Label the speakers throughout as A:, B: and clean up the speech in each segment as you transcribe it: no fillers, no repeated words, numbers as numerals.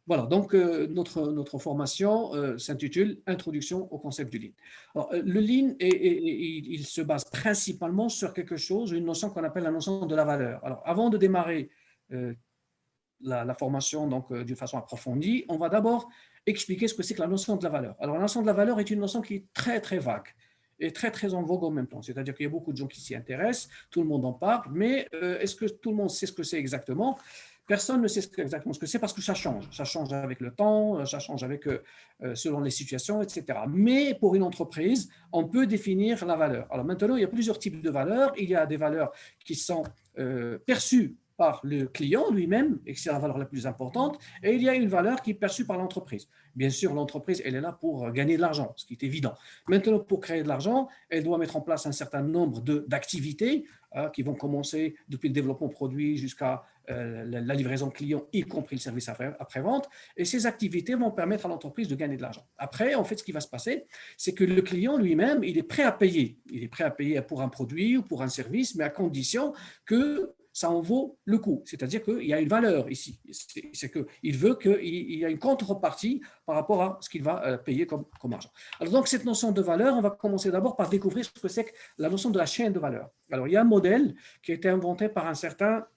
A: Voilà, donc notre formation s'intitule Introduction au concept du Lean. Alors, le Lean, il se base principalement sur quelque chose, une notion qu'on appelle la notion de la valeur. Alors, avant de démarrer euh, la formation donc d'une façon approfondie, on va d'abord expliquer ce que c'est que la notion de la valeur. Alors, la notion de la valeur est une notion qui est très, très vague et très, très en vogue en même temps. C'est-à-dire qu'il y a beaucoup de gens qui s'y intéressent, tout le monde en parle, mais est-ce que tout le monde sait ce que c'est exactement? Personne ne sait exactement ce que c'est parce que ça change. Ça change avec le temps, ça change avec, selon les situations, etc. Mais pour une entreprise, on peut définir la valeur. Alors maintenant, il y a plusieurs types de valeurs. Il y a des valeurs qui sont perçues par le client lui-même, et c'est la valeur la plus importante, et il y a une valeur qui est perçue par l'entreprise. Bien sûr, l'entreprise, elle est là pour gagner de l'argent, ce qui est évident. Maintenant, pour créer de l'argent, elle doit mettre en place un certain nombre d'activités qui vont commencer depuis le développement produit jusqu'à la livraison client, y compris le service après-vente. Et ces activités vont permettre à l'entreprise de gagner de l'argent. Après, en fait, ce qui va se passer, c'est que le client lui-même, il est prêt à payer. Il est prêt à payer pour un produit ou pour un service, mais à condition que ça en vaut le coup. C'est-à-dire qu'il y a une valeur ici. C'est qu'il veut qu'il y ait une contrepartie par rapport à ce qu'il va payer comme argent. Alors donc, cette notion de valeur, on va commencer d'abord par découvrir ce que c'est que la notion de la chaîne de valeur. Alors, il y a un modèle qui a été inventé par un certain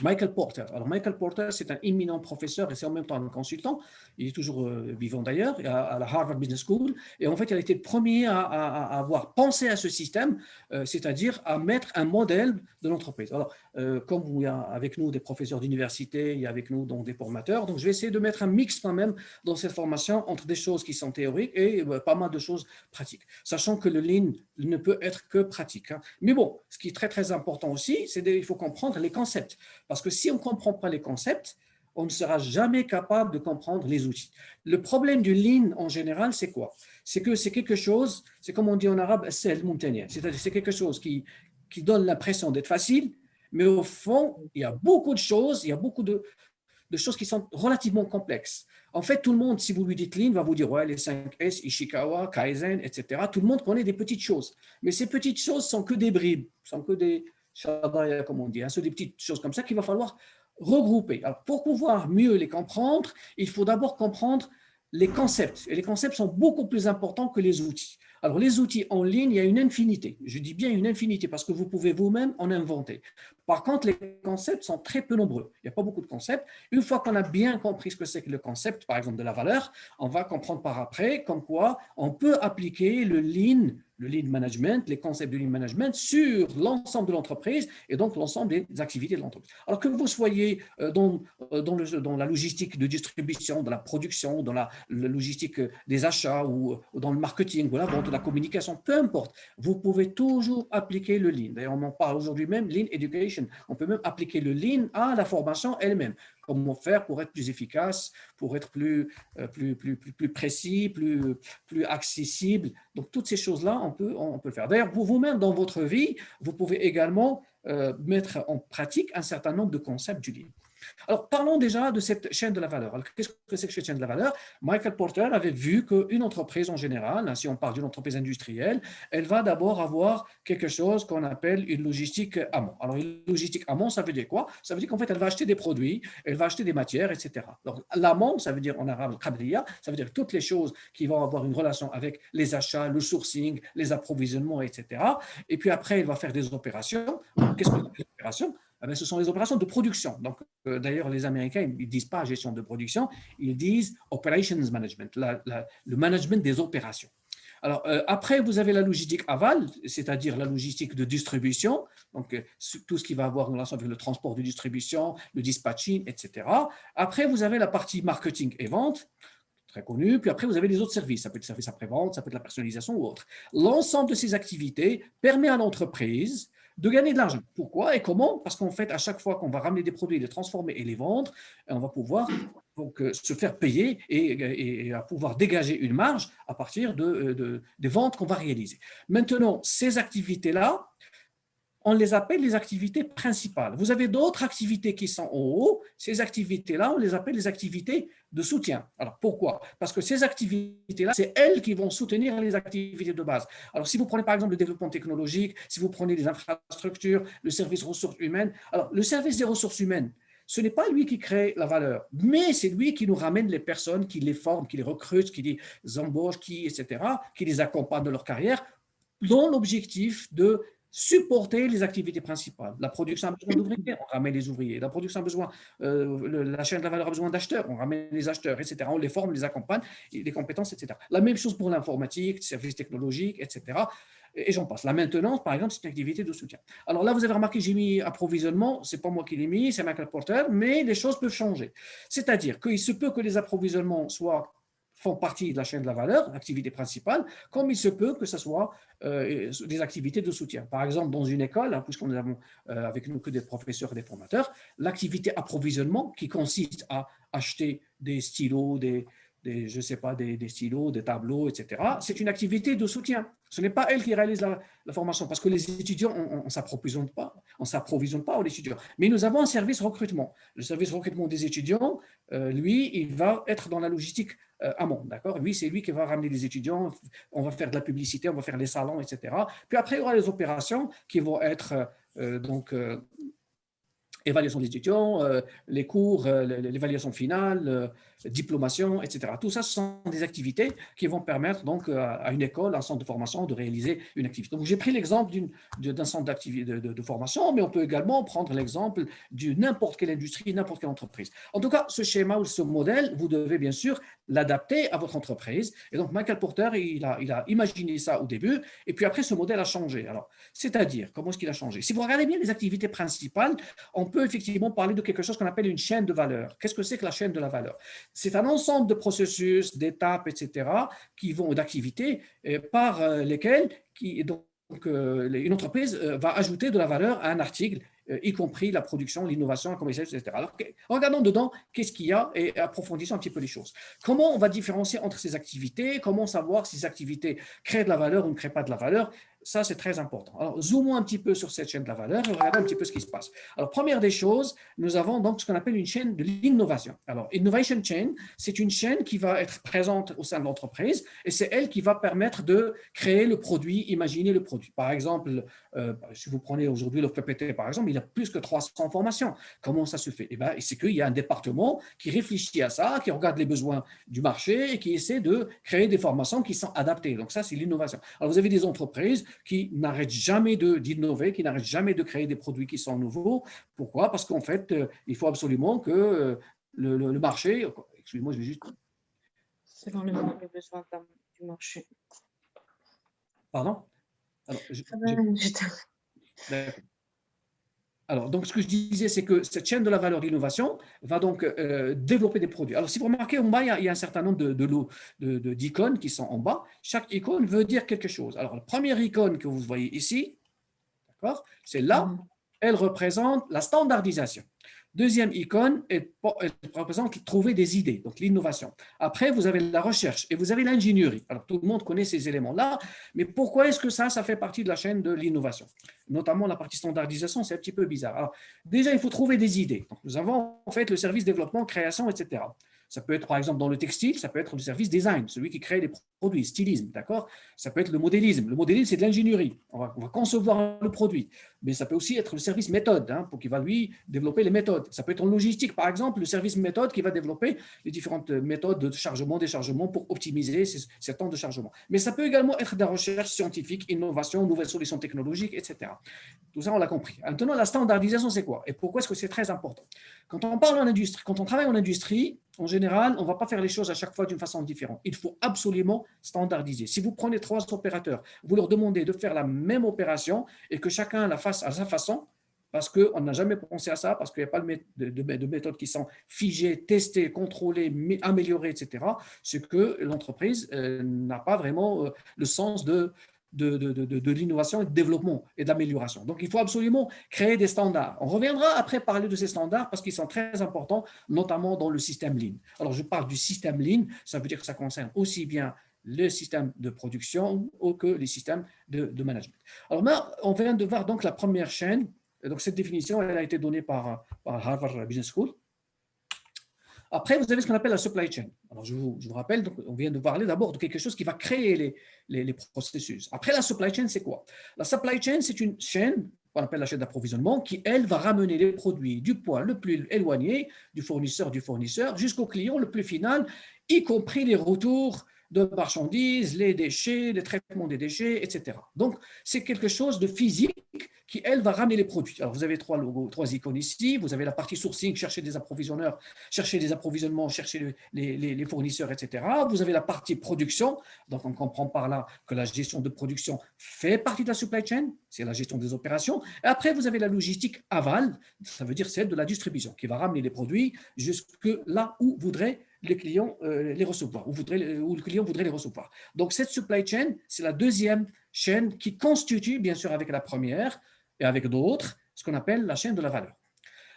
A: Michael Porter. Alors, Michael Porter, c'est un éminent professeur et c'est en même temps un consultant. Il est toujours vivant d'ailleurs, à la Harvard Business School. Et en fait, il a été le premier à avoir pensé à ce système, c'est-à-dire à mettre un modèle de l'entreprise. Alors, comme il y a avec nous des professeurs d'université, il y a avec nous donc des formateurs, donc je vais essayer de mettre un mix quand même dans cette formation entre des choses qui sont théoriques et pas mal de choses pratiques, sachant que le Lean ne peut être que pratique. Hein. Mais bon, ce qui est très, très important aussi, c'est qu'il faut comprendre les concepts. Parce que si on ne comprend pas les concepts, on ne sera jamais capable de comprendre les outils. Le problème du Lean en général, c'est quoi? C'est que c'est quelque chose, c'est comme on dit en arabe, c'est c'est-à-dire c'est quelque chose qui donne l'impression d'être facile, mais au fond, il y a beaucoup de choses, il y a beaucoup de choses qui sont relativement complexes. En fait, tout le monde, si vous lui dites Lean, va vous dire, ouais, les 5 S, Ishikawa, Kaizen, etc. Tout le monde connaît des petites choses. Mais ces petites choses sont que des bribes, sont que des, comme on dit, hein, sont des petites choses comme ça qu'il va falloir regrouper. Alors, pour pouvoir mieux les comprendre, il faut d'abord comprendre les concepts. Et les concepts sont beaucoup plus importants que les outils. Alors, les outils en ligne, il y a une infinité. Je dis bien une infinité parce que vous pouvez vous-même en inventer. Par contre, les concepts sont très peu nombreux. Il n'y a pas beaucoup de concepts. Une fois qu'on a bien compris ce que c'est que le concept, par exemple de la valeur, on va comprendre par après comme quoi on peut appliquer le lean management, les concepts de lean management sur l'ensemble de l'entreprise et donc l'ensemble des activités de l'entreprise. Alors que vous soyez dans la logistique de distribution, dans la production, dans la logistique des achats ou dans le marketing, ou la vente, la communication, peu importe, vous pouvez toujours appliquer le lean. D'ailleurs, on en parle aujourd'hui même, lean education. On peut même appliquer le lean à la formation elle-même. Comment faire pour être plus efficace, pour être plus précis, plus accessible. Donc, toutes ces choses-là, on peut le faire. D'ailleurs, pour vous-même, dans votre vie, vous pouvez également mettre en pratique un certain nombre de concepts du lean. Alors, parlons déjà de cette chaîne de la valeur. Alors, qu'est-ce que c'est que cette chaîne de la valeur? Michael Porter avait vu qu'une entreprise en général, si on parle d'une entreprise industrielle, elle va d'abord avoir quelque chose qu'on appelle une logistique amont. Alors, une logistique amont, ça veut dire quoi? Ça veut dire qu'en fait, elle va acheter des produits, elle va acheter des matières, etc. Donc, l'amont, ça veut dire en arabe, qabliya, ça veut dire toutes les choses qui vont avoir une relation avec les achats, le sourcing, les approvisionnements, etc. Et puis après, elle va faire des opérations. Qu'est-ce que c'est les opérations? Eh bien, ce sont les opérations de production. Donc, d'ailleurs, les Américains, ils ne disent pas gestion de production, ils disent operations management, le management des opérations. Alors, après, vous avez la logistique aval, c'est-à-dire la logistique de distribution, donc tout ce qui va avoir une relation avec le transport de distribution, le dispatching, etc. Après, vous avez la partie marketing et vente, très connue, puis après, vous avez les autres services, ça peut être le service après-vente, ça peut être la personnalisation ou autre. L'ensemble de ces activités permet à l'entreprise de gagner de l'argent. Pourquoi et comment? Parce qu'en fait, à chaque fois qu'on va ramener des produits, les transformer et les vendre, on va pouvoir donc, se faire payer et à pouvoir dégager une marge à partir des ventes qu'on va réaliser. Maintenant, ces activités-là, on les appelle les activités principales. Vous avez d'autres activités qui sont en haut. Ces activités-là, on les appelle les activités de soutien. Alors, pourquoi? Parce que ces activités-là, c'est elles qui vont soutenir les activités de base. Alors, si vous prenez par exemple le développement technologique, si vous prenez les infrastructures, le service ressources humaines, alors le service des ressources humaines, ce n'est pas lui qui crée la valeur, mais c'est lui qui nous ramène les personnes, qui les forme, qui les recrute, qui les embauche, etc., qui les accompagne dans leur carrière, dans l'objectif de supporter les activités principales. La production a besoin d'ouvriers, on ramène les ouvriers. La production a besoin, la chaîne de la valeur a besoin d'acheteurs, on ramène les acheteurs, etc. On les forme, les accompagne, les compétences, etc. La même chose pour l'informatique, services technologiques, etc. Et j'en passe. La maintenance, par exemple, c'est une activité de soutien. Alors là, vous avez remarqué, j'ai mis approvisionnement, c'est pas moi qui l'ai mis, c'est Michael Porter, mais les choses peuvent changer. C'est-à-dire qu'il se peut que les approvisionnements font partie de la chaîne de la valeur, l'activité principale, comme il se peut que ce soit des activités de soutien. Par exemple, dans une école, hein, puisqu'on avons avec nous que des professeurs et des formateurs, l'activité approvisionnement qui consiste à acheter des stylos, je sais pas, des stylos, des tableaux, etc. C'est une activité de soutien. Ce n'est pas elle qui réalise la formation, parce que les étudiants, on ne s'approvisionne pas aux étudiants. Mais nous avons un service recrutement. Le service recrutement des étudiants, lui, il va être dans la logistique amont, d'accord? Lui, c'est lui qui va ramener les étudiants, on va faire de la publicité, on va faire les salons, etc. Puis après, il y aura les opérations qui vont être évaluation des étudiants, les cours, l'évaluation finale, diplomation, etc. Tout ça, ce sont des activités qui vont permettre donc à une école, à un centre de formation de réaliser une activité. Donc, j'ai pris l'exemple d'un centre de formation, mais on peut également prendre l'exemple de n'importe quelle industrie, n'importe quelle entreprise. En tout cas, ce schéma ou ce modèle, vous devez bien sûr l'adapter à votre entreprise. Et donc, Michael Porter, il a imaginé ça au début, et puis après, ce modèle a changé. Alors, c'est-à-dire, comment est-ce qu'il a changé? Si vous regardez bien les activités principales, on peut effectivement parler de quelque chose qu'on appelle une chaîne de valeur. Qu'est-ce que c'est que la chaîne de la valeur? C'est un ensemble de processus, d'étapes, etc., d'activités par lesquelles une entreprise va ajouter de la valeur à un article, y compris la production, l'innovation, la commercialisation, etc. Alors, regardons dedans qu'est-ce qu'il y a et approfondissons un petit peu les choses. Comment on va différencier entre ces activités? Comment savoir si ces activités créent de la valeur ou ne créent pas de la valeur? Ça, c'est très important. Alors, zoomons un petit peu sur cette chaîne de la valeur et regardons un petit peu ce qui se passe. Alors, première des choses, nous avons donc ce qu'on appelle une chaîne de l'innovation. Alors, Innovation Chain, c'est une chaîne qui va être présente au sein de l'entreprise et c'est elle qui va permettre de créer le produit, imaginer le produit. Par exemple, si vous prenez aujourd'hui le PPT, par exemple, il a plus que 300 formations. Comment ça se fait? Eh bien, c'est qu'il y a un département qui réfléchit à ça, qui regarde les besoins du marché et qui essaie de créer des formations qui sont adaptées. Donc, ça, c'est l'innovation. Alors, vous avez des entreprises qui n'arrêtent jamais d'innover, qui n'arrêtent jamais de créer des produits qui sont nouveaux. Pourquoi? Parce qu'en fait, il faut absolument que le marché, excusez-moi, je vais juste…
B: Selon les besoins du marché.
A: Pardon? Alors,
B: D'accord.
A: Alors, donc, ce que je disais, c'est que cette chaîne de la valeur d'innovation va donc développer des produits. Alors, si vous remarquez, en bas, il y a un certain nombre d'icônes qui sont en bas. Chaque icône veut dire quelque chose. Alors, la première icône que vous voyez ici, d'accord, c'est là, elle représente la standardisation. Deuxième icône, elle représente trouver des idées, donc l'innovation. Après, vous avez la recherche et vous avez l'ingénierie. Alors, tout le monde connaît ces éléments-là, mais pourquoi est-ce que ça fait partie de la chaîne de l'innovation? Notamment la partie standardisation, c'est un petit peu bizarre. Alors, déjà, il faut trouver des idées. Donc, nous avons en fait le service développement, création, etc. Ça peut être, par exemple, dans le textile, ça peut être le service design, celui qui crée les produits, stylisme, d'accord? Ça peut être le modélisme. Le modélisme, c'est de l'ingénierie. On va concevoir le produit. Mais ça peut aussi être le service méthode, hein, pour qu'il va, lui, développer les méthodes. Ça peut être en logistique, par exemple, le service méthode qui va développer les différentes méthodes de chargement, déchargement pour optimiser ces temps de chargement. Mais ça peut également être de la recherche scientifique, innovation, nouvelles solutions technologiques, etc. Tout ça, on l'a compris. Maintenant, la standardisation, c'est quoi? Et pourquoi est-ce que c'est très important? Quand on parle en industrie, quand on travaille en industrie, en général, on ne va pas faire les choses à chaque fois d'une façon différente. Il faut absolument standardiser. Si vous prenez 3 opérateurs, vous leur demandez de faire la même opération et que chacun la fasse à sa façon, parce qu'on n'a jamais pensé à ça, parce qu'il n'y a pas de méthodes qui sont figées, testées, contrôlées, améliorées, etc., c'est que l'entreprise n'a pas vraiment le sens de l'innovation et de développement et de l'amélioration. Donc, il faut absolument créer des standards. On reviendra après parler de ces standards parce qu'ils sont très importants, notamment dans le système Lean. Alors, je parle du système Lean, ça veut dire que ça concerne aussi bien le système de production que les systèmes de management. Alors, là, on vient de voir donc la première chaîne. Donc, cette définition, elle a été donnée par Harvard Business School. Après, vous avez ce qu'on appelle la supply chain. Alors, je vous rappelle, donc, on vient de parler d'abord de quelque chose qui va créer les processus. Après, la supply chain, c'est quoi? La supply chain, c'est une chaîne qu'on appelle la chaîne d'approvisionnement, qui, elle, va ramener les produits du point le plus éloigné du fournisseur jusqu'au client le plus final, y compris les retours de marchandises, les déchets, les traitements des déchets, etc. Donc, c'est quelque chose de physique qui, elle, va ramener les produits. Alors, vous avez trois logos, trois icônes ici. Vous avez la partie sourcing, chercher des approvisionneurs, chercher des approvisionnements, chercher les fournisseurs, etc. Vous avez la partie production. Donc, on comprend par là que la gestion de production fait partie de la supply chain. C'est la gestion des opérations. Et après, vous avez la logistique aval. Ça veut dire celle de la distribution qui va ramener les produits jusque là où voudrait les clients les recevoir, ou le client voudrait les recevoir. Donc, cette supply chain, c'est la deuxième chaîne qui constitue, bien sûr, avec la première et avec d'autres, ce qu'on appelle la chaîne de la valeur.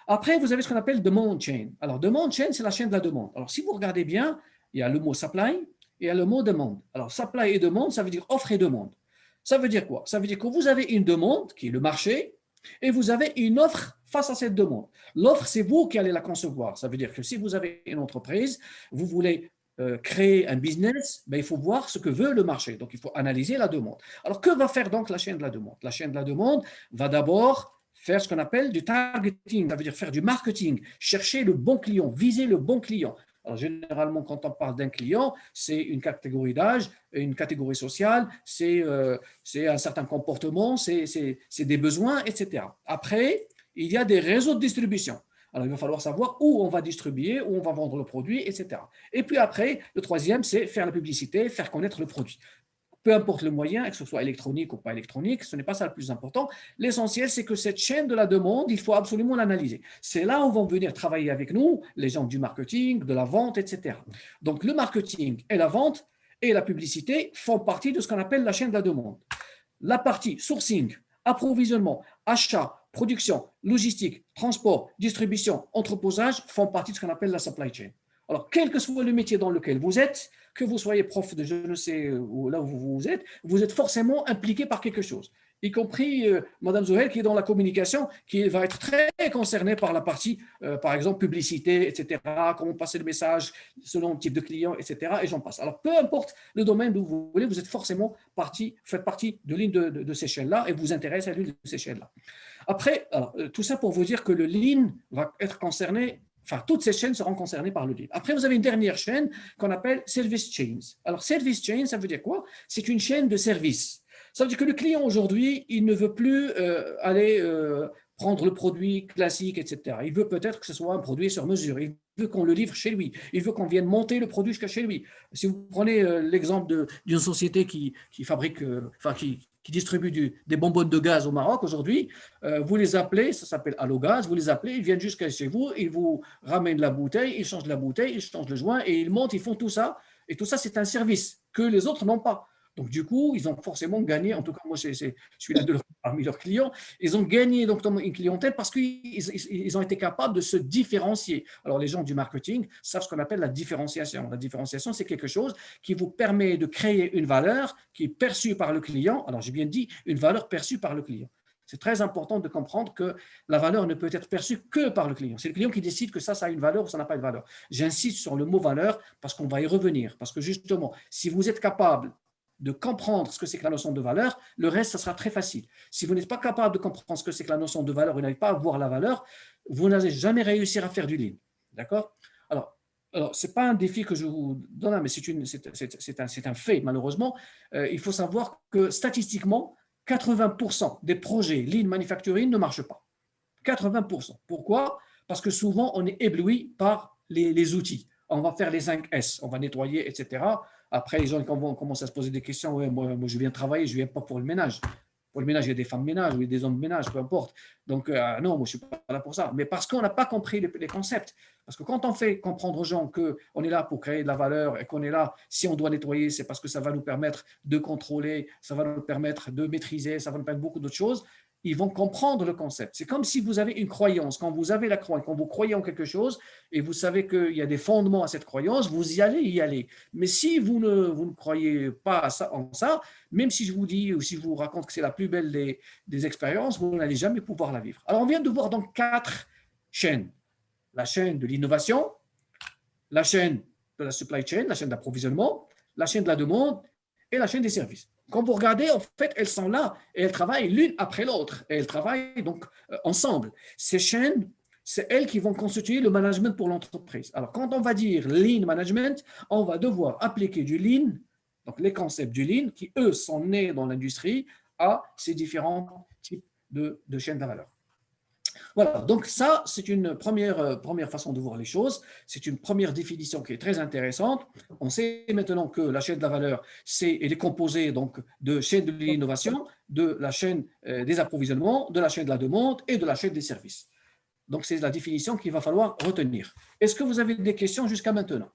A: Après, vous avez ce qu'on appelle demand chain. Alors, demand chain, c'est la chaîne de la demande. Alors, si vous regardez bien, il y a le mot supply et il y a le mot demande. Alors, supply et demande, ça veut dire offre et demande. Ça veut dire quoi? Ça veut dire que vous avez une demande, qui est le marché, et vous avez une offre face à cette demande. L'offre, c'est vous qui allez la concevoir. Ça veut dire que si vous avez une entreprise, vous voulez créer un business, ben, il faut voir ce que veut le marché. Donc, il faut analyser la demande. Alors, que va faire donc la chaîne de la demande? La chaîne de la demande va d'abord faire ce qu'on appelle du targeting, ça veut dire faire du marketing, chercher le bon client, viser le bon client. Alors, généralement, quand on parle d'un client, c'est une catégorie d'âge, une catégorie sociale, c'est un certain comportement, c'est des besoins, etc. Après, il y a des réseaux de distribution. Alors, il va falloir savoir où on va distribuer, où on va vendre le produit, etc. Et puis après, le troisième, c'est faire la publicité, faire connaître le produit. Peu importe le moyen, que ce soit électronique ou pas électronique, ce n'est pas ça le plus important. L'essentiel, c'est que cette chaîne de la demande, il faut absolument l'analyser. C'est là où vont venir travailler avec nous les gens du marketing, de la vente, etc. Donc, le marketing et la vente et la publicité font partie de ce qu'on appelle la chaîne de la demande. La partie sourcing, approvisionnement, achat, production, logistique, transport, distribution, entreposage font partie de ce qu'on appelle la supply chain. Alors, quel que soit le métier dans lequel vous êtes, que vous soyez prof de je ne sais où, là où vous êtes forcément impliqué par quelque chose, y compris Madame Zohel qui est dans la communication, qui va être très concernée par la partie, par exemple, publicité, etc., comment passer le message selon le type de client, etc., et j'en passe. Alors, peu importe le domaine où vous voulez, vous êtes forcément faites partie de l'une de ces chaînes-là et vous intéressez à l'une de ces chaînes-là. Après, alors, tout ça pour vous dire que le lean va être concerné. Enfin, toutes ces chaînes seront concernées par le lean. Après, vous avez une dernière chaîne qu'on appelle service chains. Alors, service chain, ça veut dire quoi? C'est une chaîne de service. Ça veut dire que le client aujourd'hui, il ne veut plus aller prendre le produit classique, etc. Il veut peut-être que ce soit un produit sur mesure. Il veut qu'on le livre chez lui. Il veut qu'on vienne monter le produit jusqu'à chez lui. Si vous prenez l'exemple d'une société qui fabrique, qui distribue des bonbonnes de gaz au Maroc aujourd'hui, vous les appelez, ça s'appelle Allogaz, vous les appelez, ils viennent jusqu'à chez vous, ils vous ramènent la bouteille, ils changent la bouteille, ils changent le joint et ils montent, ils font tout ça. Et tout ça, c'est un service que les autres n'ont pas. Donc, du coup, ils ont forcément gagné, en tout cas, moi, je suis l'un parmi leurs clients, ils ont gagné donc une clientèle parce qu'ils ont été capables de se différencier. Alors, les gens du marketing savent ce qu'on appelle la différenciation. La différenciation, c'est quelque chose qui vous permet de créer une valeur qui est perçue par le client. Alors, j'ai bien dit une valeur perçue par le client. C'est très important de comprendre que la valeur ne peut être perçue que par le client. C'est le client qui décide que ça a une valeur ou ça n'a pas une valeur. J'insiste sur le mot valeur parce qu'on va y revenir. Parce que justement, si vous êtes capable de comprendre ce que c'est que la notion de valeur, le reste, ça sera très facile. Si vous n'êtes pas capable de comprendre ce que c'est que la notion de valeur, vous n'avez pas à voir la valeur, vous n'allez jamais réussir à faire du lean. D'accord? Alors, ce n'est pas un défi que je vous donne, mais c'est un fait, malheureusement. Il faut savoir que statistiquement, 80% des projets lean manufacturing ne marchent pas. 80%. Pourquoi? Parce que souvent, on est ébloui par les outils. On va faire les 5 S, on va nettoyer, etc. Après, les gens vont commencer à se poser des questions. Ouais, moi, je viens travailler, je ne viens pas pour le ménage. Pour le ménage, il y a des femmes de ménage ou des hommes de ménage, peu importe. Donc, non, moi, je ne suis pas là pour ça. Mais parce qu'on n'a pas compris les concepts. Parce que quand on fait comprendre aux gens qu'on est là pour créer de la valeur et qu'on est là, si on doit nettoyer, c'est parce que ça va nous permettre de contrôler, ça va nous permettre de maîtriser, ça va nous permettre beaucoup d'autres choses, ils vont comprendre le concept. C'est comme si vous avez une croyance. Quand vous avez la croyance, quand vous croyez en quelque chose et vous savez qu'il y a des fondements à cette croyance, vous y allez. Mais si vous ne croyez pas en ça, même si je vous dis ou si je vous raconte que c'est la plus belle des expériences, vous n'allez jamais pouvoir la vivre. Alors, on vient de voir donc 4 chaînes. La chaîne de l'innovation, la chaîne de la supply chain, la chaîne d'approvisionnement, la chaîne de la demande et la chaîne des services. Quand vous regardez, en fait, elles sont là et elles travaillent l'une après l'autre. Et elles travaillent donc ensemble. Ces chaînes, c'est elles qui vont constituer le management pour l'entreprise. Alors, quand on va dire lean management, on va devoir appliquer du lean, donc les concepts du lean, qui eux sont nés dans l'industrie, à ces différents types de chaînes de valeur. Voilà, donc ça, c'est une première façon de voir les choses. C'est une première définition qui est très intéressante. On sait maintenant que la chaîne de la valeur, elle est composée donc de chaîne de l'innovation, de la chaîne des approvisionnements, de la chaîne de la demande et de la chaîne des services. Donc, c'est la définition qu'il va falloir retenir. Est-ce que vous avez des questions jusqu'à maintenant?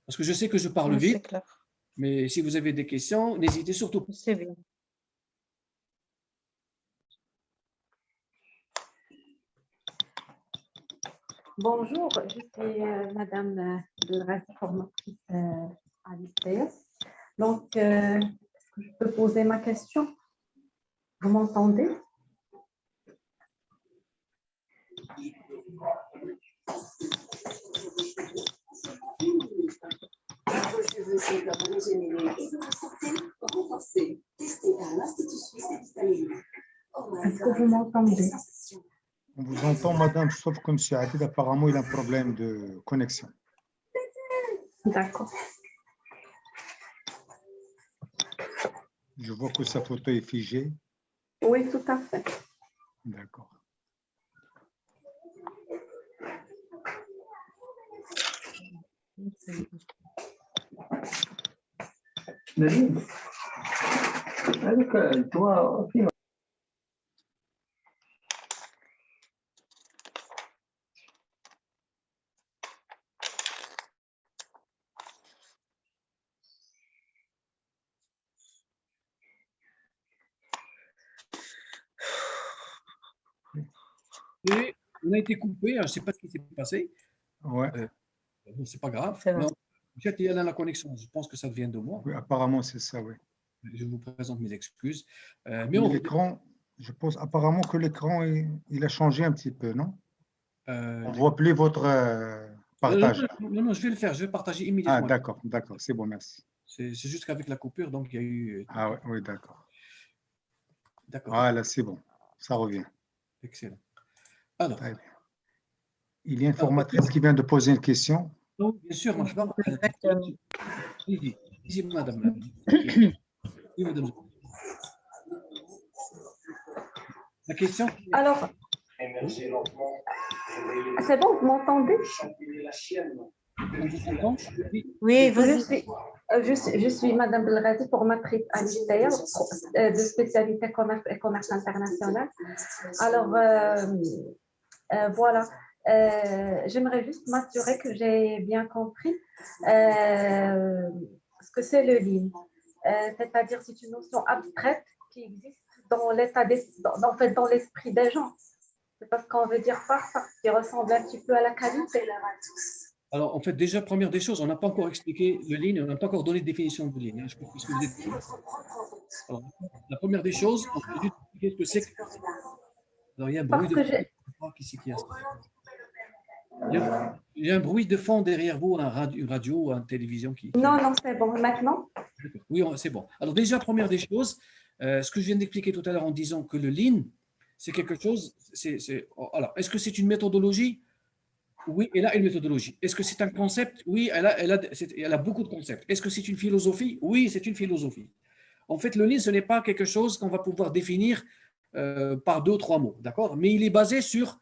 A: Parce que je sais que je parle
B: Oui, c'est
A: vite,
B: clair.
A: mais si vous avez des questions, n'hésitez surtout pas.
B: C'est bien.
C: Bonjour, je suis Madame Belrati, formatrice à l'ISPS. Donc, est-ce que je peux poser ma question? Vous m'entendez? Est-ce que vous m'entendez?
D: On vous entend, madame, sauf que M. Adil, apparemment, il a un problème de connexion.
C: D'accord.
D: Je vois que sa photo est figée.
C: Oui, tout à fait.
D: D'accord.
E: Nadine, avec toi,
A: Et on a été coupé, je ne sais pas ce qui s'est passé.
D: Ouais,
A: Bon, c'est pas grave.
B: C'est vrai.
A: Non, peut-être il y a la connexion. Je pense que ça vient de moi.
D: oui, apparemment, c'est ça, oui.
A: Je vous présente mes excuses. Mais
D: Mais
A: on,
D: l'écran, je pense apparemment que l'écran, il a changé un petit peu, non?
A: euh,
D: On voit plus votre partage.
A: non, je vais le faire. Je vais partager
D: Ah,
A: immédiatement.
D: d'accord, c'est bon, merci.
A: C'est juste qu'avec la coupure, donc il y a eu.
D: Ah, ouais, oui, d'accord.
A: D'accord,
D: Voilà, c'est bon, ça revient.
A: excellent. Alors,
D: Très bien. Il y a une formatrice qui vient de poser une question.
A: donc, bien sûr, moi, je parle.
B: Exactement.
A: Ici, madame. Oui, madame. La question.
C: Alors, c'est bon, vous m'entendez?
A: On vous entend? Oui.
B: Oui,
C: Je suis Madame Belrati, formatrice à l'ISPS de spécialité commerce et commerce international. Alors, voilà, j'aimerais juste m'assurer que j'ai bien compris ce que c'est le lean. C'est-à-dire c'est une notion abstraite qui existe dans l'état en fait, dans l'esprit des gens. C'est pas ce qu'on veut dire par ça, qui ressemble un petit peu à la qualité.
A: Alors, en fait, déjà, première des choses, on n'a pas encore expliqué le lean, on n'a pas encore donné de définition de lean. Je pense que vous êtes... Alors, la première des choses, on peut juste expliquer ce que c'est que... Alors, il y a un bruit de fond. Il y a un bruit de fond derrière vous, une radio ou une télévision qui...
C: Non, c'est bon. Maintenant?
A: Oui, c'est bon. Alors, déjà, première des choses, ce que je viens d'expliquer tout à l'heure en disant que le lean, c'est quelque chose... Alors, est-ce que c'est une méthodologie? Oui, elle a une méthodologie. Est-ce que c'est un concept? Oui, elle a beaucoup de concepts. Est-ce que c'est une philosophie? Oui, c'est une philosophie. En fait, le lean, ce n'est pas quelque chose qu'on va pouvoir définir par 2 ou 3 mots, d'accord? Mais il est basé sur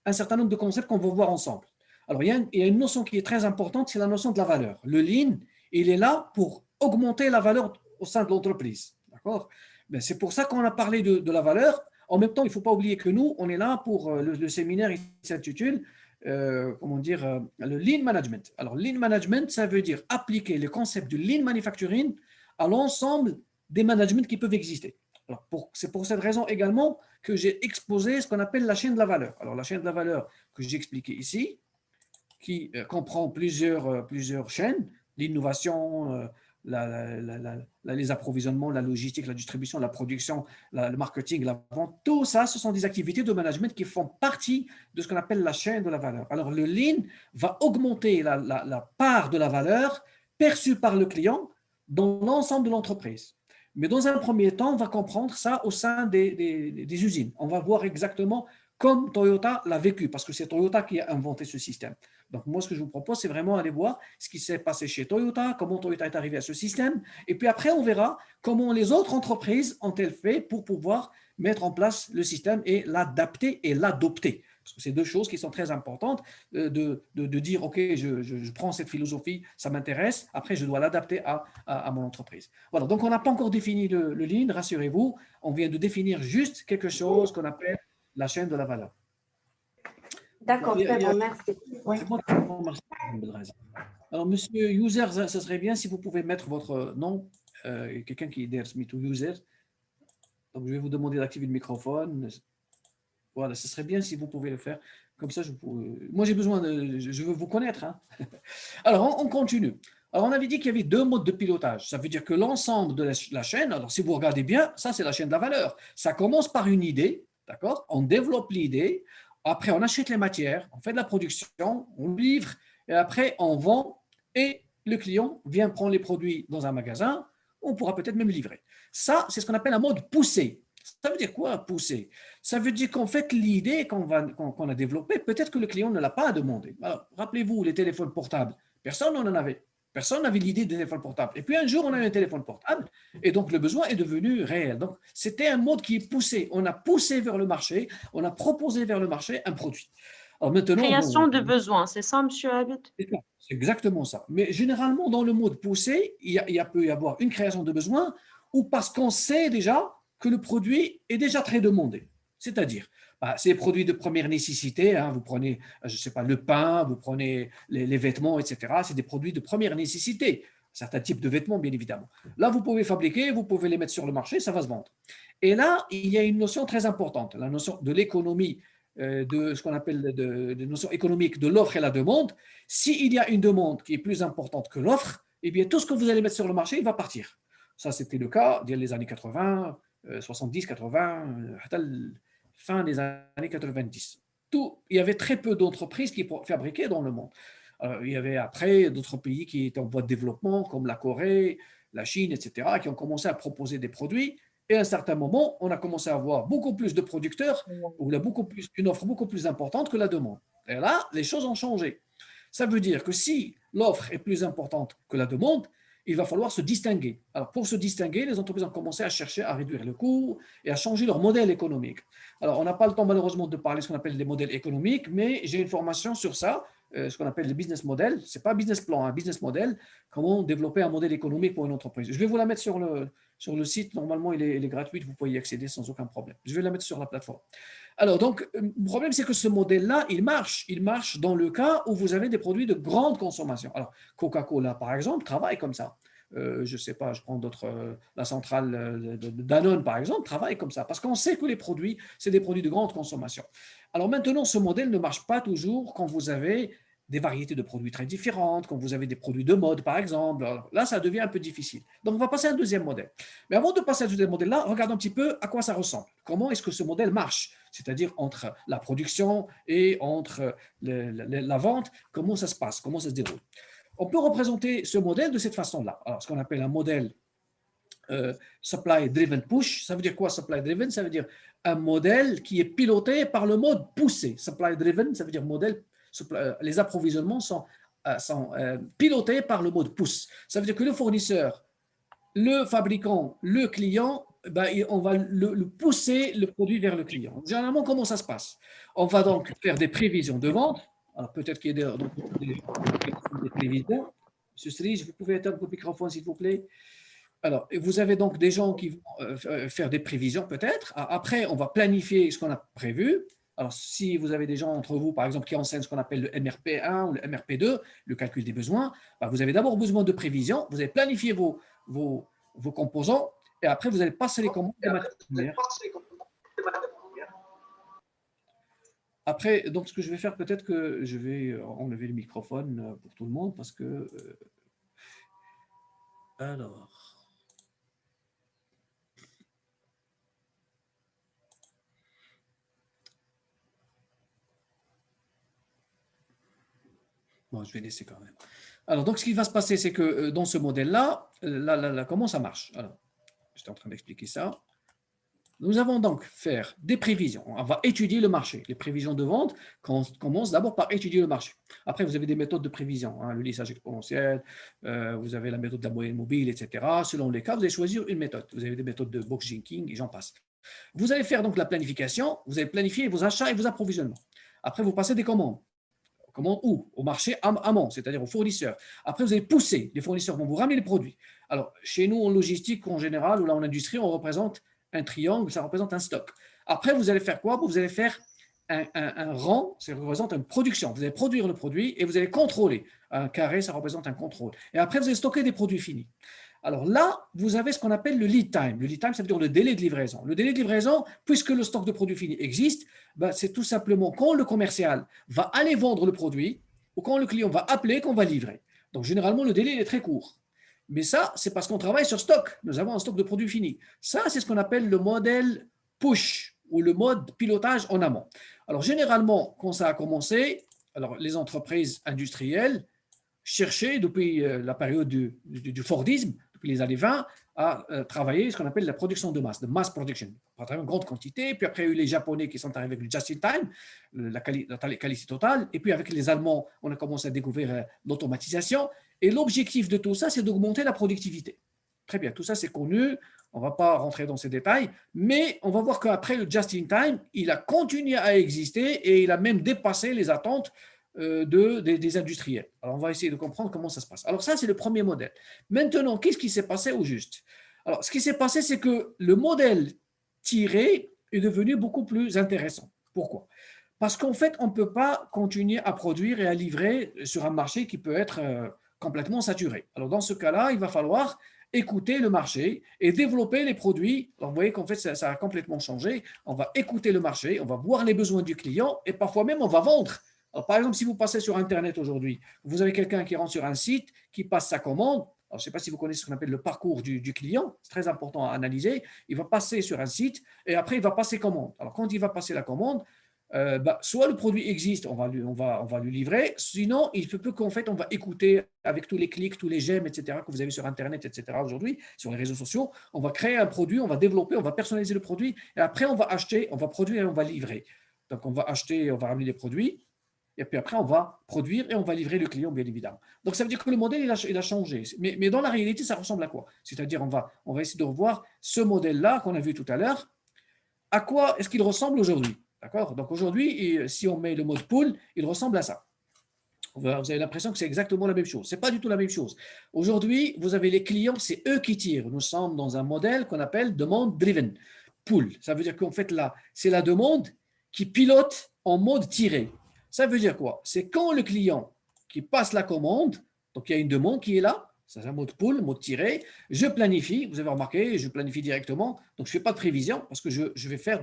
A: un certain nombre de concepts qu'on va voir ensemble. Alors, il y a une notion qui est très importante, c'est la notion de la valeur. Le lean, il est là pour augmenter la valeur au sein de l'entreprise, d'accord? C'est pour ça qu'on a parlé de la valeur. En même temps, il ne faut pas oublier que nous, on est là pour le séminaire, il s'intitule le lean management. Alors, lean management, ça veut dire appliquer le concept du lean manufacturing à l'ensemble des managements qui peuvent exister. C'est pour cette raison également que j'ai exposé ce qu'on appelle la chaîne de la valeur. Alors, la chaîne de la valeur que j'ai expliquée ici, qui comprend plusieurs chaînes, l'innovation, les approvisionnements, la logistique, la distribution, la production, le marketing, la vente, tout ça, ce sont des activités de management qui font partie de ce qu'on appelle la chaîne de la valeur. Alors, le lean va augmenter la part de la valeur perçue par le client dans l'ensemble de l'entreprise. Mais dans un premier temps, on va comprendre ça au sein des usines. On va voir exactement comme Toyota l'a vécu, parce que c'est Toyota qui a inventé ce système. Donc, moi, ce que je vous propose, c'est vraiment aller voir ce qui s'est passé chez Toyota, comment Toyota est arrivé à ce système, et puis après, on verra comment les autres entreprises ont-elles fait pour pouvoir mettre en place le système et l'adapter et l'adopter. Parce que c'est deux choses qui sont très importantes, de dire, OK, je prends cette philosophie, ça m'intéresse, après, je dois l'adapter à mon entreprise. Voilà, donc on n'a pas encore défini le lean, rassurez-vous, on vient de définir juste quelque chose qu'on appelle la chaîne de la valeur.
C: D'accord, très bon, merci. Oui.
A: C'est moi qui vous remercie, Madame Bedrazi. Alors, monsieur User, ça serait bien si vous pouvez mettre votre nom, quelqu'un qui est me to User. Donc, je vais vous demander d'activer le microphone. Voilà, ce serait bien si vous pouvez le faire. Comme ça, moi, j'ai besoin je veux vous connaître. Hein. Alors, on continue. Alors, on avait dit qu'il y avait deux modes de pilotage. Ça veut dire que l'ensemble de la chaîne, alors si vous regardez bien, ça, c'est la chaîne de la valeur. Ça commence par une idée, d'accord? On développe l'idée. Après, on achète les matières, on fait de la production, on livre, et après, on vend, et le client vient prendre les produits dans un magasin, on pourra peut-être même livrer. Ça, c'est ce qu'on appelle un mode poussé. Ça veut dire quoi, poussé? Ça veut dire qu'en fait, l'idée qu'on a développée, peut-être que le client ne l'a pas demandé. Alors, rappelez-vous, les téléphones portables, personne n'en avait. Personne n'avait l'idée des téléphones portables. Et puis un jour, on a eu un téléphone portable et donc le besoin est devenu réel. Donc, c'était un mode qui est poussé. On a poussé vers le marché, on a proposé vers le marché un produit. Alors maintenant,
B: Création de besoins, c'est ça, Monsieur Abid?
A: c'est exactement ça. Mais généralement, dans le mode poussé, peut y avoir une création de besoin ou parce qu'on sait déjà que le produit est déjà très demandé. C'est-à-dire, c'est des produits de première nécessité. Hein, vous prenez, je ne sais pas, le pain, vous prenez les vêtements, etc. C'est des produits de première nécessité. Certains types de vêtements, bien évidemment. Là, vous pouvez fabriquer, vous pouvez les mettre sur le marché, ça va se vendre. Et là, il y a une notion très importante, la notion de l'économie, de ce qu'on appelle de notion économique de l'offre et la demande. S'il y a une demande qui est plus importante que l'offre, eh bien, tout ce que vous allez mettre sur le marché, il va partir. Ça, c'était le cas dans les années 80, 70, 80, fin des années 90. Il y avait très peu d'entreprises qui fabriquaient dans le monde. Alors, il y avait après d'autres pays qui étaient en voie de développement, comme la Corée, la Chine, etc., qui ont commencé à proposer des produits. Et à un certain moment, on a commencé à avoir beaucoup plus de producteurs, ou une offre beaucoup plus importante que la demande. Et là, les choses ont changé. Ça veut dire que si l'offre est plus importante que la demande, il va falloir se distinguer. Alors, pour se distinguer, les entreprises ont commencé à chercher à réduire le coût et à changer leur modèle économique. Alors, on n'a pas le temps, malheureusement, de parler de ce qu'on appelle les modèles économiques, mais j'ai une formation sur ça, ce qu'on appelle le business model. Ce n'est pas un business plan, un business model, comment développer un modèle économique pour une entreprise. Je vais vous la mettre sur le site. Normalement, il est gratuit, vous pouvez y accéder sans aucun problème. Je vais la mettre sur la plateforme. Alors, donc, le problème, c'est que ce modèle-là, il marche. Il marche dans le cas où vous avez des produits de grande consommation. Alors, Coca-Cola, par exemple, travaille comme ça. Je ne sais pas, je prends d'autres, la centrale de Danone, par exemple, travaille comme ça. Parce qu'on sait que les produits, c'est des produits de grande consommation. Alors maintenant, ce modèle ne marche pas toujours quand vous avez des variétés de produits très différentes, quand vous avez des produits de mode, par exemple. Alors là, ça devient un peu difficile. Donc, on va passer à un deuxième modèle. Mais avant de passer à ce deuxième modèle-là, regardons un petit peu à quoi ça ressemble. Comment est-ce que ce modèle marche? C'est-à-dire entre la production et entre la vente, comment ça se passe, comment ça se déroule. On peut représenter ce modèle de cette façon-là. Alors, ce qu'on appelle un modèle supply driven push, ça veut dire quoi supply driven? Ça veut dire un modèle qui est piloté par le mode poussé. Supply driven, ça veut dire modèle, les approvisionnements sont pilotés par le mode pousse. Ça veut dire que le fournisseur, le fabricant, le client, on va le pousser le produit vers le client. Généralement, comment ça se passe? On va donc faire des prévisions de vente. Alors, peut-être qu'il y a des prévisions. Monsieur Srige, vous pouvez éteindre votre microphone, s'il vous plaît. Alors, vous avez donc des gens qui vont faire des prévisions, peut-être. Après, on va planifier ce qu'on a prévu. Alors, si vous avez des gens entre vous, par exemple, qui enseignent ce qu'on appelle le MRP1 ou le MRP2, le calcul des besoins, vous avez d'abord besoin de prévisions. Vous allez planifier vos composants et après, vous allez passer les commandes des matières premières. Après, donc, ce que je vais faire, peut-être que je vais enlever le microphone pour tout le monde parce que… alors… Bon, je vais laisser quand même. Alors, donc, ce qui va se passer, c'est que dans ce modèle-là, là, comment ça marche? Alors, j'étais en train d'expliquer ça. Nous allons donc faire des prévisions. On va étudier le marché. Les prévisions de vente commencent d'abord par étudier le marché. Après, vous avez des méthodes de prévision, hein, le lissage exponentiel, vous avez la méthode de la moyenne mobile, etc. Selon les cas, vous allez choisir une méthode. Vous avez des méthodes de box jinking et j'en passe. Vous allez faire donc la planification, vous allez planifier vos achats et vos approvisionnements. Après, vous passez des commandes. Commandes où? Au marché amont, c'est-à-dire aux fournisseurs. Après, vous allez pousser. Les fournisseurs vont vous ramener les produits. Alors, chez nous, en logistique, en général, ou là en industrie, on représente un triangle, ça représente un stock. Après, vous allez faire quoi? Vous allez faire un rang, ça représente une production. Vous allez produire le produit et vous allez contrôler. Un carré, ça représente un contrôle. Et après, vous allez stocker des produits finis. Alors là, vous avez ce qu'on appelle le lead time. Le lead time, ça veut dire le délai de livraison. Le délai de livraison, puisque le stock de produits finis existe, ben, c'est tout simplement quand le commercial va aller vendre le produit ou quand le client va appeler qu'on va livrer. Donc généralement, le délai est très court. Mais ça, c'est parce qu'on travaille sur stock. Nous avons un stock de produits finis. Ça, c'est ce qu'on appelle le modèle push ou le mode pilotage en amont. Alors généralement, quand ça a commencé, alors les entreprises industrielles cherchaient depuis la période du Fordisme, depuis les années 20, à travailler ce qu'on appelle la production de masse, de mass production, à travers une grande quantité. Puis après, il y a eu les Japonais qui sont arrivés avec le just-in-time, la qualité totale. Et puis avec les Allemands, on a commencé à découvrir l'automatisation. Et l'objectif de tout ça, c'est d'augmenter la productivité. Très bien, tout ça, c'est connu. On ne va pas rentrer dans ces détails, mais on va voir qu'après le just-in-time, il a continué à exister et il a même dépassé les attentes des industriels. Alors, on va essayer de comprendre comment ça se passe. Alors, ça, c'est le premier modèle. Maintenant, qu'est-ce qui s'est passé au juste? Alors, ce qui s'est passé, c'est que le modèle tiré est devenu beaucoup plus intéressant. Pourquoi? Parce qu'en fait, on ne peut pas continuer à produire et à livrer sur un marché qui peut être complètement saturé. Alors, dans ce cas-là, il va falloir écouter le marché et développer les produits. Alors, vous voyez qu'en fait, ça a complètement changé. On va écouter le marché, on va voir les besoins du client et parfois même, on va vendre. Alors, par exemple, si vous passez sur Internet aujourd'hui, vous avez quelqu'un qui rentre sur un site, qui passe sa commande. Alors, je ne sais pas si vous connaissez ce qu'on appelle le parcours du client. C'est très important à analyser. Il va passer sur un site et après, il va passer commande. Alors, quand il va passer la commande, soit le produit existe, on va lui livrer, sinon il se peut qu'en fait on va écouter avec tous les clics, tous les j'aime, etc. que vous avez sur Internet, etc. aujourd'hui, sur les réseaux sociaux, on va créer un produit, on va développer, on va personnaliser le produit et après on va acheter, on va produire et on va livrer. Donc on va acheter, on va ramener les produits et puis après on va produire et on va livrer le client bien évidemment. Donc ça veut dire que le modèle il a changé, mais dans la réalité ça ressemble à quoi? C'est-à-dire on va essayer de revoir ce modèle-là qu'on a vu tout à l'heure, à quoi est-ce qu'il ressemble aujourd'hui? D'accord? Donc aujourd'hui, si on met le mode pull, il ressemble à ça. Vous avez l'impression que c'est exactement la même chose. Ce n'est pas du tout la même chose. Aujourd'hui, vous avez les clients, c'est eux qui tirent. Nous sommes dans un modèle qu'on appelle demande driven. Pull. Ça veut dire qu'en fait, là, c'est la demande qui pilote en mode tiré. Ça veut dire quoi? C'est quand le client qui passe la commande, donc il y a une demande qui est là, c'est un mode pull, mode tiré, je planifie, vous avez remarqué, je planifie directement, donc je ne fais pas de prévision parce que je vais faire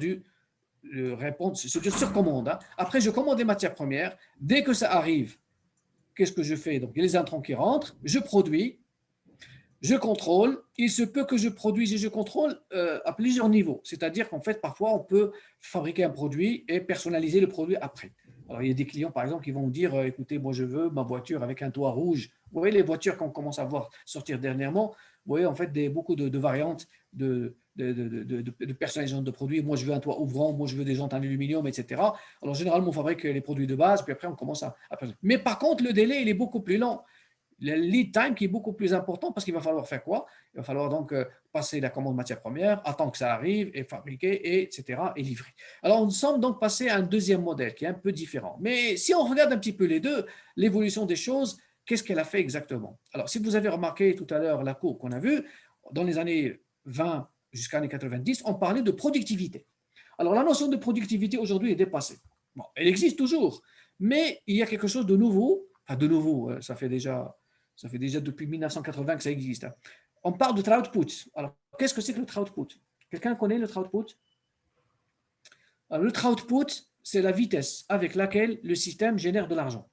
A: répondre, c'est du sur commande. Hein. Après, je commande des matières premières. Dès que ça arrive, qu'est-ce que je fais? Donc, il y a les intrants qui rentrent, je produis, je contrôle. Il se peut que je produise et je contrôle à plusieurs niveaux. C'est-à-dire qu'en fait, parfois, on peut fabriquer un produit et personnaliser le produit après. Alors, il y a des clients, par exemple, qui vont dire écoutez, moi, je veux ma voiture avec un toit rouge. Vous voyez les voitures qu'on commence à voir sortir dernièrement. Vous voyez, en fait, beaucoup de variantes de personnalisation de produits. Moi, je veux un toit ouvrant, moi, je veux des jantes en aluminium, etc. Alors, généralement, on fabrique les produits de base, puis après, on commence à. Mais par contre, le délai, il est beaucoup plus lent. Le lead time qui est beaucoup plus important parce qu'il va falloir faire quoi? Il va falloir donc passer la commande matière première, attendre que ça arrive, et fabriquer, etc., et livrer. Alors, nous sommes donc passés à un deuxième modèle qui est un peu différent. Mais si on regarde un petit peu les deux, l'évolution des choses, qu'est-ce qu'elle a fait exactement? Alors, si vous avez remarqué tout à l'heure la courbe qu'on a vue, dans les années 20 jusqu'à années 90, on parlait de productivité. Alors, la notion de productivité aujourd'hui est dépassée. Bon, elle existe toujours, mais il y a quelque chose de nouveau. Enfin, de nouveau, ça fait déjà depuis 1980 que ça existe. Hein. On parle de throughput. Alors, qu'est-ce que c'est que le throughput? Quelqu'un connaît le throughput? Alors, le throughput, c'est la vitesse avec laquelle le système génère de l'argent.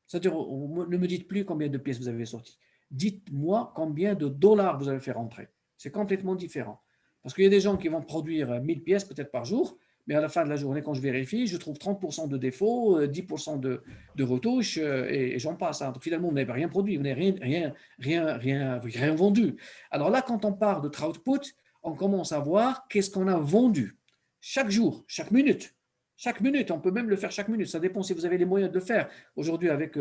A: C'est-à-dire, ne me dites plus combien de pièces vous avez sorties. Dites-moi combien de dollars vous avez fait rentrer. C'est complètement différent. Parce qu'il y a des gens qui vont produire 1000 pièces peut-être par jour, mais à la fin de la journée, quand je vérifie, je trouve 30% de défauts, 10% de retouches et j'en passe. Hein. Donc finalement, vous n'avez rien produit, vous n'avez rien vendu. Alors là, quand on parle de output, on commence à voir qu'est-ce qu'on a vendu chaque jour, chaque minute. Chaque minute, on peut même le faire chaque minute. Ça dépend si vous avez les moyens de le faire. Aujourd'hui, avec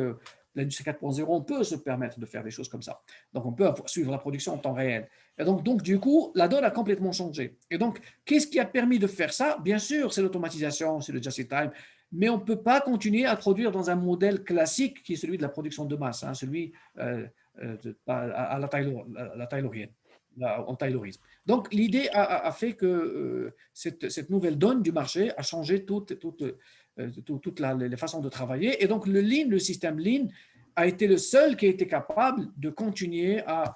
A: l'industrie 4.0, on peut se permettre de faire des choses comme ça. Donc, on peut suivre la production en temps réel. Et donc, du coup, la donne a complètement changé. Et donc, qu'est-ce qui a permis de faire ça? Bien sûr, c'est l'automatisation, c'est le just-in-time, mais on ne peut pas continuer à produire dans un modèle classique qui est celui de la production de masse, hein, celui à la taylorienne, en taylorisme. Donc, l'idée a fait que cette nouvelle donne du marché a changé toutes les façons de travailler. Et donc, le système Lean a été le seul qui a été capable de continuer à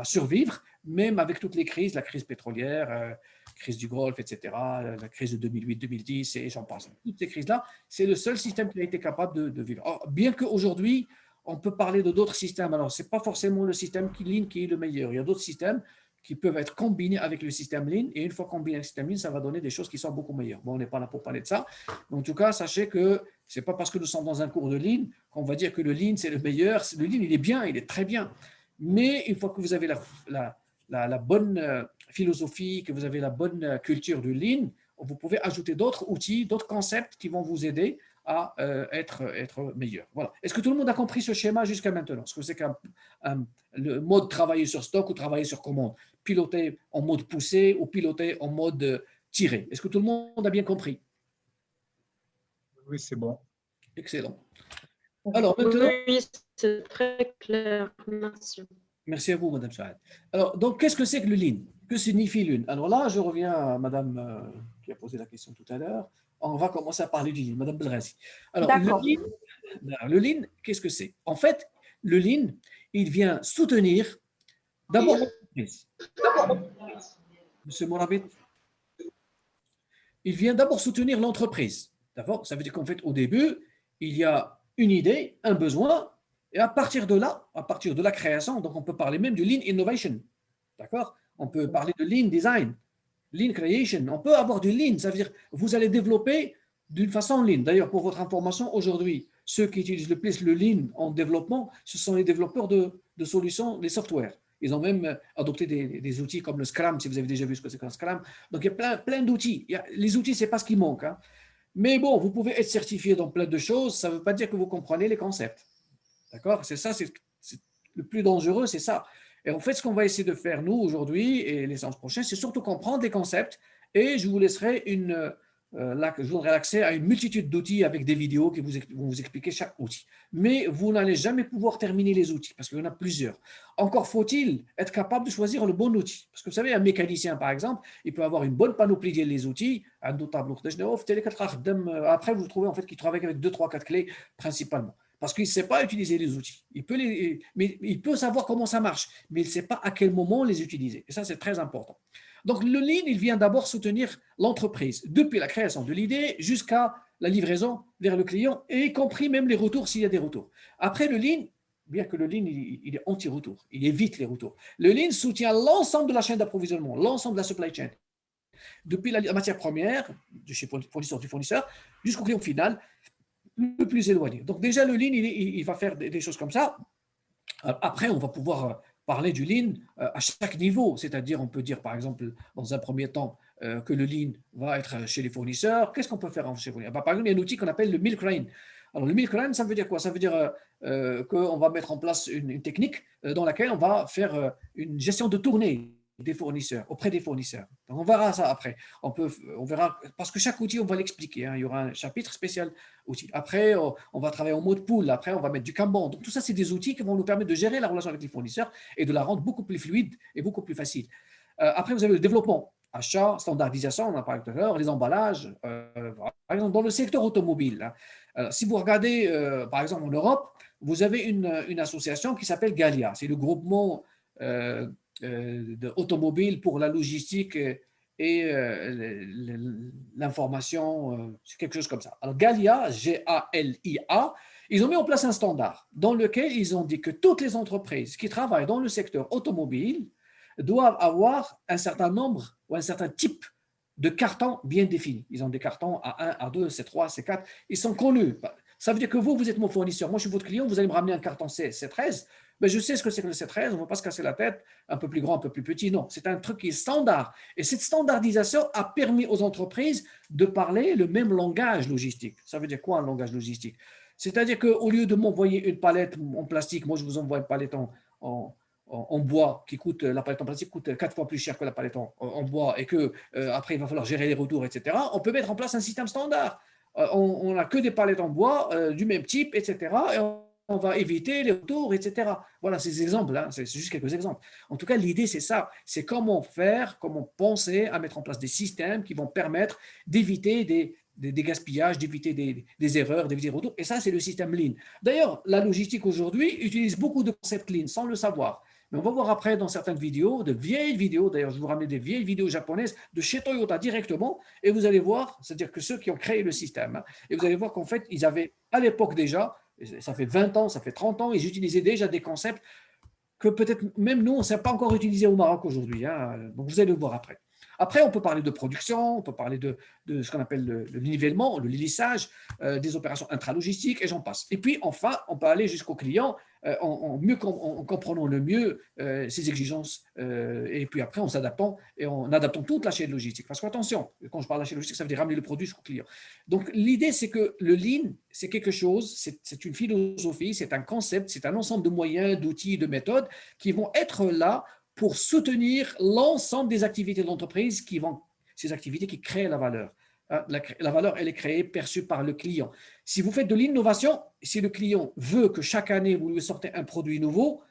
A: survivre, même avec toutes les crises, la crise pétrolière, crise du Golfe, etc., la crise de 2008-2010, et j'en passe. Toutes ces crises-là, c'est le seul système qui a été capable de vivre. Alors, bien qu'aujourd'hui, on peut parler de d'autres systèmes. Alors, ce n'est pas forcément le système Lean qui est le meilleur. Il y a d'autres systèmes qui peuvent être combinés avec le système Lean. Et une fois combiné avec le système Lean, ça va donner des choses qui sont beaucoup meilleures. Bon, on n'est pas là pour parler de ça. Mais en tout cas, sachez que ce n'est pas parce que nous sommes dans un cours de Lean qu'on va dire que le Lean, c'est le meilleur. Le Lean, il est bien, il est très bien. Mais une fois que vous avez la bonne philosophie, que vous avez la bonne culture du Lean, vous pouvez ajouter d'autres outils, d'autres concepts qui vont vous aider à être meilleur. Voilà. Est-ce que tout le monde a compris ce schéma jusqu'à maintenant? Est-ce que c'est le mode travailler sur stock ou travailler sur commande? Piloter en mode poussé ou piloter en mode tiré? Est-ce que tout le monde a bien compris?
D: Oui, c'est bon.
A: Excellent. Alors maintenant…
B: Oui, c'est très clair. Merci.
A: Merci à vous, Madame Saad. Alors, donc, qu'est-ce que c'est que le Lean? Que signifie Lean? Alors là, je reviens à Madame qui a posé la question tout à l'heure. On va commencer à parler du Lean, Madame Belrazi. Alors, le Lean, qu'est-ce que c'est? En fait, le Lean, il vient soutenir d'abord l'entreprise. Monsieur Morabit, il vient d'abord soutenir l'entreprise. D'abord, ça veut dire qu'en fait, au début, il y a une idée, un besoin, et à partir de là, à partir de la création, donc on peut parler même du Lean Innovation. D'accord? On peut parler de Lean Design, Lean Creation. On peut avoir du Lean, ça veut dire vous allez développer d'une façon Lean. D'ailleurs, pour votre information, aujourd'hui, ceux qui utilisent le plus le Lean en développement, ce sont les développeurs de solutions, les softwares. Ils ont même adopté des outils comme le Scrum, si vous avez déjà vu ce que c'est qu'un Scrum. Donc, il y a plein d'outils. Les outils, ce n'est pas ce qui manque. Hein. Mais bon, vous pouvez être certifié dans plein de choses. Ça ne veut pas dire que vous comprenez les concepts. D'accord? C'est ça, c'est le plus dangereux, c'est ça. Et en fait, ce qu'on va essayer de faire, nous, aujourd'hui et les séances prochaines, c'est surtout comprendre les concepts et je vous laisserai je vous donnerai l'accès à une multitude d'outils avec des vidéos qui vont vous expliquer chaque outil. Mais vous n'allez jamais pouvoir terminer les outils parce qu'il y en a plusieurs. Encore faut-il être capable de choisir le bon outil. Parce que vous savez, un mécanicien, par exemple, il peut avoir une bonne panoplie des outils. Après, vous trouvez en fait qu'il travaille avec 2, 3, 4 clés principalement. Parce qu'il ne sait pas utiliser les outils. Mais il peut savoir comment ça marche, mais il ne sait pas à quel moment les utiliser. Et ça, c'est très important. Donc, le Lean, il vient d'abord soutenir l'entreprise, depuis la création de l'idée jusqu'à la livraison vers le client, et y compris même les retours s'il y a des retours. Après, le Lean, bien que le Lean, il est anti-retour, il évite les retours. Le Lean soutient l'ensemble de la chaîne d'approvisionnement, l'ensemble de la supply chain, depuis la matière première, de chez du fournisseur, jusqu'au client final, le plus éloigné. Donc déjà, le Lean, il va faire des choses comme ça. Après, on va pouvoir parler du Lean à chaque niveau. C'est-à-dire, on peut dire, par exemple, dans un premier temps, que le Lean va être chez les fournisseurs. Qu'est-ce qu'on peut faire chez les fournisseurs? Par exemple, il y a un outil qu'on appelle le Milk Run. Alors, le Milk Run, ça veut dire quoi? Ça veut dire qu'on va mettre en place une technique dans laquelle on va faire une gestion de tournée des fournisseurs, auprès des fournisseurs. Donc, on verra ça après. On verra, parce que chaque outil, on va l'expliquer. Hein. Il y aura un chapitre spécial outil. Après, on va travailler en mode pool. Après, on va mettre du Kanban. Donc, tout ça, c'est des outils qui vont nous permettre de gérer la relation avec les fournisseurs et de la rendre beaucoup plus fluide et beaucoup plus facile. Après, vous avez le développement, achat, standardisation, on en a parlé tout à l'heure, les emballages. Par exemple, dans le secteur automobile, hein. Alors, si vous regardez, par exemple, en Europe, vous avez une association qui s'appelle Galia. C'est le groupement automobile pour la logistique et l'information, c'est quelque chose comme ça. Alors Galia, G-A-L-I-A, ils ont mis en place un standard dans lequel ils ont dit que toutes les entreprises qui travaillent dans le secteur automobile doivent avoir un certain nombre ou un certain type de cartons bien définis. Ils ont des cartons A1, A2, C3, C4. Ils sont connus. Ça veut dire que vous êtes mon fournisseur. Moi, je suis votre client. Vous allez me ramener un carton C13. Mais je sais ce que c'est que le C13. On ne va pas se casser la tête. Un peu plus grand, un peu plus petit. Non, c'est un truc qui est standard. Et cette standardisation a permis aux entreprises de parler le même langage logistique. Ça veut dire quoi un langage logistique? C'est-à-dire qu'au lieu de m'envoyer une palette en plastique, moi, je vous envoie une palette en bois qui coûte, la palette en plastique coûte 4 fois plus cher que la palette en bois et que après il va falloir gérer les retours, etc. On peut mettre en place un système standard. On n'a que des palettes en bois du même type, etc. Et on va éviter les retours, etc. Voilà, ces exemples, hein, c'est juste quelques exemples. En tout cas, l'idée, c'est ça. C'est comment faire, comment penser à mettre en place des systèmes qui vont permettre d'éviter des gaspillages, d'éviter des erreurs, d'éviter des retours. Et ça, c'est le système Lean. D'ailleurs, la logistique aujourd'hui utilise beaucoup de concepts Lean sans le savoir. Mais on va voir après dans certaines vidéos, de vieilles vidéos, d'ailleurs je vous ramène des vieilles vidéos japonaises de chez Toyota directement, et vous allez voir, c'est-à-dire que ceux qui ont créé le système, hein, et vous allez voir qu'en fait, ils avaient à l'époque déjà, ça fait 20 ans, ça fait 30 ans, ils utilisaient déjà des concepts que peut-être même nous, on ne sait pas encore utiliser au Maroc aujourd'hui. Hein, donc vous allez le voir après. Après, on peut parler de production, on peut parler de ce qu'on appelle le nivellement, le lissage, des opérations intralogistiques, et j'en passe. Et puis, enfin, on peut aller jusqu'au client en comprenant le mieux ses exigences, et puis après, en s'adaptant et en adaptant toute la chaîne logistique. Parce qu'attention, quand je parle de la chaîne logistique, ça veut dire ramener le produit jusqu'au client. Donc, l'idée, c'est que le Lean, c'est quelque chose, c'est une philosophie, c'est un concept, c'est un ensemble de moyens, d'outils, de méthodes qui vont être là pour soutenir l'ensemble des activités de l'entreprise ces activités qui créent la valeur. La valeur, elle est créée, perçue par le client. Si vous faites de l'innovation, si le client veut que chaque année, vous lui sortez un produit nouveau,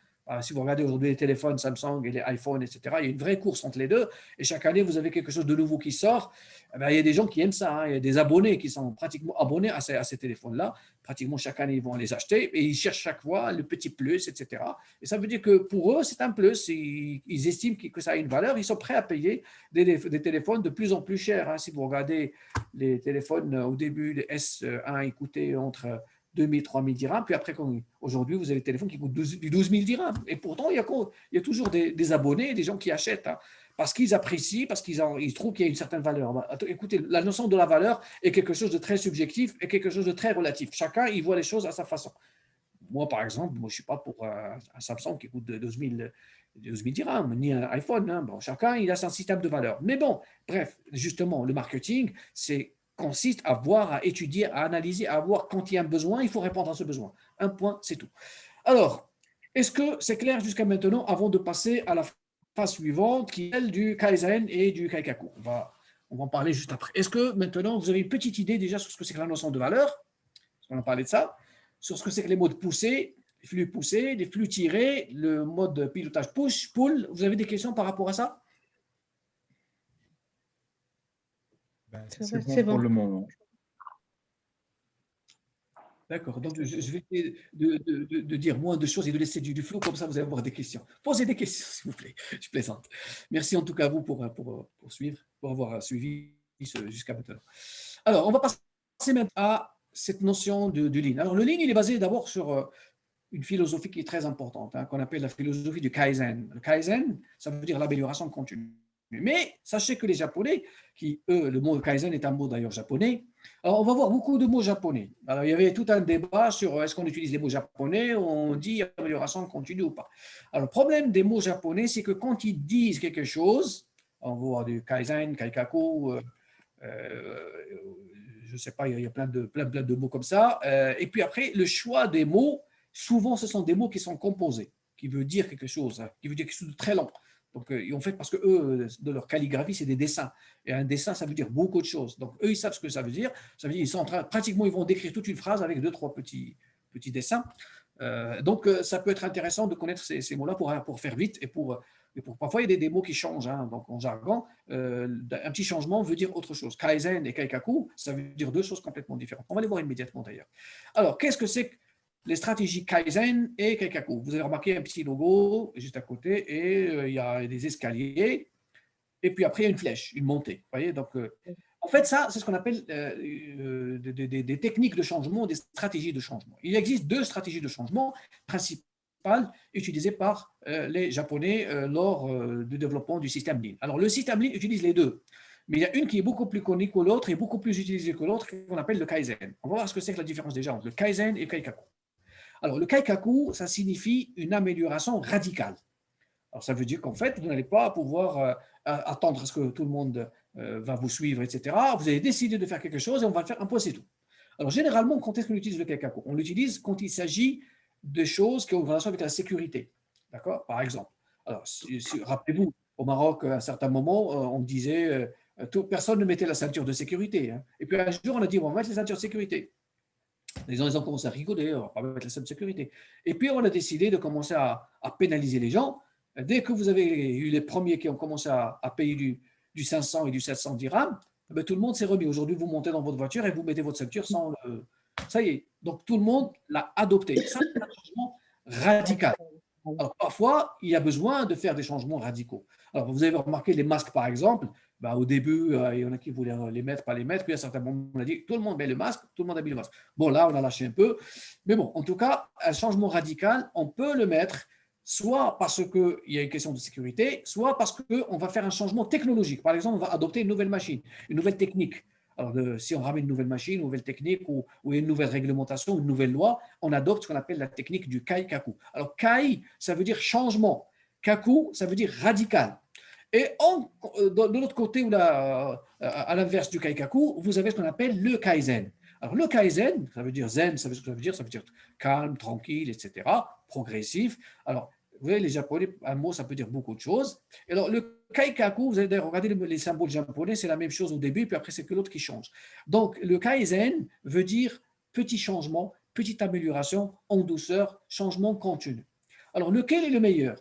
A: si vous regardez aujourd'hui les téléphones Samsung et les iPhones, etc., il y a une vraie course entre les deux. Et chaque année, vous avez quelque chose de nouveau qui sort. Il y a des gens qui aiment ça. Hein. Il y a des abonnés qui sont pratiquement abonnés à ces téléphones-là. Pratiquement chaque année, ils vont les acheter et ils cherchent chaque fois le petit plus, etc. Et ça veut dire que pour eux, c'est un plus. Ils estiment que ça a une valeur. Ils sont prêts à payer des téléphones de plus en plus chers. Hein. Si vous regardez les téléphones au début, les S1, ils coûtaient entre 2 000, 3 000 dirhams. Puis après, aujourd'hui, vous avez des téléphones qui coûtent 12 000 dirhams. Et pourtant, il y a toujours des abonnés, des gens qui achètent, hein, parce qu'ils apprécient, parce qu'ils trouvent qu'il y a une certaine valeur. Écoutez, la notion de la valeur est quelque chose de très subjectif et quelque chose de très relatif. Chacun, il voit les choses à sa façon. Moi, par exemple, je ne suis pas pour un Samsung qui coûte 12 000 dirhams, ni un iPhone. Hein. Bon, chacun, il a son système de valeur. Mais bon, bref, justement, le marketing, consiste à voir, à étudier, à analyser, à voir quand il y a un besoin, il faut répondre à ce besoin. Un point, c'est tout. Alors, est-ce que c'est clair jusqu'à maintenant avant de passer à la phase suivante qui est celle du Kaizen et du Kaikaku? On va en parler juste après. Est-ce que maintenant vous avez une petite idée déjà sur ce que c'est que la notion de valeur? On a parlé de ça. Sur ce que c'est que les modes poussés, les flux tirés, le mode pilotage push, pull. Vous avez des questions par rapport à ça?
D: C'est bon pour le moment.
A: D'accord, donc je vais essayer de dire moins de choses et de laisser du flou, comme ça vous allez avoir des questions. Posez des questions, s'il vous plaît, je plaisante. Merci en tout cas à vous pour suivre, pour avoir suivi jusqu'à maintenant. Alors, on va passer maintenant à cette notion de Lean. Alors, le Lean, il est basé d'abord sur une philosophie qui est très importante, hein, qu'on appelle la philosophie du Kaizen. Le Kaizen, ça veut dire l'amélioration continue. Mais sachez que les Japonais, qui eux, le mot Kaizen est un mot d'ailleurs japonais, alors on va voir beaucoup de mots japonais. Alors il y avait tout un débat sur est-ce qu'on utilise les mots japonais, on dit amélioration continue ou pas. Alors le problème des mots japonais, c'est que quand ils disent quelque chose, on va voir du Kaizen, Kaikaku, je ne sais pas, il y a plein de mots comme ça. Et puis après, le choix des mots, souvent ce sont des mots qui sont composés, qui veut dire quelque chose, hein, qui veut dire quelque chose de très long. Donc, en fait, parce que eux, de leur calligraphie, c'est des dessins. Et un dessin, ça veut dire beaucoup de choses. Donc, eux, ils savent ce que ça veut dire. Ça veut dire qu'ils sont en train, pratiquement, ils vont décrire toute une phrase avec 2-3 petits dessins. Donc, ça peut être intéressant de connaître ces mots-là pour faire vite et pour parfois, il y a des mots qui changent. Hein, donc, en jargon, un petit changement veut dire autre chose. Kaizen et Kaikaku, ça veut dire deux choses complètement différentes. On va les voir immédiatement d'ailleurs. Alors, qu'est-ce que c'est les stratégies Kaizen et Kaikaku? Vous avez remarqué un petit logo juste à côté et il y a des escaliers. Et puis après, il y a une flèche, une montée. Vous voyez, donc, en fait, ça, c'est ce qu'on appelle des techniques de changement, des stratégies de changement. Il existe deux stratégies de changement principales utilisées par les Japonais lors du développement du système Lean. Alors, le système Lean utilise les deux. Mais il y a une qui est beaucoup plus connue que l'autre et beaucoup plus utilisée que l'autre, qu'on appelle le Kaizen. On va voir ce que c'est que la différence déjà entre le Kaizen et le Kaikaku. Alors, le Kaikaku, ça signifie une amélioration radicale. Alors, ça veut dire qu'en fait, vous n'allez pas pouvoir attendre à ce que tout le monde va vous suivre, etc. Vous avez décidé de faire quelque chose et on va le faire un point, c'est tout. Alors, généralement, quand est-ce qu'on utilise le Kaikaku? On l'utilise quand il s'agit de choses qui ont une relation avec la sécurité. D'accord? Par exemple. Alors, rappelez-vous, au Maroc, à un certain moment, on disait personne ne mettait la ceinture de sécurité. Hein. Et puis un jour, on a dit on va mettre les ceintures de sécurité. Les gens ils ont commencé à rigoler, on va pas mettre la ceinture de sécurité. Et puis, on a décidé de commencer à pénaliser les gens. Dès que vous avez eu les premiers qui ont commencé à payer du 500 et du 700 dirhams, ben, tout le monde s'est remis. Aujourd'hui, vous montez dans votre voiture et vous mettez votre ceinture sans le. Ça y est. Donc, tout le monde l'a adopté. Ça, c'est un changement radical. Alors, parfois, il y a besoin de faire des changements radicaux. Alors, vous avez remarqué les masques, par exemple. Ben, au début, il y en a qui voulaient les mettre, pas les mettre. Puis, à un certain moment, on a dit tout le monde met le masque, tout le monde a mis le masque. Bon, là, on a lâché un peu. Mais bon, en tout cas, un changement radical, on peut le mettre soit parce qu'il y a une question de sécurité, soit parce qu'on va faire un changement technologique. Par exemple, on va adopter une nouvelle machine, une nouvelle technique. Alors, si on ramène une nouvelle machine, une nouvelle technique ou une nouvelle réglementation, une nouvelle loi, on adopte ce qu'on appelle la technique du Kaikaku. Alors, Kai, ça veut dire changement. Kaku, ça veut dire radical. Et de l'autre côté, à l'inverse du Kaikaku, vous avez ce qu'on appelle le Kaizen. Alors, le Kaizen, ça veut dire zen, ça veut dire calme, tranquille, etc., progressif. Alors, vous voyez, les Japonais, un mot, ça peut dire beaucoup de choses. Et alors, le Kaikaku, vous allez regarder les symboles japonais, c'est la même chose au début, puis après, c'est que l'autre qui change. Donc, le Kaizen veut dire petit changement, petite amélioration en douceur, changement continu. Alors, lequel est le meilleur?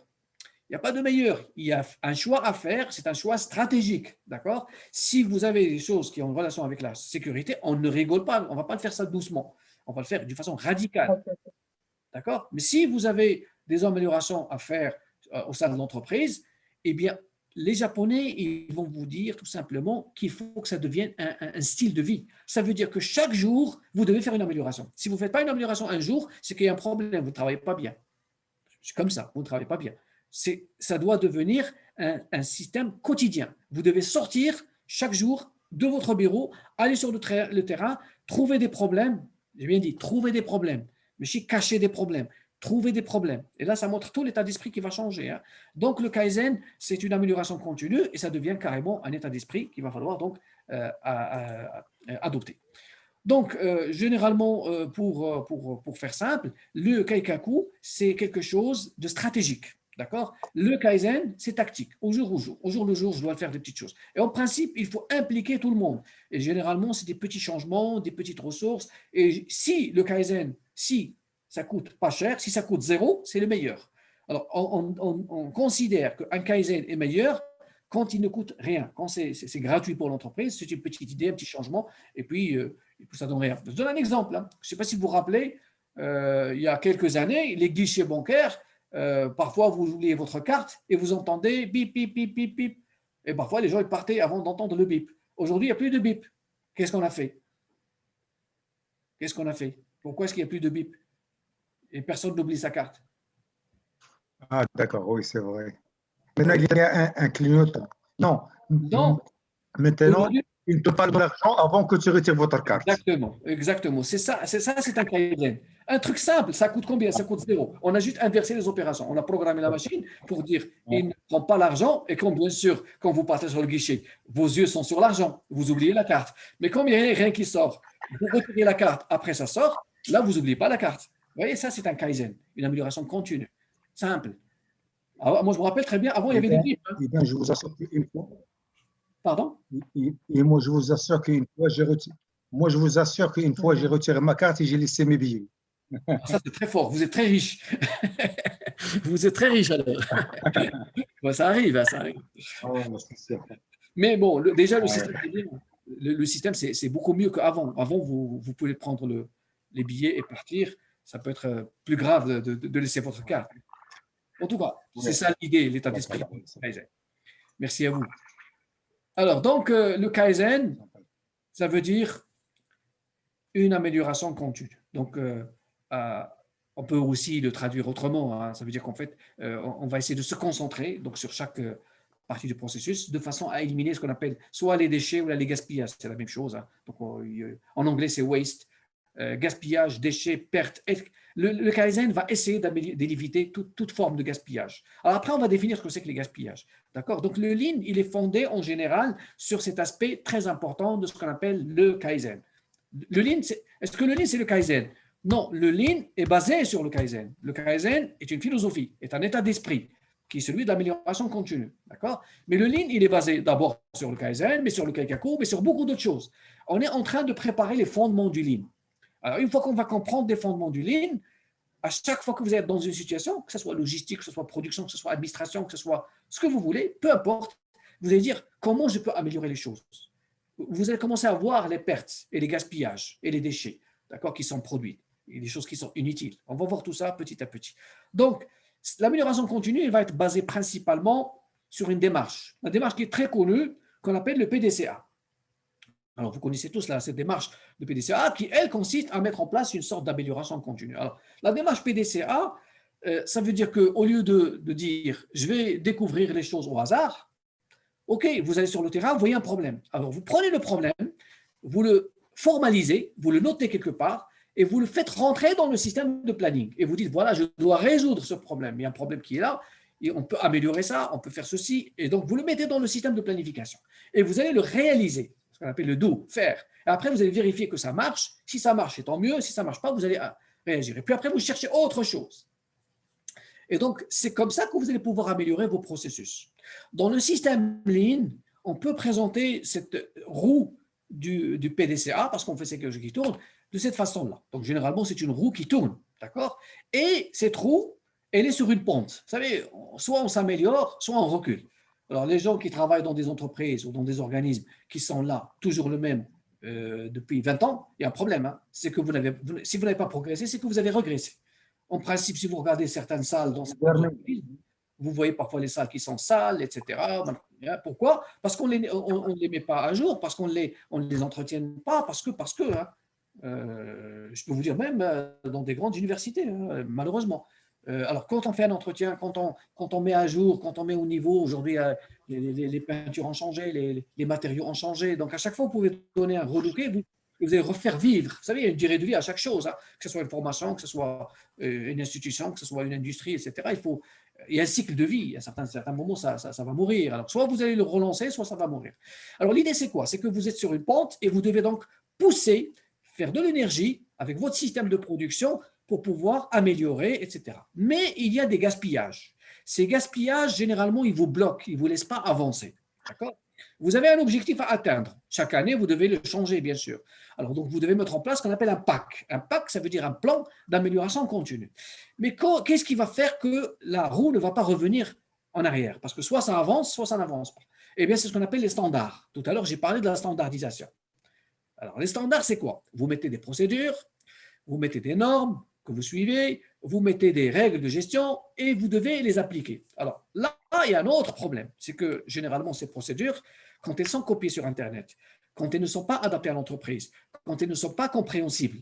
A: Il n'y a pas de meilleur. Il y a un choix à faire, c'est un choix stratégique. D'accord? Si vous avez des choses qui ont une relation avec la sécurité, on ne rigole pas, on ne va pas le faire ça doucement. On va le faire d'une façon radicale. D'accord? Mais si vous avez des améliorations à faire au sein de l'entreprise, eh bien, les Japonais, ils vont vous dire tout simplement qu'il faut que ça devienne un style de vie. Ça veut dire que chaque jour, vous devez faire une amélioration. Si vous ne faites pas une amélioration un jour, c'est qu'il y a un problème, vous ne travaillez pas bien. C'est comme ça, vous ne travaillez pas bien. Ça doit devenir un système quotidien. Vous devez sortir chaque jour de votre bureau, aller sur le terrain, trouver des problèmes. J'ai bien dit, trouver des problèmes. Mais si cacher des problèmes, trouver des problèmes. Et là, ça montre tout l'état d'esprit qui va changer. Hein. Donc, le Kaizen, c'est une amélioration continue et ça devient carrément un état d'esprit qu'il va falloir donc adopter. Donc, généralement, pour faire simple, le Kaikaku, c'est quelque chose de stratégique. D'accord? Le Kaizen, c'est tactique, au jour le jour. Au jour le jour, je dois faire des petites choses. Et en principe, il faut impliquer tout le monde. Et généralement, c'est des petits changements, des petites ressources. Et si le Kaizen, si ça coûte pas cher, si ça coûte zéro, c'est le meilleur. Alors, on considère qu'un Kaizen est meilleur quand il ne coûte rien, quand c'est gratuit pour l'entreprise, c'est une petite idée, un petit changement, et puis ça donne rien. Je donne un exemple. Hein. Je ne sais pas si vous vous rappelez, il y a quelques années, les guichets bancaires, parfois vous oubliez votre carte et vous entendez bip, bip, bip, bip, bip. Et parfois les gens ils partaient avant d'entendre le bip. Aujourd'hui, il n'y a plus de bip. Qu'est-ce qu'on a fait? Qu'est-ce qu'on a fait? Pourquoi est-ce qu'il n'y a plus de bip? Et personne n'oublie sa carte.
D: Ah, d'accord, oui, c'est vrai. Maintenant, il y a un clignotant. Non,
A: Non.
D: maintenant, il ne te parle de l'argent avant que tu retires votre carte.
A: Exactement, exactement. C'est un Kaizen. Un truc simple, ça coûte combien? Ça coûte zéro. On a juste inversé les opérations. On a programmé la machine pour dire il ne prend pas l'argent et bien sûr, quand vous partez sur le guichet, vos yeux sont sur l'argent, vous oubliez la carte. Mais comme il n'y a rien qui sort, vous retirez la carte, après ça sort, là, vous n'oubliez pas la carte. Vous voyez, ça, c'est un Kaizen, une amélioration continue. Simple. Alors, moi, je me rappelle très bien, avant, il y avait des bips.
D: Eh bien, je vous assure qu'une fois.
A: Pardon?
D: Et moi, je vous assure qu'une fois, j'ai retiré ma carte et j'ai laissé mes billets.
A: Ça, c'est très fort. Vous êtes très riche. Vous êtes très riche alors. Bon, ça arrive, ça arrive. Mais bon, déjà, le système, c'est beaucoup mieux qu'avant. Avant, vous pouvez prendre les billets et partir. Ça peut être plus grave de laisser votre carte. En tout cas, c'est ça l'idée, l'état d'esprit. Merci à vous. Alors, donc, le Kaizen, ça veut dire une amélioration continue. Donc, on peut aussi le traduire autrement. Hein. Ça veut dire qu'en fait, on va essayer de se concentrer donc, sur chaque partie du processus de façon à éliminer ce qu'on appelle soit les déchets ou les gaspillages. C'est la même chose. Hein. Donc, en anglais, c'est waste, gaspillage, déchets, perte. Le Kaizen va essayer d'éviter toute forme de gaspillage. Alors après, on va définir ce que c'est que les gaspillages. D'accord? Donc, le Lean, il est fondé en général sur cet aspect très important de ce qu'on appelle le Kaizen. Le Lean, est-ce que le Lean, c'est le Kaizen? Non, le Lean est basé sur le Kaizen. Le Kaizen est une philosophie, est un état d'esprit qui est celui de l'amélioration continue. D'accord? Mais le Lean, il est basé d'abord sur le Kaizen, mais sur le Kaikaku, mais sur beaucoup d'autres choses. On est en train de préparer les fondements du Lean. Alors, une fois qu'on va comprendre les fondements du Lean, à chaque fois que vous êtes dans une situation, que ce soit logistique, que ce soit production, que ce soit administration, que ce soit ce que vous voulez, peu importe, vous allez dire comment je peux améliorer les choses. Vous allez commencer à voir les pertes et les gaspillages et les déchets, d'accord, qui sont produits, et les choses qui sont inutiles. On va voir tout ça petit à petit. Donc, l'amélioration continue, elle va être basée principalement sur une démarche. La démarche qui est très connue, qu'on appelle le PDCA. Alors, vous connaissez tous cette démarche de PDCA qui, elle, consiste à mettre en place une sorte d'amélioration continue. Alors, la démarche PDCA, ça veut dire qu'au lieu de dire « je vais découvrir les choses au hasard », ok, vous allez sur le terrain, vous voyez un problème. Alors, vous prenez le problème, vous le formalisez, vous le notez quelque part et vous le faites rentrer dans le système de planning. Et vous dites « voilà, je dois résoudre ce problème. Il y a un problème qui est là, et on peut améliorer ça, on peut faire ceci. » Et donc, vous le mettez dans le système de planification. Et vous allez le réaliser. Ce qu'on appelle le do, faire. Et après, vous allez vérifier que ça marche. Si ça marche, c'est tant mieux. Si ça ne marche pas, vous allez réagir. Et puis après, vous cherchez autre chose. Et donc, c'est comme ça que vous allez pouvoir améliorer vos processus. Dans le système Lean, on peut présenter cette roue du PDCA, parce qu'on fait ces choses qui tournent, de cette façon-là. Donc, généralement, c'est une roue qui tourne. D'accord? Et cette roue, elle est sur une pente. Vous savez, soit on s'améliore, soit on recule. Alors, les gens qui travaillent dans des entreprises ou dans des organismes qui sont là, toujours le même, depuis 20 ans, il y a un problème. Hein. C'est que si vous n'avez pas progressé, c'est que vous avez régressé. En principe, si vous regardez certaines salles dans certaines entreprises, vous voyez parfois les salles qui sont sales, etc. Pourquoi? Parce qu'on ne les met pas à jour, parce qu'on ne les entretient pas, parce que hein, je peux vous dire même dans des grandes universités, hein, malheureusement. Alors, quand on fait un entretien, quand on met à jour, quand on met au niveau, aujourd'hui, les peintures ont changé, les matériaux ont changé. Donc, à chaque fois, vous pouvez donner un relooké, vous allez refaire vivre. Vous savez, il y a une durée de vie à chaque chose, hein, que ce soit une formation, que ce soit une institution, que ce soit une industrie, etc. Il y a un cycle de vie. À certains moments, ça va mourir. Alors, soit vous allez le relancer, soit ça va mourir. Alors, l'idée, c'est quoi? C'est que vous êtes sur une pente et vous devez donc pousser, faire de l'énergie avec votre système de production pour pouvoir améliorer, etc. Mais il y a des gaspillages. Ces gaspillages, généralement, ils vous bloquent, ils ne vous laissent pas avancer. D'accord? Vous avez un objectif à atteindre. Chaque année, vous devez le changer, bien sûr. Alors, donc, vous devez mettre en place ce qu'on appelle un PAC. Un PAC, ça veut dire un plan d'amélioration continue. Mais qu'est-ce qui va faire que la roue ne va pas revenir en arrière? Parce que soit ça avance, soit ça n'avance pas. Eh bien, c'est ce qu'on appelle les standards. Tout à l'heure, j'ai parlé de la standardisation. Alors, les standards, c'est quoi? Vous mettez des procédures, vous mettez des normes que vous suivez, vous mettez des règles de gestion et vous devez les appliquer. Alors là, il y a un autre problème, c'est que généralement ces procédures, quand elles sont copiées sur Internet, quand elles ne sont pas adaptées à l'entreprise, quand elles ne sont pas compréhensibles,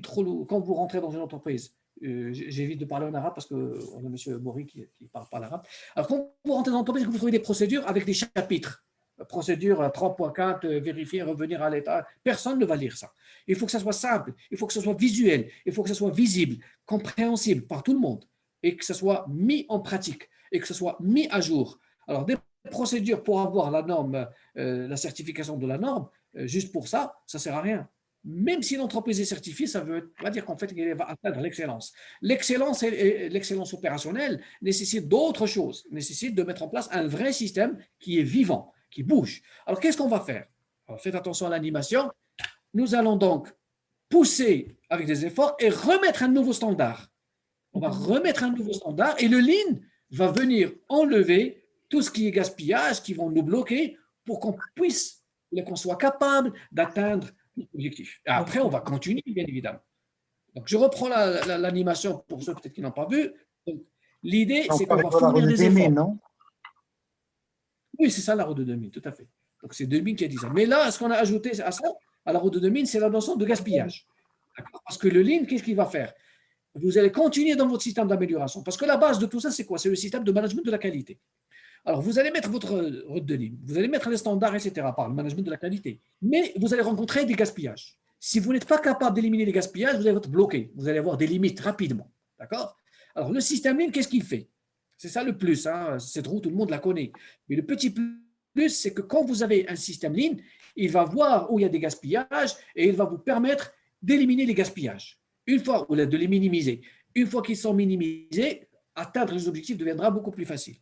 A: quand vous rentrez dans une entreprise, j'évite de parler en arabe parce qu'on a M. Mori qui ne parle pas l'arabe. Alors quand vous rentrez dans une entreprise, vous trouvez des procédures avec des chapitres. Procédure 3.4, vérifier, revenir à l'état. Personne ne va lire ça. Il faut que ça soit simple, il faut que ça soit visuel, il faut que ça soit visible, compréhensible par tout le monde et que ça soit mis en pratique et que ça soit mis à jour. Alors, des procédures pour avoir la norme, la certification de la norme, juste pour ça, ça ne sert à rien. Même si l'entreprise est certifiée, ça veut pas dire qu'en fait, elle va atteindre l'excellence. L'excellence et l'excellence opérationnelle nécessitent d'autres choses, nécessitent de mettre en place un vrai système qui est vivant, qui bouge. Alors, qu'est-ce qu'on va faire? Alors, faites attention à l'animation. Nous allons donc pousser avec des efforts et remettre un nouveau standard. On va remettre un nouveau standard et le Lean va venir enlever tout ce qui est gaspillage, qui vont nous bloquer pour qu'on puisse, qu'on soit capable d'atteindre l'objectif. Et après, on va continuer, bien évidemment. Donc, je reprends l'animation pour ceux peut-être qui n'ont pas vu. L'idée, c'est qu'on va fournir des efforts.
D: Non?
A: Oui, c'est ça la route de 2000, tout à fait. Donc, c'est 2000 qui a dit ça. Mais là, ce qu'on a ajouté à ça, à la route de 2000, c'est la notion de gaspillage. Parce que le Lean, qu'est-ce qu'il va faire? Vous allez continuer dans votre système d'amélioration. Parce que la base de tout ça, c'est quoi? C'est le système de management de la qualité. Alors, vous allez mettre votre route de ligne, vous allez mettre les standards, etc., par le management de la qualité. Mais vous allez rencontrer des gaspillages. Si vous n'êtes pas capable d'éliminer les gaspillages, vous allez être bloqué. Vous allez avoir des limites rapidement. D'accord? Alors, le système Lean, qu'est-ce qu'il fait? C'est ça le plus. Hein? Cette roue, tout le monde la connaît. Mais le petit plus, c'est que quand vous avez un système Lean, il va voir où il y a des gaspillages et il va vous permettre d'éliminer les gaspillages. Une fois, ou de les minimiser. Une fois qu'ils sont minimisés, atteindre les objectifs deviendra beaucoup plus facile.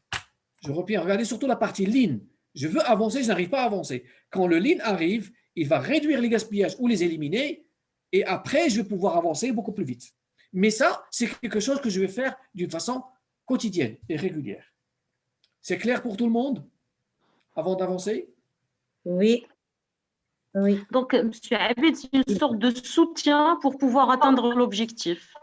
A: Je reviens, regardez surtout la partie Lean. Je veux avancer, je n'arrive pas à avancer. Quand le Lean arrive, il va réduire les gaspillages ou les éliminer et après, je vais pouvoir avancer beaucoup plus vite. Mais ça, c'est quelque chose que je vais faire d'une façon quotidienne et régulière. C'est clair pour tout le monde avant d'avancer?
B: Oui. Oui.
F: Donc, monsieur Abid, c'est une sorte de soutien pour pouvoir atteindre l'objectif.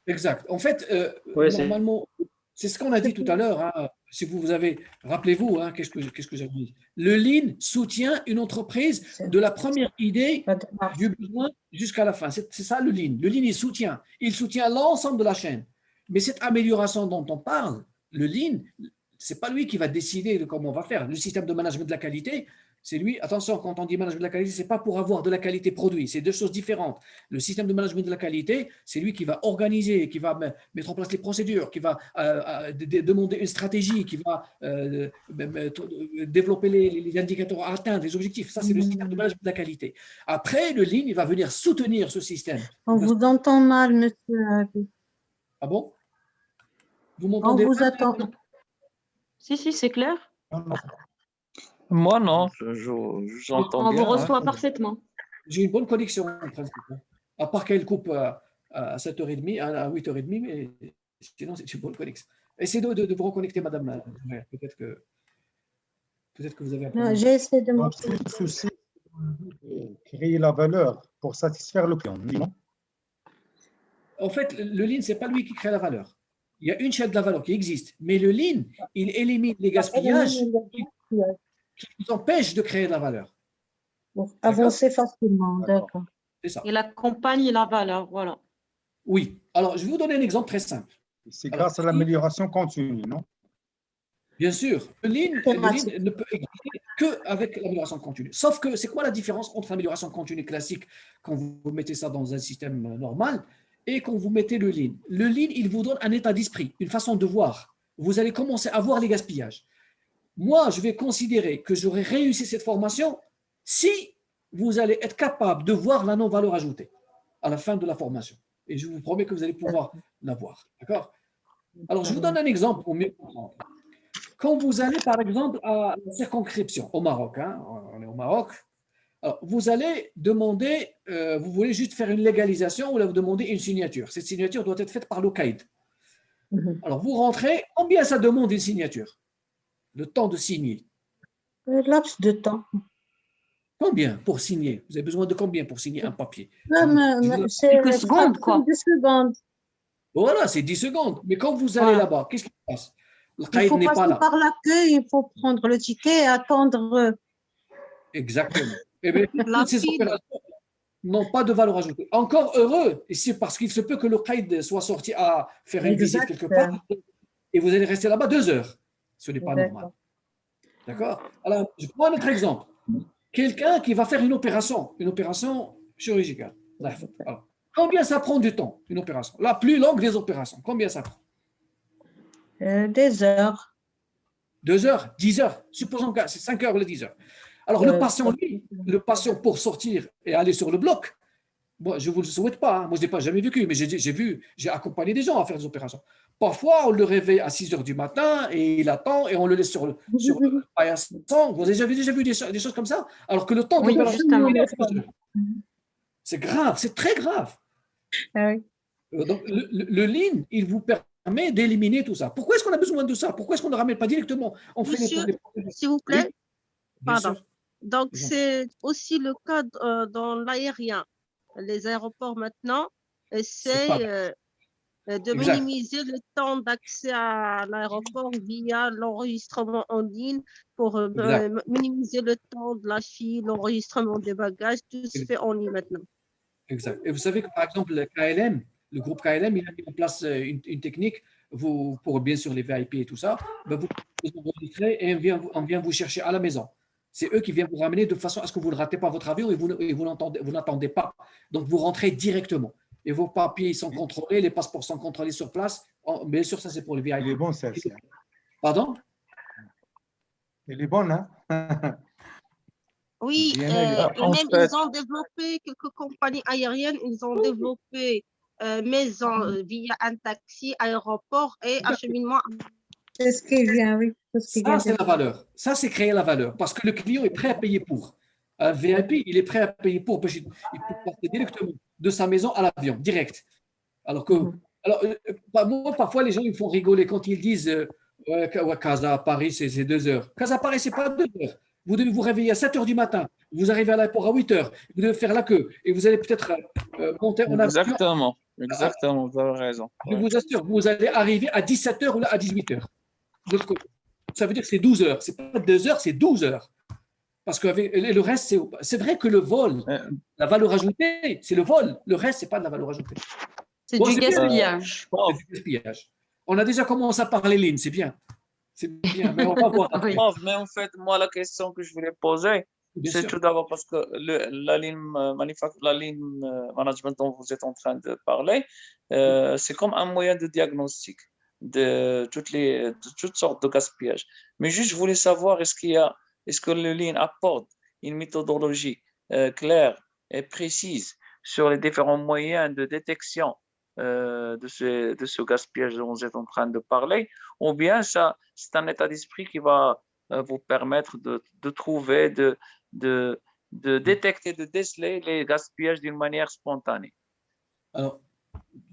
A: Exact. En fait,
E: Ouais,
A: normalement, c'est ce qu'on a dit tout à l'heure. Hein. Si vous avez, rappelez-vous, hein, qu'est-ce que j'avais dit? Le Lean soutient une entreprise de la première idée du besoin jusqu'à la fin. C'est ça le Lean. Le Lean, il soutient l'ensemble de la chaîne. Mais cette amélioration dont on parle, le Lean, c'est pas lui qui va décider de comment on va faire. Le système de management de la qualité, c'est lui. Attention, quand on dit management de la qualité, c'est pas pour avoir de la qualité produit. C'est deux choses différentes. Le système de management de la qualité, c'est lui qui va organiser, qui va mettre en place les procédures, qui va demander une stratégie, qui va développer les indicateurs à atteindre, les objectifs. Ça, c'est le système de management de la qualité. Après, le Lean, il va venir soutenir ce système.
B: On vous entend mal, monsieur Abid.
A: Ah bon? Vous
B: On
A: m'entendez
B: vous
A: pas?
B: attend.
F: Si, c'est clair.
D: Non, non.
G: Moi, non, j'entends
F: On
G: bien.
F: vous
G: hein.
F: reçoit parfaitement.
A: J'ai une bonne connexion, en principe. À part qu'elle coupe à 7h30, à 8h30, mais sinon, c'est une bonne connexion. Essayez de vous reconnecter, madame. Peut-être que vous avez un
B: Non,
A: problème.
B: j'ai essayé de
D: Donc,
B: me
D: c'est le souci de créer la valeur pour satisfaire le client. Non?
A: En fait, le Lean, ce n'est pas lui qui crée la valeur. Il y a une chaîne de la valeur qui existe, mais le Lean, il élimine les gaspillages qui nous empêchent de créer de la valeur.
B: Pour avancer facilement,
D: D'accord.
B: d'accord.
A: C'est ça.
F: Il accompagne la valeur, voilà.
A: Oui. Alors, je vais vous donner un exemple très simple.
D: C'est grâce à l'amélioration continue, non?
A: Bien sûr, le Lean ne peut exister qu'avec l'amélioration continue. Sauf que c'est quoi la différence entre l'amélioration continue classique quand vous mettez ça dans un système normal et quand vous mettez le Lean? Le Lean, il vous donne un état d'esprit, une façon de voir. Vous allez commencer à voir les gaspillages. Moi, je vais considérer que j'aurai réussi cette formation si vous allez être capable de voir la non-valeur ajoutée à la fin de la formation. Et je vous promets que vous allez pouvoir la voir. D'accord? Alors, je vous donne un exemple pour mieux comprendre. Quand vous allez, par exemple, à la circonscription au Maroc, hein, on est au Maroc, alors vous allez demander, vous voulez juste faire une légalisation ou là, vous demandez une signature. Cette signature doit être faite par le CAID. Alors, vous rentrez, combien ça demande une signature? Le temps de signer.
B: Le laps de temps.
A: Combien pour signer? Vous avez besoin de combien pour signer un papier?
B: C'est
F: Quelques secondes, quoi.
B: 10 secondes.
A: Voilà, c'est 10 secondes. Mais quand vous allez
F: Voilà.
A: là-bas, qu'est-ce qui se passe? Le
B: Il
A: CAID
B: faut
A: n'est pas
B: passer
A: là.
B: par l'accueil, il faut prendre le ticket et attendre.
A: Exactement. Eh bien,
B: La
A: toutes ces
B: file.
A: opérations n'ont pas de valeur ajoutée. Encore heureux, et c'est parce qu'il se peut que le CAID soit sorti à faire une visite
B: Exact.
A: quelque part, et vous allez rester là-bas 2 heures. Ce n'est pas
B: D'accord.
A: normal. D'accord? Alors, je prends un autre exemple. Quelqu'un qui va faire une opération chirurgicale. Alors, combien ça prend du temps, une opération? La plus longue des opérations, combien ça prend?
B: Des heures.
A: 2 heures, 10 heures. Supposons que c'est 5 heures ou 10 heures. Alors, le patient, lui, pour sortir et aller sur le bloc, moi, je ne vous le souhaite pas. Hein. Moi, je n'ai pas jamais vécu, mais j'ai accompagné des gens à faire des opérations. Parfois, on le réveille à 6 heures du matin et il attend et on le laisse sur le paillasson. Vous avez déjà vu des choses comme ça? Alors que le temps
F: Oui,
A: d'opération,
F: justement.
A: il est à 2 heures. C'est grave, c'est très grave.
B: Ah oui.
A: Donc, le Lean, il vous permet d'éliminer tout ça. Pourquoi est-ce qu'on a besoin de ça? Pourquoi est-ce qu'on ne ramène pas directement? On fait
H: Monsieur,
A: les-
H: s'il vous plaît.
A: Oui, bien
H: Pardon.
A: sûr.
H: Donc,
A: Bien.
H: c'est aussi le cas dans l'aérien. Les aéroports maintenant
A: pas-
H: essaient de
A: Exact.
H: minimiser le temps d'accès à l'aéroport via l'enregistrement en ligne pour
A: Exact.
H: minimiser le temps de la file, l'enregistrement des bagages, tout se fait en ligne maintenant.
A: Exact. Et vous savez que, par exemple, le KLM, le groupe KLM, il a mis en place une technique vous, pour bien sûr les VIP et tout ça, ben, vous enregistrez et on vient vous chercher à la maison. C'est eux qui viennent vous ramener de façon à ce que vous ne ratez pas votre avion et vous n'attendez pas. Donc, vous rentrez directement. Et vos papiers sont contrôlés, les passeports sont contrôlés sur place. Bien sûr, ça, c'est pour les VIP.
D: Il est bon, ça.
A: Pardon?
D: Il est bon, hein?
H: Oui,
D: Bien,
H: et
G: En
H: même
G: fait-
H: ils ont développé, quelques compagnies aériennes, ils ont développé maison via un taxi, aéroport et acheminement.
C: C'est ce qui vient, oui. C'est ce qui
A: Ça,
C: vient
A: c'est la valeur. Ça, c'est créer la valeur. Parce que le client est prêt à payer pour. Un VIP, il est prêt à payer pour. Parce qu'il peut passer directement de sa maison à l'avion, direct. Alors que, moi, parfois, les gens ils me font rigoler quand ils disent ouais, Casa à Paris, c'est 2 heures. Casa à Paris, ce n'est pas 2 heures. Vous devez vous réveiller à 7 heures du matin. Vous arrivez à l'aéroport à 8 heures. Vous devez faire la queue. Et vous allez peut-être monter en avion.
G: Exactement, vous avez raison.
A: Je vous assure, vous allez arriver à 17 heures ou à 18 heures. De l'autre côté. Ça veut dire que c'est 12 heures. Ce n'est pas 2 heures, c'est 12 heures. Parce que le reste, c'est vrai que le vol, la valeur ajoutée, c'est le vol. Le reste, ce n'est pas de la valeur ajoutée.
F: C'est
A: Bon,
F: du
A: c'est bien.
F: gaspillage.
A: C'est du gaspillage. On a déjà commencé à parler ligne, c'est bien. C'est bien, mais on va voir après.
F: Oui.
G: Prof, mais en fait, moi, la question que je voulais poser,
A: Bien
G: c'est
A: sûr.
G: tout d'abord parce que la ligne management dont vous êtes en train de parler, c'est comme un moyen de diagnostic de toutes sortes de gaspillage. Mais juste, je voulais savoir, est-ce que le Lean apporte une méthodologie claire et précise sur les différents moyens de détection de ce gaspillage dont vous êtes en train de parler, ou bien c'est un état d'esprit qui va vous permettre de trouver, de détecter, de déceler les gaspillages d'une manière spontanée.
A: Alors,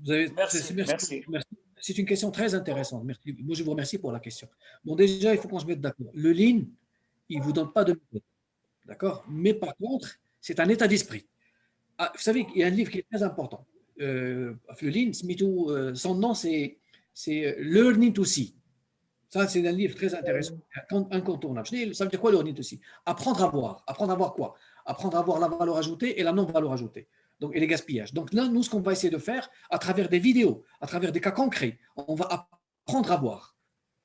G: Merci.
A: C'est une question très intéressante. Merci. Moi, je vous remercie pour la question. Bon, déjà, il faut qu'on se mette d'accord. Le Lean, il ne vous donne pas de méthode. D'accord? Mais par contre, c'est un état d'esprit. Ah, vous savez, il y a un livre qui est très important. Le Lean, son nom, c'est Learning to See. Ça, c'est un livre très intéressant, incontournable. Ça veut dire quoi, Learning to See? Apprendre à voir. Apprendre à voir quoi? Apprendre à voir la valeur ajoutée et la non-valeur ajoutée. Donc, et les gaspillages. Donc là, nous, ce qu'on va essayer de faire, à travers des vidéos, à travers des cas concrets, on va apprendre à voir.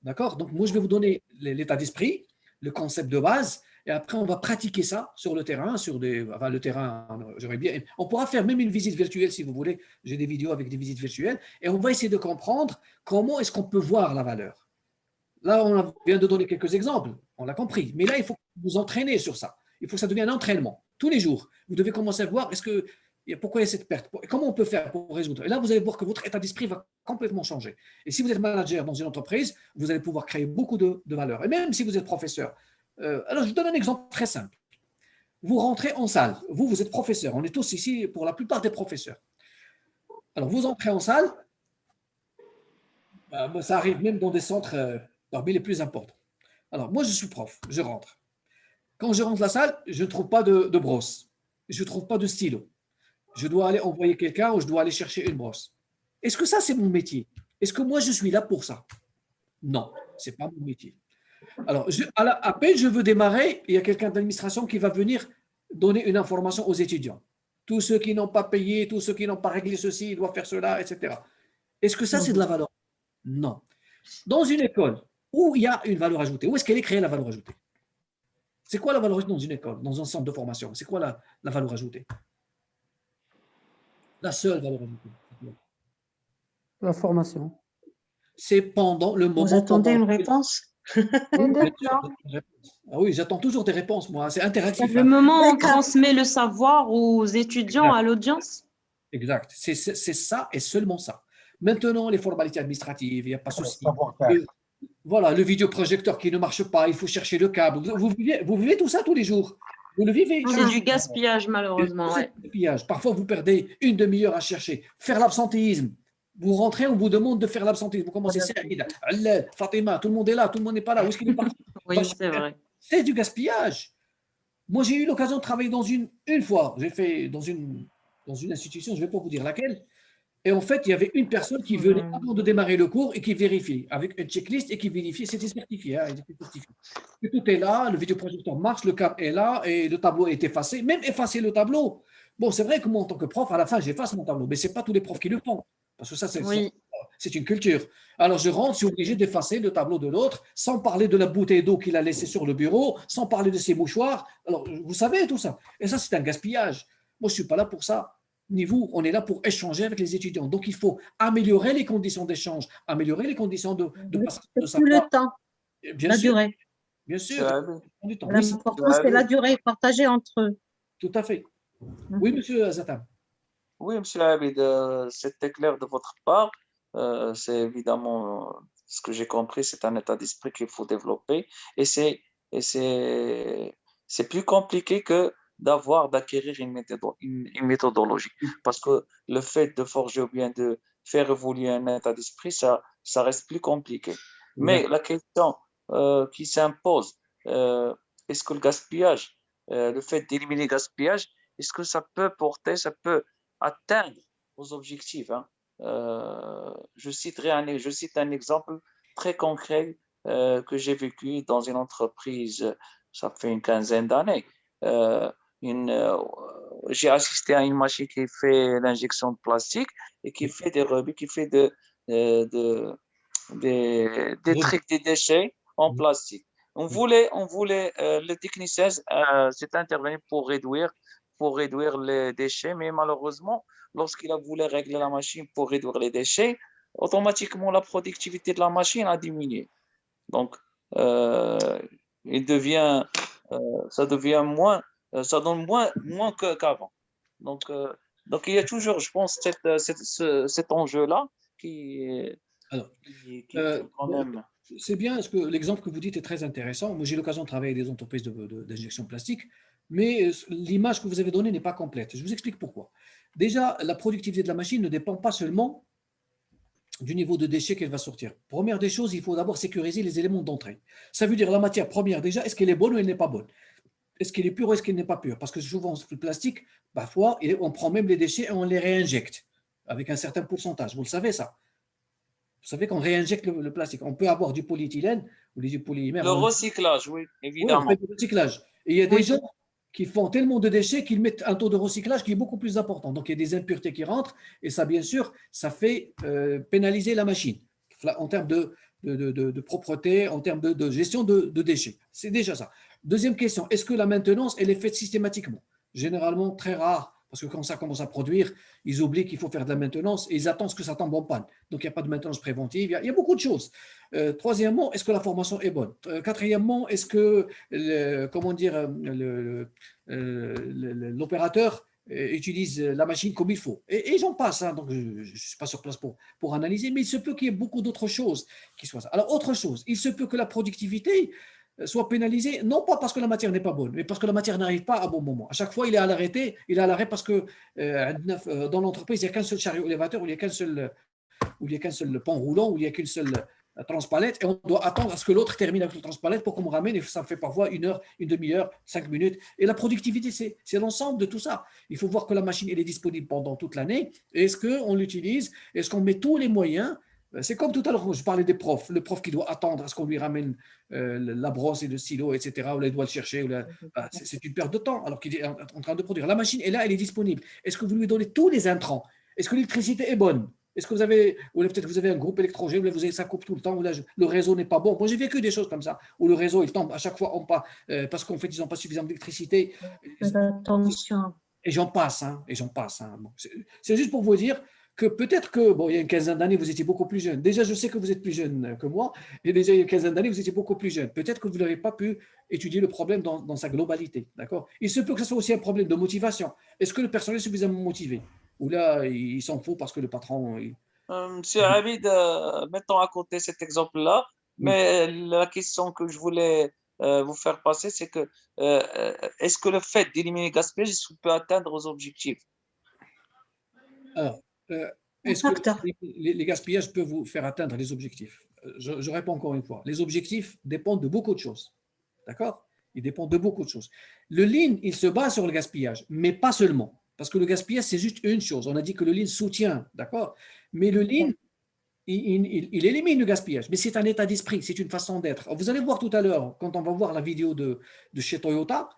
A: D'accord? Donc, moi, je vais vous donner l'état d'esprit, le concept de base, et après, on va pratiquer ça sur le terrain, le terrain, j'aurais bien. On pourra faire même une visite virtuelle si vous voulez. J'ai des vidéos avec des visites virtuelles, et on va essayer de comprendre comment est-ce qu'on peut voir la valeur. Là, on vient de donner quelques exemples, on l'a compris. Mais là, il faut vous entraîner sur ça. Il faut que ça devienne un entraînement. Tous les jours, vous devez commencer à voir pourquoi il y a cette perte, comment on peut faire pour résoudre. Et là, vous allez voir que votre état d'esprit va complètement changer. Et si vous êtes manager dans une entreprise, vous allez pouvoir créer beaucoup de valeur. Et même si vous êtes professeur. Alors, je vous donne un exemple très simple. Vous rentrez en salle. Vous êtes professeur. On est tous ici pour la plupart des professeurs. Alors, vous entrez en salle. Ça arrive même dans des centres parmi les plus importants. Alors, moi, je suis prof. Je rentre. Quand je rentre dans la salle, je ne trouve pas de brosse. Je ne trouve pas de stylo. Je dois aller envoyer quelqu'un ou je dois aller chercher une brosse. Est-ce que ça, c'est mon métier? Est-ce que moi, je suis là pour ça? Non, ce n'est pas mon métier. Alors, à peine je veux démarrer, il y a quelqu'un d'administration qui va venir donner une information aux étudiants. Tous ceux qui n'ont pas payé, tous ceux qui n'ont pas réglé ceci, ils doivent faire cela, etc. Est-ce que ça, c'est de la valeur? Non. Dans une école où il y a une valeur ajoutée, où est-ce qu'elle est créée, la valeur ajoutée? C'est quoi la valeur ajoutée dans une école, dans un centre de formation? C'est quoi la valeur ajoutée? La seule valeur ajoutée.
I: La formation.
A: C'est pendant le moment.
B: Vous attendez
A: pendant
B: une réponse?
A: Ah oui, j'attends toujours des réponses, moi. C'est interactif.
F: Le moment où on transmet le savoir aux étudiants, à l'audience.
A: Exact. C'est ça et seulement ça. Maintenant, les formalités administratives, il n'y a pas de souci. Voilà, le vidéoprojecteur qui ne marche pas, il faut chercher le câble. Vous vivez tout ça tous les jours. Vous le vivez.
F: C'est du gaspillage, malheureusement.
A: C'est du gaspillage. Parfois, vous perdez une demi-heure à chercher. Faire l'absentéisme. Vous rentrez, on vous demande de faire l'absentéisme. Vous commencez, Saïd, Fatima, tout le monde est là, tout le monde n'est pas là. Où est-ce qu'il est parti?
F: Oui, c'est vrai.
A: C'est du gaspillage. Moi, j'ai eu l'occasion de travailler une fois. J'ai fait dans une institution, je ne vais pas vous dire laquelle. Et en fait, il y avait une personne qui venait avant de démarrer le cours et qui vérifie avec une checklist et qui vérifie. C'était certifié. Il était certifié. Et tout est là, le vidéoprojecteur marche, le câble est là et le tableau est effacé. Même effacer le tableau. Bon, c'est vrai que moi, en tant que prof, à la fin, j'efface mon tableau. Mais ce n'est pas tous les profs qui le font. Parce que ça, c'est
F: Oui.
A: C'est une culture. Alors, je rentre, je suis obligé d'effacer le tableau de l'autre, sans parler de la bouteille d'eau qu'il a laissée sur le bureau, sans parler de ses mouchoirs. Alors, vous savez tout ça. Et ça, c'est un gaspillage. Moi, je ne suis pas là pour ça. Ni vous, on est là pour échanger avec les étudiants. Donc, il faut améliorer les conditions d'échange, améliorer les conditions de passage de
F: C'est tout le
A: savoir.
F: temps,
A: Bien
F: la
A: sûr,
F: durée.
A: bien sûr. Du temps. Oui,
F: L'important, c'est la durée partagée entre eux.
A: tout à fait. Oui, monsieur Zatam.
G: Oui, monsieur Abid, c'était clair de votre part. C'est évidemment ce que j'ai compris, c'est un état d'esprit qu'il faut développer. Et c'est plus compliqué que d'acquérir une méthodologie. Parce que le fait de forger ou bien de faire évoluer un état d'esprit, ça reste plus compliqué. Mais la question qui s'impose, est-ce que le gaspillage, le fait d'éliminer le gaspillage, est-ce que ça peut atteindre vos objectifs, hein? Je cite un exemple très concret que j'ai vécu dans une entreprise, ça fait une quinzaine d'années. J'ai assisté à une machine qui fait l'injection de plastique et qui fait des rebus, qui fait des trucs, des déchets en plastique. Le technicien s'est intervenu pour réduire les déchets, mais malheureusement, lorsqu'il a voulu régler la machine pour réduire les déchets, automatiquement la productivité de la machine a diminué. Donc, ça devient ça donne moins qu'avant. Donc, il y a toujours, je pense, cet enjeu-là qui quand même.
A: C'est bien, parce que l'exemple que vous dites est très intéressant. Moi, j'ai l'occasion de travailler avec des entreprises d'injection plastique, mais l'image que vous avez donnée n'est pas complète. Je vous explique pourquoi. Déjà, la productivité de la machine ne dépend pas seulement du niveau de déchets qu'elle va sortir. Première des choses, il faut d'abord sécuriser les éléments d'entrée. Ça veut dire la matière première déjà, est-ce qu'elle est bonne ou elle n'est pas bonne? Est-ce qu'elle est pure ou est-ce qu'elle n'est pas pure? Parce que souvent, le plastique, parfois, on prend même les déchets et on les réinjecte avec un certain pourcentage. Vous le savez, ça? Vous savez qu'on réinjecte le plastique. On peut avoir du polyéthylène ou du polymère.
G: Le recyclage, oui, évidemment.
A: Oui, on fait du recyclage. Et il y a des gens qui font tellement de déchets qu'ils mettent un taux de recyclage qui est beaucoup plus important. Donc, il y a des impuretés qui rentrent et ça, bien sûr, ça fait pénaliser la machine en termes de propreté, en termes de gestion de déchets. C'est déjà ça. Deuxième question, est-ce que la maintenance, elle est faite systématiquement? Généralement, très rare. Parce que quand ça commence à produire, ils oublient qu'il faut faire de la maintenance et ils attendent que ça tombe en panne. Donc, il n'y a pas de maintenance préventive. Il y a beaucoup de choses. Troisièmement, est-ce que la formation est bonne? Quatrièmement, est-ce que l'opérateur utilise la machine comme il faut? Et j'en passe. Hein, donc, je ne suis pas sur place pour analyser, mais il se peut qu'il y ait beaucoup d'autres choses qui soient ça. Alors, autre chose, il se peut que la productivité soit pénalisé, non pas parce que la matière n'est pas bonne, mais parce que la matière n'arrive pas à bon moment. À chaque fois, il est à l'arrêt parce que dans l'entreprise, il n'y a qu'un seul chariot élévateur, où il n'y a qu'un seul pont roulant, où il n'y a qu'une seule transpalette, et on doit attendre à ce que l'autre termine avec le transpalette pour qu'on me ramène, et ça fait parfois 1 heure, une demi-heure, 5 minutes. Et la productivité, c'est l'ensemble de tout ça. Il faut voir que la machine, elle est disponible pendant toute l'année. Est-ce qu'on l'utilise? Est-ce qu'on met tous les moyens? C'est comme tout à l'heure, je parlais des profs. Le prof qui doit attendre à ce qu'on lui ramène la brosse et le stylo, etc., ou il doit le chercher. C'est une perte de temps alors qu'il est en train de produire. La machine est là, elle est disponible. Est-ce que vous lui donnez tous les intrants? Est-ce que l'électricité est bonne? Est-ce que vous avez, ou peut-être que vous avez un groupe électrogène, où ça coupe tout le temps, où le réseau n'est pas bon? Moi, j'ai vécu des choses comme ça, où le réseau, il tombe à chaque fois en pas, parce qu'en fait, ils n'ont pas suffisamment d'électricité.
F: Attention.
A: Et j'en passe, hein, et j'en passe. Hein. Bon, c'est juste pour vous dire que peut-être que, bon, il y a une quinzaine d'années, vous étiez beaucoup plus jeune. Déjà, je sais que vous êtes plus jeune que moi, et déjà, il y a une quinzaine d'années, vous étiez beaucoup plus jeune. Peut-être que vous n'avez pas pu étudier le problème dans sa globalité, d'accord? Il se peut que ce soit aussi un problème de motivation. Est-ce que le personnel est suffisamment motivé? Ou là, il s'en fout parce que le patron…
G: Monsieur Hamid, mettons à côté cet exemple-là, mais la question que je voulais vous faire passer, c'est que est-ce que le fait d'éliminer le gaspillage peut atteindre vos objectifs?
A: Alors, est-ce que les gaspillages peuvent vous faire atteindre les objectifs? Je réponds encore une fois. Les objectifs dépendent de beaucoup de choses. D'accord? Ils dépendent de beaucoup de choses. Le Lean, il se base sur le gaspillage, mais pas seulement. Parce que le gaspillage, c'est juste une chose. On a dit que le Lean soutient, d'accord? Mais le Lean, il élimine le gaspillage. Mais c'est un état d'esprit, c'est une façon d'être. Vous allez voir tout à l'heure, quand on va voir la vidéo de chez Toyota,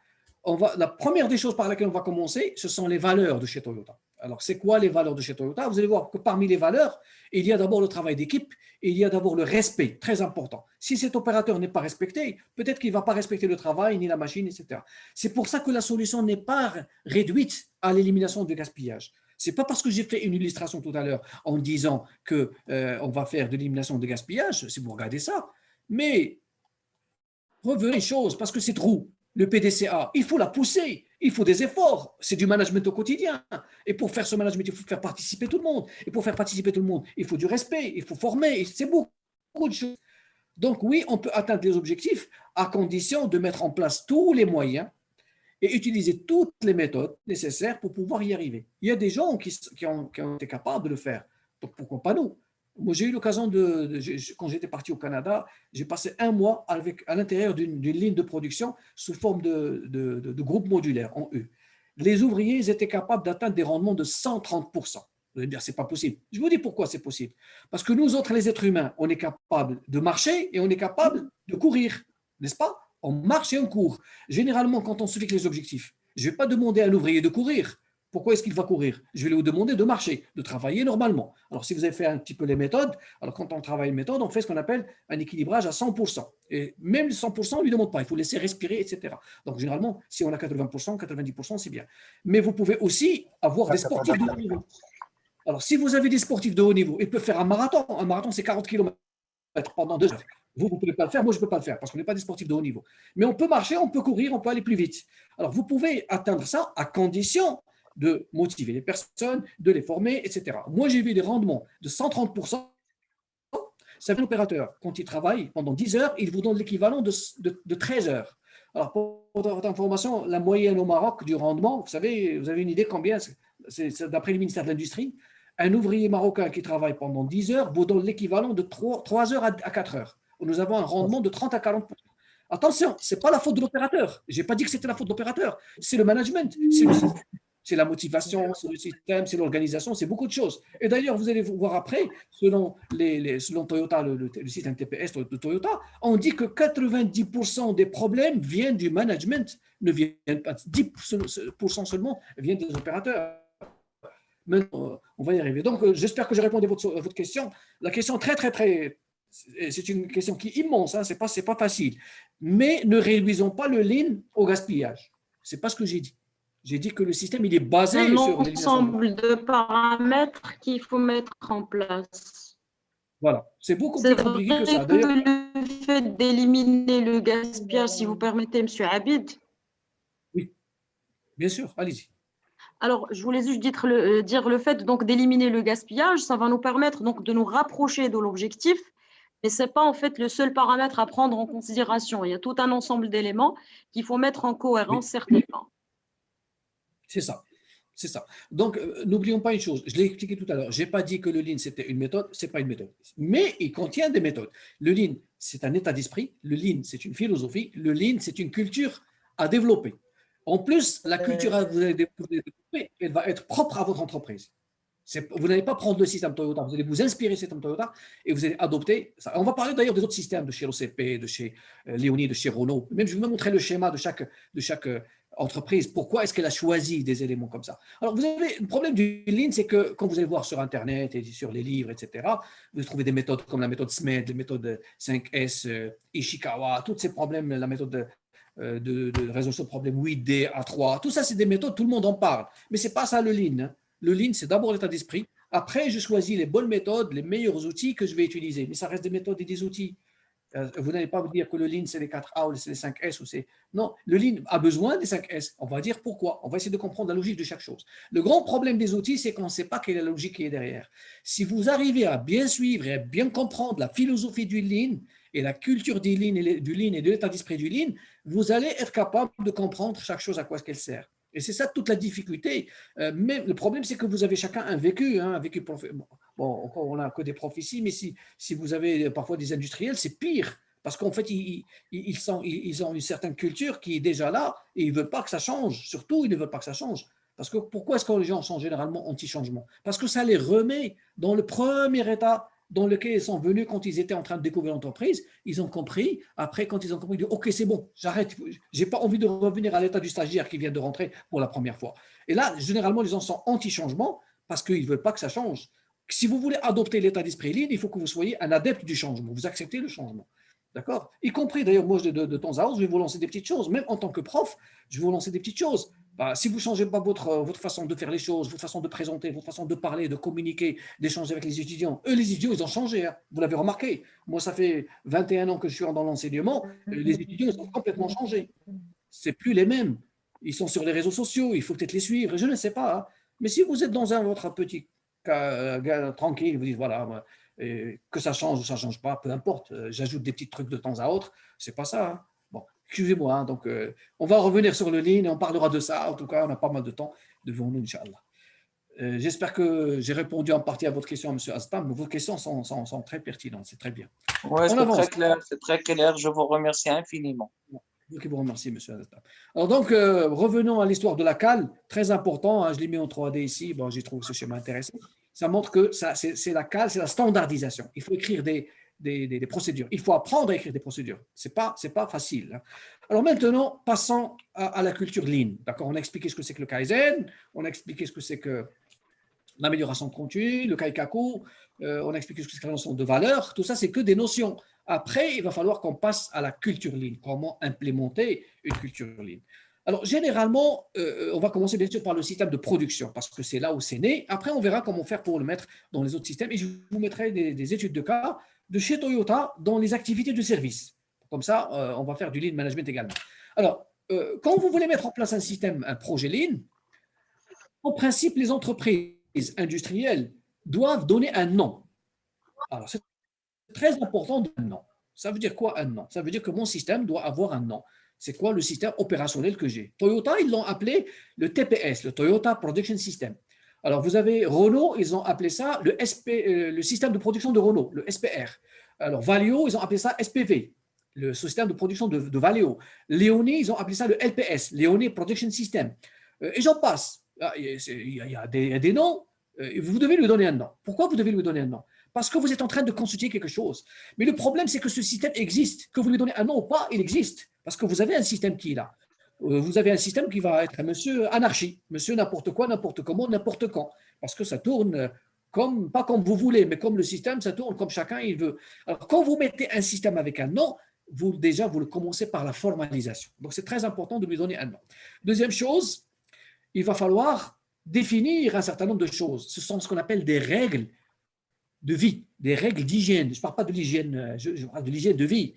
A: la première des choses par laquelle on va commencer, ce sont les valeurs de chez Toyota. Alors, c'est quoi les valeurs de chez Toyota? Vous allez voir que parmi les valeurs, il y a d'abord le travail d'équipe et il y a d'abord le respect, très important. Si cet opérateur n'est pas respecté, peut-être qu'il ne va pas respecter le travail, ni la machine, etc. C'est pour ça que la solution n'est pas réduite à l'élimination du gaspillage. Ce n'est pas parce que j'ai fait une illustration tout à l'heure en disant qu'on va faire de l'élimination de gaspillage, si vous regardez ça, mais revenez les choses, parce que c'est trop. Le PDCA, il faut la pousser, il faut des efforts, c'est du management au quotidien. Et pour faire ce management, il faut faire participer tout le monde. Et pour faire participer tout le monde, il faut du respect, il faut former, c'est beaucoup de choses. Donc oui, on peut atteindre les objectifs à condition de mettre en place tous les moyens et utiliser toutes les méthodes nécessaires pour pouvoir y arriver. Il y a des gens qui ont été capables de le faire, donc pourquoi pas nous? Moi, j'ai eu l'occasion quand j'étais parti au Canada, j'ai passé un mois à l'intérieur d'une ligne de production sous forme de groupe modulaire en U. Les ouvriers ils étaient capables d'atteindre des rendements de 130%. Vous allez me dire, c'est pas possible. Je vous dis pourquoi c'est possible. Parce que nous autres, les êtres humains, on est capable de marcher et on est capable de courir, n'est-ce pas? On marche et on court. Généralement, quand on se fixe les objectifs, je ne vais pas demander à un ouvrier de courir. Pourquoi est-ce qu'il va courir? Je vais lui demander de marcher, de travailler normalement. Alors, si vous avez fait un petit peu les méthodes, alors quand on travaille une méthode, on fait ce qu'on appelle un équilibrage à 100%. Et même 100%, on ne lui demande pas. Il faut laisser respirer, etc. Donc, généralement, si on a 80%, 90%, c'est bien. Mais vous pouvez aussi avoir des sportifs de haut niveau. Alors, si vous avez des sportifs de haut niveau, ils peuvent faire un marathon. Un marathon, c'est 40 km pendant 2 heures. Vous ne pouvez pas le faire, moi je ne peux pas le faire parce qu'on n'est pas des sportifs de haut niveau. Mais on peut marcher, on peut courir, on peut aller plus vite. Alors, vous pouvez atteindre ça à condition de motiver les personnes, de les former, etc. Moi, j'ai vu des rendements de 130%. C'est un opérateur, quand il travaille pendant 10 heures, il vous donne l'équivalent de 13 heures. Alors, pour votre information, la moyenne au Maroc du rendement, vous savez, vous avez une idée combien? C'est d'après le ministère de l'Industrie. Un ouvrier marocain qui travaille pendant 10 heures vous donne l'équivalent de 3 heures à 4 heures. Nous avons un rendement de 30 à 40%. Attention, ce n'est pas la faute de l'opérateur. Je n'ai pas dit que c'était la faute de l'opérateur. C'est le management, c'est la motivation, c'est le système, c'est l'organisation, c'est beaucoup de choses. Et d'ailleurs, vous allez voir après, selon Toyota, le système TPS de Toyota, on dit que 90% des problèmes viennent du management, ne viennent pas, 10% seulement viennent des opérateurs. Maintenant, on va y arriver. Donc, j'espère que j'ai répondu à votre question. La question c'est une question qui est immense, hein, c'est pas facile. Mais ne réduisons pas le lean au gaspillage. Ce n'est pas ce que j'ai dit. J'ai dit que le système, il est basé
F: un
A: sur
F: ensemble de paramètres qu'il faut mettre en place.
A: Voilà, c'est beaucoup plus compliqué que ça.
F: D'ailleurs, le fait d'éliminer le gaspillage, si vous permettez, M. Abid.
A: Oui, bien sûr, allez-y.
F: Alors, je voulais juste dire le fait donc d'éliminer le gaspillage, ça va nous permettre donc de nous rapprocher de l'objectif, mais ce n'est pas en fait le seul paramètre à prendre en considération. Il y a tout un ensemble d'éléments qu'il faut mettre en cohérence, certainement.
A: C'est ça, c'est ça. Donc, n'oublions pas une chose, je l'ai expliqué tout à l'heure, je n'ai pas dit que le Lean, c'était une méthode, ce n'est pas une méthode. Mais il contient des méthodes. Le Lean, c'est un état d'esprit, le Lean, c'est une philosophie, le Lean, c'est une culture à développer. En plus, la culture que vous allez développer, elle va être propre à votre entreprise. Vous n'allez pas prendre le système Toyota, vous allez vous inspirer du système Toyota et vous allez adopter ça. On va parler d'ailleurs des autres systèmes de chez l'OCP, de chez Léonie, de chez Renault. Même, je vais vous montrer le schéma de chaque entreprise. Pourquoi est-ce qu'elle a choisi des éléments comme ça? Alors, vous avez le problème du Lean, c'est que quand vous allez voir sur Internet et sur les livres, etc., vous trouvez des méthodes comme la méthode SMED, la méthode 5S, Ishikawa, tous ces problèmes, la méthode de résolution de problème 8D, A3, tout ça, c'est des méthodes, tout le monde en parle. Mais ce n'est pas ça le Lean. Hein. Le Lean, c'est d'abord l'état d'esprit. Après, je choisis les bonnes méthodes, les meilleurs outils que je vais utiliser. Mais ça reste des méthodes et des outils. Vous n'allez pas vous dire que le Lean, c'est les 4A ou c'est les 5S. Non, le Lean a besoin des 5S. On va dire pourquoi. On va essayer de comprendre la logique de chaque chose. Le grand problème des outils, c'est qu'on ne sait pas quelle est la logique qui est derrière. Si vous arrivez à bien suivre et à bien comprendre la philosophie du Lean et la culture du Lean et de l'état d'esprit du Lean, vous allez être capable de comprendre chaque chose à quoi est-ce qu'elle sert. Et c'est ça toute la difficulté. Mais le problème, c'est que vous avez chacun un vécu. Bon, on n'a que des profs ici, mais si vous avez parfois des industriels, c'est pire. Parce qu'en fait, ils ont une certaine culture qui est déjà là et ils ne veulent pas que ça change. Surtout, ils ne veulent pas que ça change. Parce que pourquoi est-ce que les gens sont généralement anti-changement? Parce que ça les remet dans le premier état dans lequel ils sont venus quand ils étaient en train de découvrir l'entreprise. Ils ont compris. Après, quand ils ont compris, ils disent OK, c'est bon, j'arrête. Je n'ai pas envie de revenir à l'état du stagiaire qui vient de rentrer pour la première fois. Et là, généralement, les gens sont anti-changement parce qu'ils ne veulent pas que ça change. Si vous voulez adopter l'état d'esprit Lean, il faut que vous soyez un adepte du changement. Vous acceptez le changement. D'accord? Y compris, d'ailleurs, moi, de temps à autre, je vais vous lancer des petites choses. Même en tant que prof, je vais vous lancer des petites choses. Si vous ne changez pas votre façon de faire les choses, votre façon de présenter, votre façon de parler, de communiquer, d'échanger avec les étudiants, eux, les étudiants, ils ont changé. Hein. Vous l'avez remarqué. Moi, ça fait 21 ans que je suis dans l'enseignement. Les étudiants, ils ont complètement changé. Ce n'est plus les mêmes. Ils sont sur les réseaux sociaux. Il faut peut-être les suivre. Je ne sais pas. Hein. Mais si vous êtes dans votre petit cas tranquille, vous dites, voilà, que ça change ou ça ne change pas, peu importe. J'ajoute des petits trucs de temps à autre. Ce n'est pas ça. Hein. Bon, excusez-moi. Hein, donc, on va revenir sur le Lean et on parlera de ça. En tout cas, on a pas mal de temps devant nous, Inch'Allah. J'espère que j'ai répondu en partie à votre question, M. Astam. Vos questions sont très pertinentes. C'est très bien.
G: Oui, c'est très clair. Je vous remercie infiniment.
A: Je vous remercie, M. Astam. Alors donc, revenons à l'histoire de la cale. Très important. Hein, je l'ai mis en 3D ici. Bon, j'ai trouvé ce schéma intéressant. Ça montre que c'est la cale, c'est la standardisation. Il faut écrire des procédures. Il faut apprendre à écrire des procédures. Ce n'est pas facile. Hein. Alors maintenant, passons à la culture Lean. D'accord, on a expliqué ce que c'est que le Kaizen, on a expliqué ce que c'est que l'amélioration continue, le Kaikaku, on a expliqué ce que c'est que la notion de valeur. Tout ça, c'est que des notions. Après, il va falloir qu'on passe à la culture Lean. Comment implémenter une culture Lean. Alors, généralement, on va commencer bien sûr par le système de production, parce que c'est là où c'est né. Après, on verra comment faire pour le mettre dans les autres systèmes. Et je vous mettrai des études de cas de chez Toyota dans les activités de service. Comme ça, on va faire du Lean Management également. Alors, quand vous voulez mettre en place un projet Lean, en principe, les entreprises industrielles doivent donner un nom. Alors, c'est très important un nom. Ça veut dire quoi un nom? Ça veut dire que mon système doit avoir un nom. C'est quoi le système opérationnel que j'ai? Toyota, ils l'ont appelé le TPS, le Toyota Production System. Alors, vous avez Renault, ils ont appelé ça le système de production de Renault, le SPR. Alors, Valeo, ils ont appelé ça SPV, le système de production de Valeo. Leoni, ils ont appelé ça le LPS, Leoni Production System. Et j'en passe. Il y a des noms. Vous devez lui donner un nom. Pourquoi vous devez lui donner un nom? Parce que vous êtes en train de consulter quelque chose. Mais le problème, c'est que ce système existe. Que vous lui donnez un nom ou pas, il existe. Parce que vous avez un système qui est là. Vous avez un système qui va être un monsieur anarchie, monsieur n'importe quoi, n'importe comment, n'importe quand. Parce que ça tourne pas comme vous voulez, mais comme le système, ça tourne comme chacun il veut. Alors, quand vous mettez un système avec un nom, vous le commencez par la formalisation. Donc, c'est très important de lui donner un nom. Deuxième chose, il va falloir définir un certain nombre de choses. Ce sont ce qu'on appelle des règles de vie, des règles d'hygiène. Je ne parle pas de l'hygiène, je parle de l'hygiène de vie.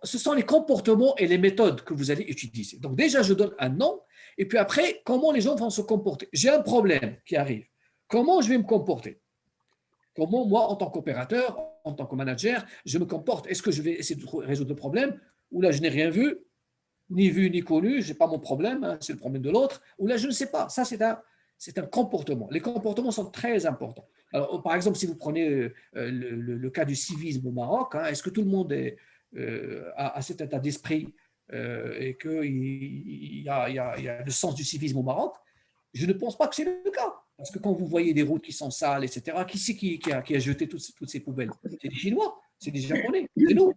A: Ce sont les comportements et les méthodes que vous allez utiliser. Donc déjà, je donne un nom, et puis après, comment les gens vont se comporter. J'ai un problème qui arrive. Comment je vais me comporter? Comment moi, en tant qu'opérateur, en tant que manager, je me comporte? Est-ce que je vais essayer de résoudre le problème? Ou là, je n'ai rien vu ni connu, je n'ai pas mon problème, hein, c'est le problème de l'autre. Ou là, je ne sais pas. Ça, c'est un comportement. Les comportements sont très importants. Alors, par exemple, si vous prenez le cas du civisme au Maroc, hein, est-ce que tout le monde a cet état d'esprit et qu'il y a le sens du civisme au Maroc? Je ne pense pas que c'est le cas. Parce que quand vous voyez des routes qui sont sales, etc., qui c'est qui a jeté toutes ces poubelles? C'est des Chinois, c'est des Japonais, c'est nous.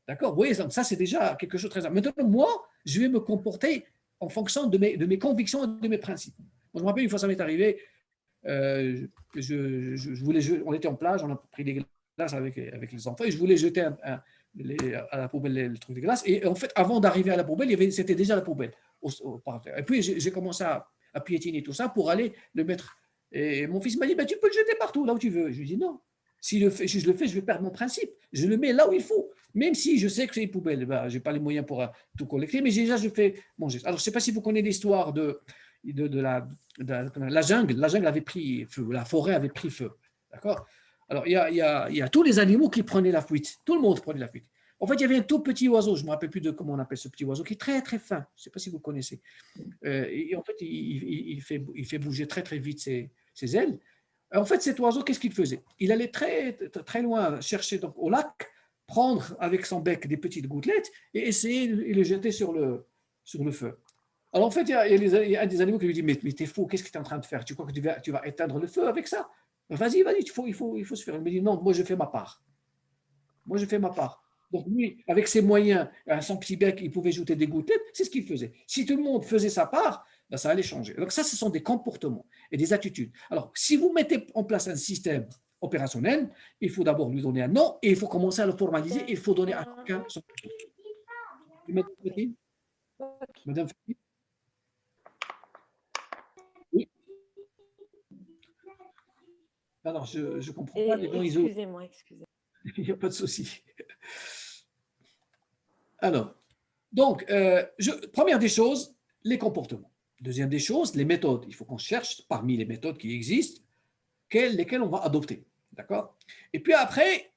A: D'accord? Oui, ça, c'est déjà quelque chose de très important. Maintenant, moi, je vais me comporter en fonction de mes convictions et de mes principes. Moi, je me rappelle, une fois, ça m'est arrivé, on était en plage, on a pris des glaces avec les enfants et je voulais jeter à la poubelle le truc de glace. Et en fait, avant d'arriver à la poubelle, c'était déjà la poubelle. Et puis, j'ai commencé à piétiner tout ça pour aller le mettre. Et mon fils m'a dit, tu peux le jeter partout, là où tu veux. Je lui ai dit, non. Si je le fais, je vais perdre mon principe. Je le mets là où il faut. Même si je sais que c'est une poubelle, je n'ai pas les moyens pour tout collecter, mais déjà, je fais mon geste. Alors, je ne sais pas si vous connaissez l'histoire de la jungle. La jungle avait pris feu, la forêt avait pris feu. D'accord? Alors, il y a tous les animaux qui prenaient la fuite. Tout le monde prenait la fuite. En fait, il y avait un tout petit oiseau, je ne me rappelle plus de comment on appelle ce petit oiseau, qui est très, très fin. Je ne sais pas si vous connaissez. Et en fait, il fait bouger très, très vite ses ailes. En fait, cet oiseau, qu'est-ce qu'il faisait? Il allait très, très loin chercher donc, au lac, prendre avec son bec des petites gouttelettes et essayer de les jeter sur le feu. Alors, en fait, il y a un des animaux qui lui dit, mais t'es fou, qu'est-ce que tu es en train de faire? Tu crois que tu vas éteindre le feu avec ça? Vas-y, il faut se faire. Il me dit non, moi je fais ma part. Moi je fais ma part. Donc lui, avec ses moyens, à son petit bec, il pouvait ajouter des gouttelettes, c'est ce qu'il faisait. Si tout le monde faisait sa part, ben, ça allait changer. Donc ça, ce sont des comportements et des attitudes. Alors, si vous mettez en place un système opérationnel, il faut d'abord lui donner un nom et il faut commencer à le formaliser. Il faut donner à chacun son. Madame Fatih. Oui. Alors, je ne comprends pas. Les gens,
J: Excusez-moi.
A: il n'y a pas de souci. Alors, donc, première des choses, les comportements. Deuxième des choses, les méthodes. Il faut qu'on cherche parmi les méthodes qui existent, lesquelles on va adopter. D'accord? Et puis après,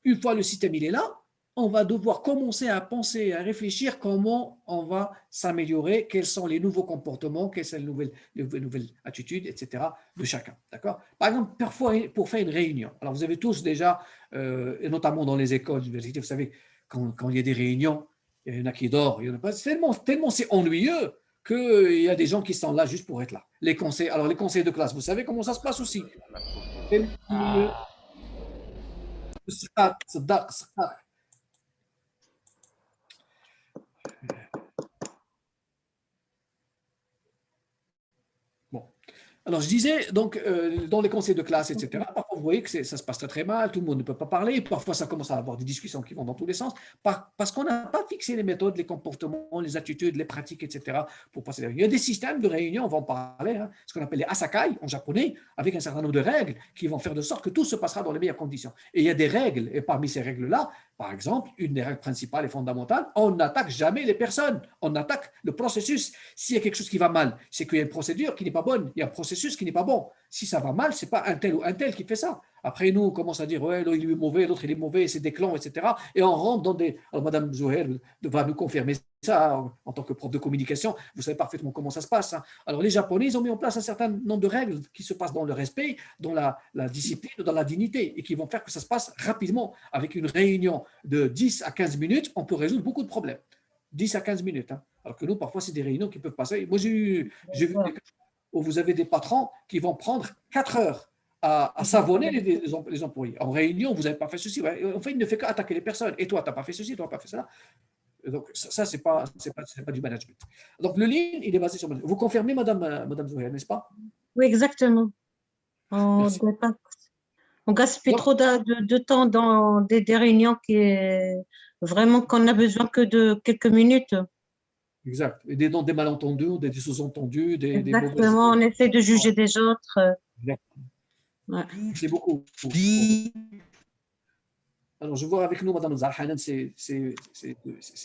A: une fois le système il est là, on va devoir commencer à penser, à réfléchir comment on va s'améliorer, quels sont les nouveaux comportements, quelles sont les nouvelles attitudes, etc. de chacun. D'accord? Par exemple, parfois, pour faire une réunion. Alors, vous avez tous déjà, et notamment dans les écoles, universités, vous savez, quand il y a des réunions, il y en a qui dorment, il y en a pas. Tellement c'est ennuyeux qu'il y a des gens qui sont là juste pour être là. Les conseils de classe, vous savez comment ça se passe aussi. Alors, je disais, donc, dans les conseils de classe, etc., parfois, vous voyez que ça se passe très, très mal, tout le monde ne peut pas parler, parfois, ça commence à avoir des discussions qui vont dans tous les sens, parce qu'on n'a pas fixé les méthodes, les comportements, les attitudes, les pratiques, etc., pour passer la réunion. Il y a des systèmes de réunion, on va en parler, hein, ce qu'on appelle les asakai en japonais, avec un certain nombre de règles qui vont faire de sorte que tout se passera dans les meilleures conditions. Et il y a des règles, et parmi ces règles-là, par exemple, une des règles principales et fondamentales, on n'attaque jamais les personnes, on attaque le processus. S'il y a quelque chose qui va mal, c'est qu'il y a une procédure qui n'est pas bonne, il y a un processus qui n'est pas bon. Si ça va mal, ce n'est pas un tel ou un tel qui fait ça. Après, nous, on commence à dire, ouais, l'autre il est mauvais, l'autre il est mauvais, c'est des clans, etc. Et on rentre dans des. Alors, Madame Zouher va nous confirmer ça en tant que prof de communication. Vous savez parfaitement comment ça se passe. Hein. Alors, les Japonais, ils ont mis en place un certain nombre de règles qui se passent dans le respect, dans la discipline, dans la dignité, et qui vont faire que ça se passe rapidement. Avec une réunion de 10 à 15 minutes, on peut résoudre beaucoup de problèmes. 10 à 15 minutes. Hein. Alors que nous, parfois, c'est des réunions qui peuvent passer. Moi, j'ai vu des cas où vous avez des patrons qui vont prendre 4 heures à savonner les employés. En réunion, vous n'avez pas fait ceci. En fait, il ne fait qu'attaquer les personnes. Et toi, tu n'as pas fait ceci, toi, tu n'as pas fait cela. Donc, ça, ce n'est pas du management. Donc, le lean, il est basé sur le management. Vous confirmez, Madame Zouher, n'est-ce pas?
H: Oui, exactement. On gaspille trop de temps dans des réunions vraiment qu'on a besoin que de quelques minutes.
A: Exact. Et des malentendus, des sous-entendus,
H: exactement, on essaie de juger des autres.
A: Ouais. C'est beaucoup. Alors, je vois avec nous Mme Zahar Hanan, c'est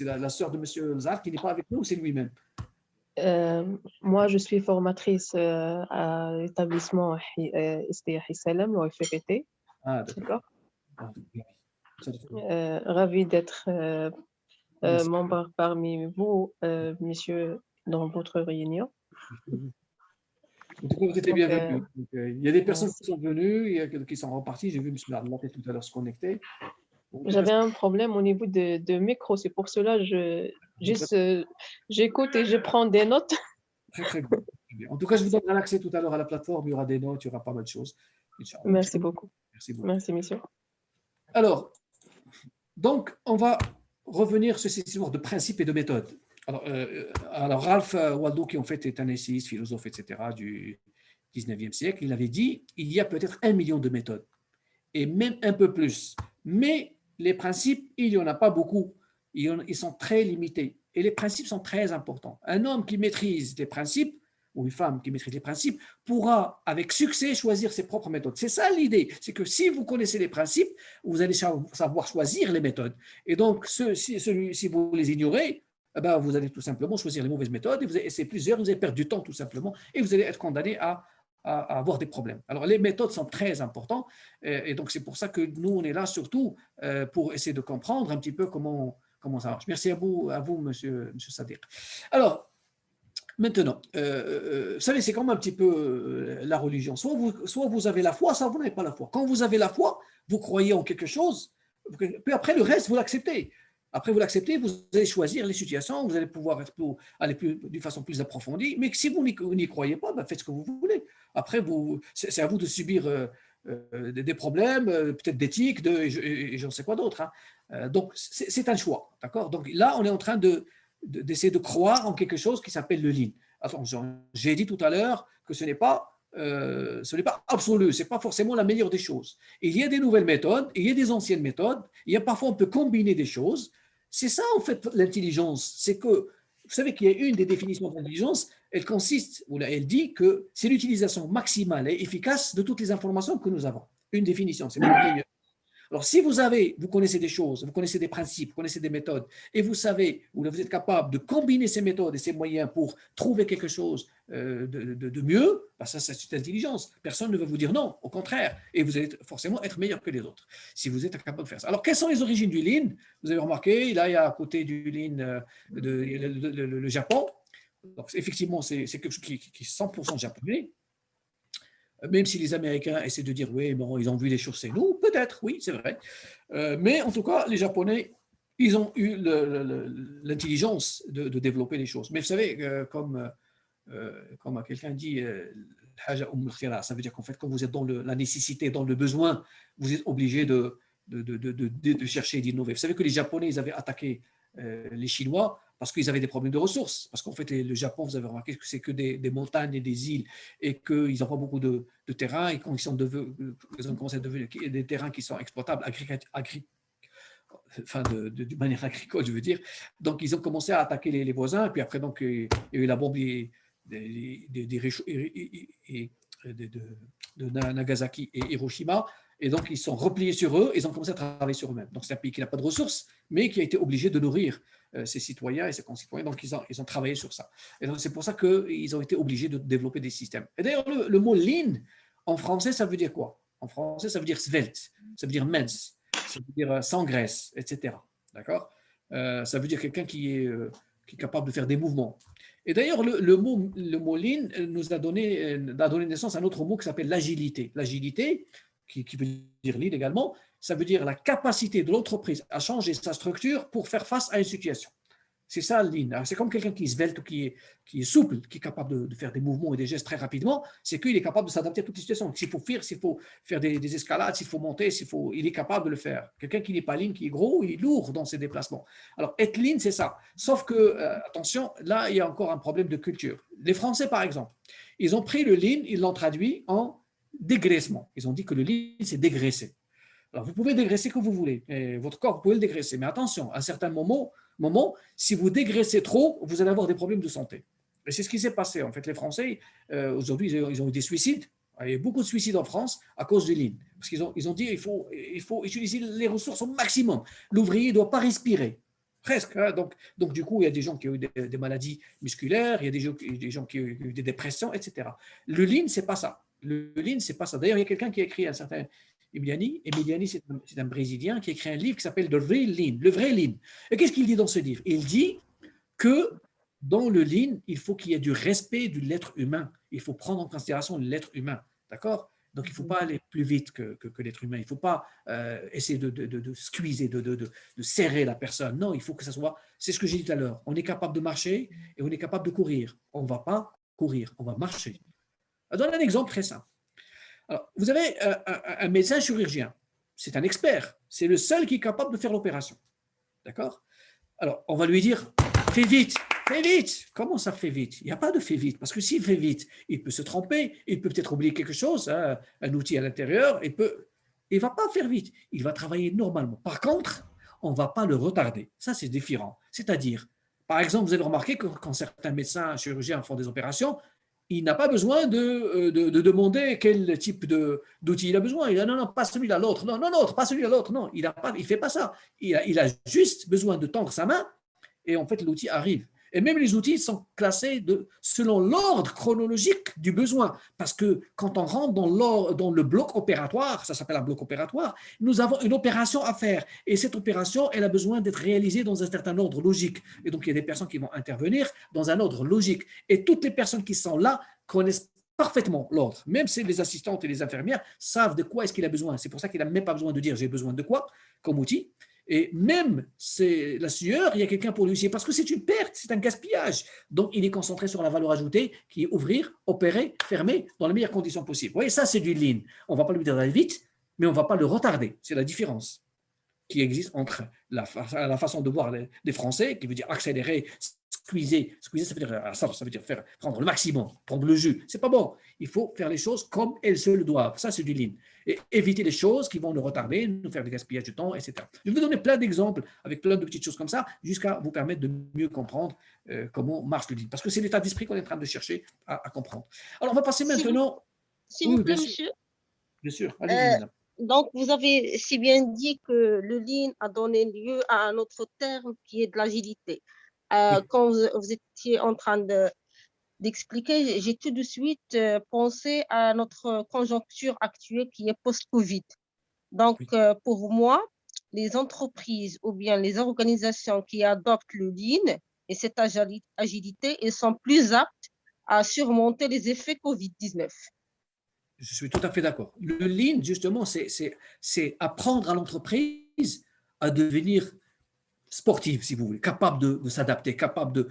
A: la sœur de M. Zahar qui n'est pas avec nous ou c'est lui-même?
J: Moi, je suis formatrice à l'établissement STIA Salam, au FFT.
A: Ah,
J: d'accord. Ravie d'être membre parmi vous, messieurs, dans votre réunion.
A: En tout cas, vous étiez bienvenus. Il y a des personnes qui sont venues, il y a qui sont reparties. J'ai vu M. Arlaté tout à l'heure se connecter.
J: J'avais un problème au niveau de micro, c'est pour cela que j'écoute et je prends des notes.
A: Très, très bien. En tout cas, je vous donnerai l'accès tout à l'heure à la plateforme. Il y aura des notes, il y aura pas mal de choses.
J: Merci beaucoup.
A: Merci beaucoup.
J: Merci, messieurs.
A: Alors, donc, on va revenir sur ces histoires de principes et de méthodes. Alors Ralph Waldo, qui en fait est un essayiste, philosophe, etc., du 19e siècle, il avait dit il y a peut-être 1 million de méthodes, et même un peu plus. Mais les principes, il n'y en a pas beaucoup. Ils sont très limités. Et les principes sont très importants. Un homme qui maîtrise les principes, ou une femme qui maîtrise les principes, pourra avec succès choisir ses propres méthodes. C'est ça l'idée. C'est que si vous connaissez les principes, vous allez savoir choisir les méthodes. Et donc, si vous les ignorez, eh bien, vous allez tout simplement choisir les mauvaises méthodes, et vous allez essayer plusieurs, vous allez perdre du temps tout simplement, et vous allez être condamné à avoir des problèmes. Alors, les méthodes sont très importantes, et donc c'est pour ça que nous, on est là surtout pour essayer de comprendre un petit peu comment ça marche. Merci à vous monsieur Sadiq. Alors, maintenant, vous savez, c'est comme un petit peu la religion. Soit vous avez la foi, soit vous n'avez pas la foi. Quand vous avez la foi, vous croyez en quelque chose, puis après, le reste, vous l'acceptez. Après, vous l'acceptez, vous allez choisir les situations, vous allez pouvoir aller d'une façon plus approfondie. Mais si vous n'y croyez pas, ben faites ce que vous voulez. Après, c'est à vous de subir des problèmes, peut-être d'éthique, et je ne sais quoi d'autre. Hein. Donc, c'est un choix. D'accord? Donc là, on est en train d'essayer de croire en quelque chose qui s'appelle le lean. Attention, j'ai dit tout à l'heure que ce n'est pas absolu, ce n'est pas forcément la meilleure des choses. Il y a des nouvelles méthodes, il y a des anciennes méthodes, parfois on peut combiner des choses. C'est ça en fait l'intelligence, c'est que, vous savez qu'il y a une des définitions de l'intelligence, elle consiste, ou elle dit que c'est l'utilisation maximale et efficace de toutes les informations que nous avons. Une définition, c'est même la meilleure. Alors, si vous connaissez des choses, vous connaissez des principes, vous connaissez des méthodes, et vous savez, vous êtes capable de combiner ces méthodes et ces moyens pour trouver quelque chose de mieux, ben ça, c'est une intelligence. Personne ne va vous dire non, au contraire, et vous allez forcément être meilleur que les autres, si vous êtes capable de faire ça. Alors, quelles sont les origines du Lean? Vous avez remarqué, là, il y a à côté du Lean le Japon. Donc, effectivement, c'est quelque chose qui est 100% japonais. Même si les Américains essaient de dire oui, bon, ils ont vu les choses, c'est nous, peut-être, oui, c'est vrai. Mais en tout cas, les Japonais, ils ont eu l'intelligence de développer les choses. Mais vous savez, comme quelqu'un dit, ça veut dire qu'en fait, quand vous êtes dans la nécessité, dans le besoin, vous êtes obligé de chercher et d'innover. Vous savez que les Japonais, ils avaient attaqué les Chinois parce qu'ils avaient des problèmes de ressources. Parce qu'en fait, le Japon, vous avez remarqué que c'est que des montagnes et des îles et qu'ils n'ont pas beaucoup de terrain. Et quand ils ont commencé à devenir des terrains qui sont exploitables, de manière agricole, je veux dire. Donc, ils ont commencé à attaquer les voisins. Et puis après, donc, il y a eu la bombe de Nagasaki et Hiroshima. Et donc, ils sont repliés sur eux et ils ont commencé à travailler sur eux-mêmes. Donc, c'est un pays qui n'a pas de ressources, mais qui a été obligé de nourrir ses citoyens et ses concitoyens. Donc, ils ont travaillé sur ça. Et donc, c'est pour ça qu'ils ont été obligés de développer des systèmes. Et d'ailleurs, le mot lean, en français, ça veut dire quoi? En français, ça veut dire svelte, ça veut dire mince, ça veut dire sans graisse, etc. D'accord? Ça veut dire quelqu'un qui est capable de faire des mouvements. Et d'ailleurs, le mot lean nous a donné naissance à un autre mot qui s'appelle l'agilité. L'agilité, qui veut dire lean également, ça veut dire la capacité de l'entreprise à changer sa structure pour faire face à une situation. C'est ça le lean. C'est comme quelqu'un qui est svelte ou qui est souple, qui est capable de faire des mouvements et des gestes très rapidement, c'est qu'il est capable de s'adapter à toutes les situations. S'il faut fuir, s'il faut faire des escalades, s'il faut monter, il est capable de le faire. Quelqu'un qui n'est pas lean, qui est gros, il est lourd dans ses déplacements. Alors, être lean, c'est ça. Sauf que, attention, là, il y a encore un problème de culture. Les Français, par exemple, ils ont pris le lean, ils l'ont traduit en dégraissement. Ils ont dit que le lean, c'est dégraisser. Alors, vous pouvez dégraisser que vous voulez. Et votre corps, vous pouvez le dégraisser. Mais attention, à certains moments, si vous dégraissez trop, vous allez avoir des problèmes de santé. Et c'est ce qui s'est passé. En fait, les Français, aujourd'hui, ils ont eu des suicides. Il y a beaucoup de suicides en France à cause du lean. Parce qu'ils ont dit qu'il faut utiliser les ressources au maximum. L'ouvrier ne doit pas respirer. Presque. Hein. Donc, du coup, il y a des gens qui ont eu des maladies musculaires, il y a des gens qui ont eu des dépressions, etc. Le lean, ce n'est pas ça. Le lean, ce n'est pas ça. D'ailleurs, il y a quelqu'un qui a écrit un certain Emiliani, c'est un Brésilien qui a écrit un livre qui s'appelle The Real Lean, le vrai lean. Et qu'est-ce qu'il dit dans ce livre? Il dit que dans le lean, il faut qu'il y ait du respect de l'être humain. Il faut prendre en considération l'être humain. D'accord? Donc, il ne faut pas aller plus vite que l'être humain. Il ne faut pas essayer de squeezer, de serrer la personne. Non, il faut que ça soit… C'est ce que j'ai dit tout à l'heure. On est capable de marcher et on est capable de courir. On ne va pas courir, on va marcher. Je donne un exemple très simple. Alors, vous avez un médecin chirurgien, c'est un expert, c'est le seul qui est capable de faire l'opération. D'accord? Alors, on va lui dire, fais vite, fais vite. Comment ça fait vite? Il n'y a pas de fait vite, parce que s'il fait vite, il peut se tromper, il peut peut-être oublier quelque chose, hein, un outil à l'intérieur, il ne va pas faire vite, il va travailler normalement. Par contre, on ne va pas le retarder. Ça, c'est différent. C'est-à-dire, par exemple, vous avez remarqué que quand certains médecins chirurgiens font des opérations, il n'a pas besoin de demander quel type d'outil il a besoin. Il a non, pas celui-là, l'autre. Non, l'autre, pas celui-là, l'autre. Non, il ne fait pas ça. Il a juste besoin de tendre sa main et en fait, l'outil arrive. Et même les outils sont classés selon l'ordre chronologique du besoin. Parce que quand on rentre dans le bloc opératoire, ça s'appelle un bloc opératoire, nous avons une opération à faire. Et cette opération, elle a besoin d'être réalisée dans un certain ordre logique. Et donc, il y a des personnes qui vont intervenir dans un ordre logique. Et toutes les personnes qui sont là connaissent parfaitement l'ordre. Même si les assistantes et les infirmières savent de quoi est-ce qu'il a besoin. C'est pour ça qu'il n'a même pas besoin de dire « j'ai besoin de quoi » comme outil. Et même la sueur, il y a quelqu'un pour l'huissier parce que c'est une perte, c'est un gaspillage. Donc, il est concentré sur la valeur ajoutée qui est ouvrir, opérer, fermer dans les meilleures conditions possibles. Vous voyez, ça, c'est du lean. On ne va pas lui dire d'aller vite, mais on ne va pas le retarder. C'est la différence qui existe entre la façon de voir des Français, qui veut dire accélérer, squeezer, ça veut dire faire, prendre le maximum, prendre le jus. C'est pas bon. Il faut faire les choses comme elles se le doivent. Ça, c'est du lean. Et éviter les choses qui vont nous retarder, nous faire du gaspillage de temps, etc. Je vais vous donner plein d'exemples avec plein de petites choses comme ça, jusqu'à vous permettre de mieux comprendre comment marche le lean. Parce que c'est l'état d'esprit qu'on est en train de chercher à comprendre. Alors, on va passer maintenant…
K: S'il vous plaît,
A: bien sûr.
K: monsieur.
A: Bien sûr, allez-y, madame.
K: Donc, vous avez si bien dit que le lean a donné lieu à un autre terme qui est de l'agilité. Quand vous étiez en train d'expliquer, j'ai tout de suite pensé à notre conjoncture actuelle qui est post-Covid. Donc, pour moi, les entreprises ou bien les organisations qui adoptent le lean et cette agilité, elles sont plus aptes à surmonter les effets Covid-19.
A: Je suis tout à fait d'accord. Le lean, justement, c'est apprendre à l'entreprise à devenir sportive, si vous voulez, capable de s'adapter, capable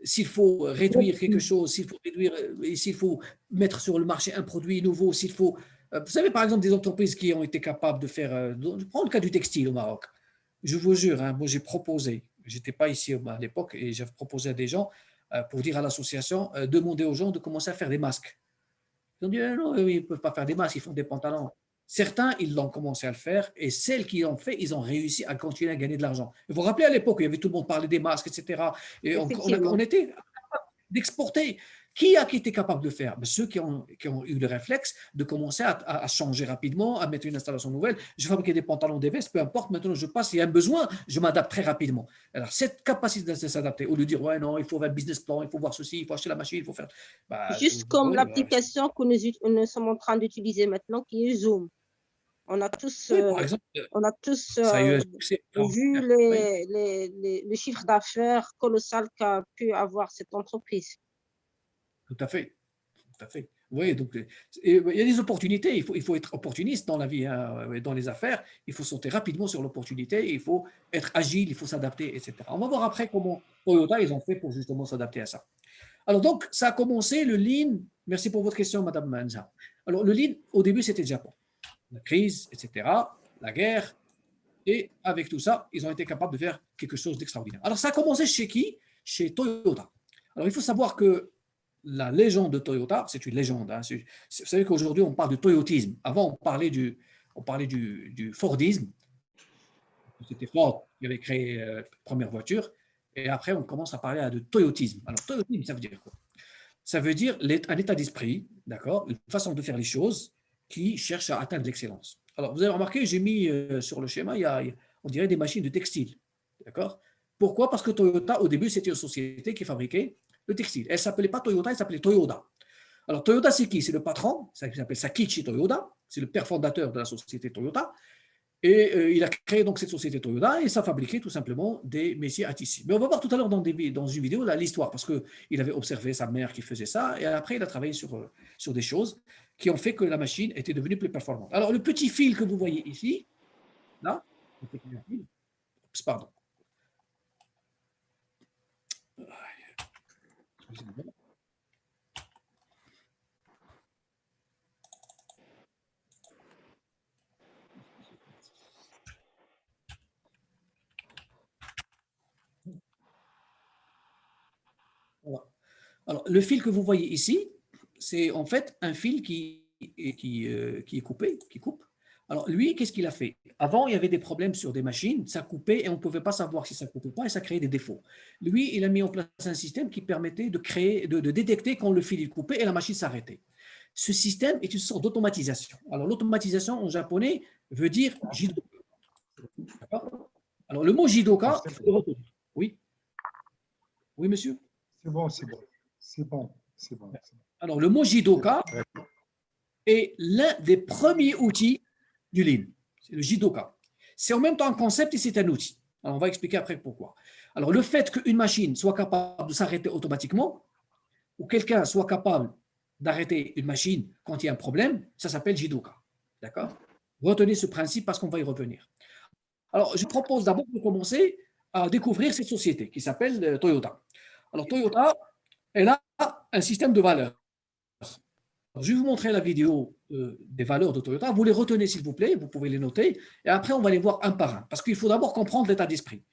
A: s'il faut réduire quelque chose, s'il faut mettre sur le marché un produit nouveau, s'il faut… Vous savez, par exemple, des entreprises qui ont été capables de faire… Je prends le cas du textile au Maroc. Je vous jure, hein, moi j'ai proposé, je n'étais pas ici à l'époque, et j'ai proposé à des gens, pour dire à l'association, demander aux gens de commencer à faire des masques. Ils ont dit, non, ils ne peuvent pas faire des masques, ils font des pantalons. Certains, ils l'ont commencé à le faire, et celles qui l'ont fait, ils ont réussi à continuer à gagner de l'argent. Vous vous rappelez à l'époque, il y avait tout le monde parlait des masques, etc. Et on était capable d'exporter. Qui a été capable de le faire? Ceux qui ont eu le réflexe de commencer à changer rapidement, à mettre une installation nouvelle. Je fabriquais des pantalons, des vestes, peu importe, maintenant je passe, il y a un besoin, je m'adapte très rapidement. Alors, cette capacité de s'adapter, au lieu de dire, ouais, non, il faut faire un business plan, il faut voir ceci, il faut acheter la machine, il faut faire…
K: Juste comme l'application que nous sommes en train d'utiliser maintenant, qui est Zoom. On a tous,
A: par exemple,
K: vu le chiffre d'affaires colossal qu'a pu avoir cette entreprise.
A: Tout à fait. Tout à fait. Oui, donc il y a des opportunités. Il faut être opportuniste dans la vie, hein, dans les affaires. Il faut sauter rapidement sur l'opportunité. Il faut être agile, il faut s'adapter, etc. On va voir après comment Toyota ils ont fait pour justement s'adapter à ça. Alors donc, ça a commencé le lean. Merci pour votre question, Madame Manza. Alors le lean, au début, c'était le Japon. La crise, etc., la guerre. Et avec tout ça, ils ont été capables de faire quelque chose d'extraordinaire. Alors ça a commencé chez qui? Chez Toyota. Alors il faut savoir que la légende de Toyota, c'est une légende. Hein. Vous savez qu'aujourd'hui, on parle de toyotisme. Avant, on parlait du Fordisme. C'était Ford qui avait créé la première voiture. Et après, on commence à parler de toyotisme. Alors, toyotisme, ça veut dire quoi? Ça veut dire un état d'esprit, d'accord, une façon de faire les choses qui cherche à atteindre l'excellence. Alors, vous avez remarqué, j'ai mis sur le schéma, on dirait des machines de textile. D'accord? Pourquoi? Parce que Toyota, au début, c'était une société qui fabriquait le textile. Elle ne s'appelait pas Toyota, elle s'appelait Toyoda. Alors, Toyota, c'est qui? C'est le patron, il s'appelle Sakichi Toyoda, c'est le père fondateur de la société Toyota. Et il a créé donc cette société Toyota et ça fabriquait tout simplement des messiers à tisser. Mais on va voir tout à l'heure dans une vidéo l'histoire, parce qu'il avait observé sa mère qui faisait ça, et après il a travaillé sur des choses qui ont fait que la machine était devenue plus performante. Alors, le petit fil que vous voyez ici, là, pardon. Alors, le fil que vous voyez ici, c'est en fait un fil qui est coupé, qui coupe. Alors, lui, qu'est-ce qu'il a fait? Avant, il y avait des problèmes sur des machines, ça coupait et on ne pouvait pas savoir si ça ne coupait pas et ça créait des défauts. Lui, il a mis en place un système qui permettait de détecter quand le fil est coupé et la machine s'arrêtait. Ce système est une sorte d'automatisation. Alors, l'automatisation en japonais veut dire jidoka. Alors, le mot jidoka, oui. Oui, monsieur?
D: C'est bon, c'est bon. C'est bon, c'est bon.
A: Alors, le mot jidoka est l'un des premiers outils du lean. C'est le jidoka. C'est en même temps un concept et c'est un outil. Alors, on va expliquer après pourquoi. Alors, le fait qu'une machine soit capable de s'arrêter automatiquement ou quelqu'un soit capable d'arrêter une machine quand il y a un problème, ça s'appelle jidoka. D'accord? Retenez ce principe parce qu'on va y revenir. Alors, je propose d'abord de commencer à découvrir cette société qui s'appelle Toyota. Alors, Toyota, elle a un système de valeurs. Alors, je vais vous montrer la vidéo des valeurs de Toyota. Vous les retenez, s'il vous plaît, vous pouvez les noter. Et après, on va les voir un par un. Parce qu'il faut d'abord comprendre l'état d'esprit.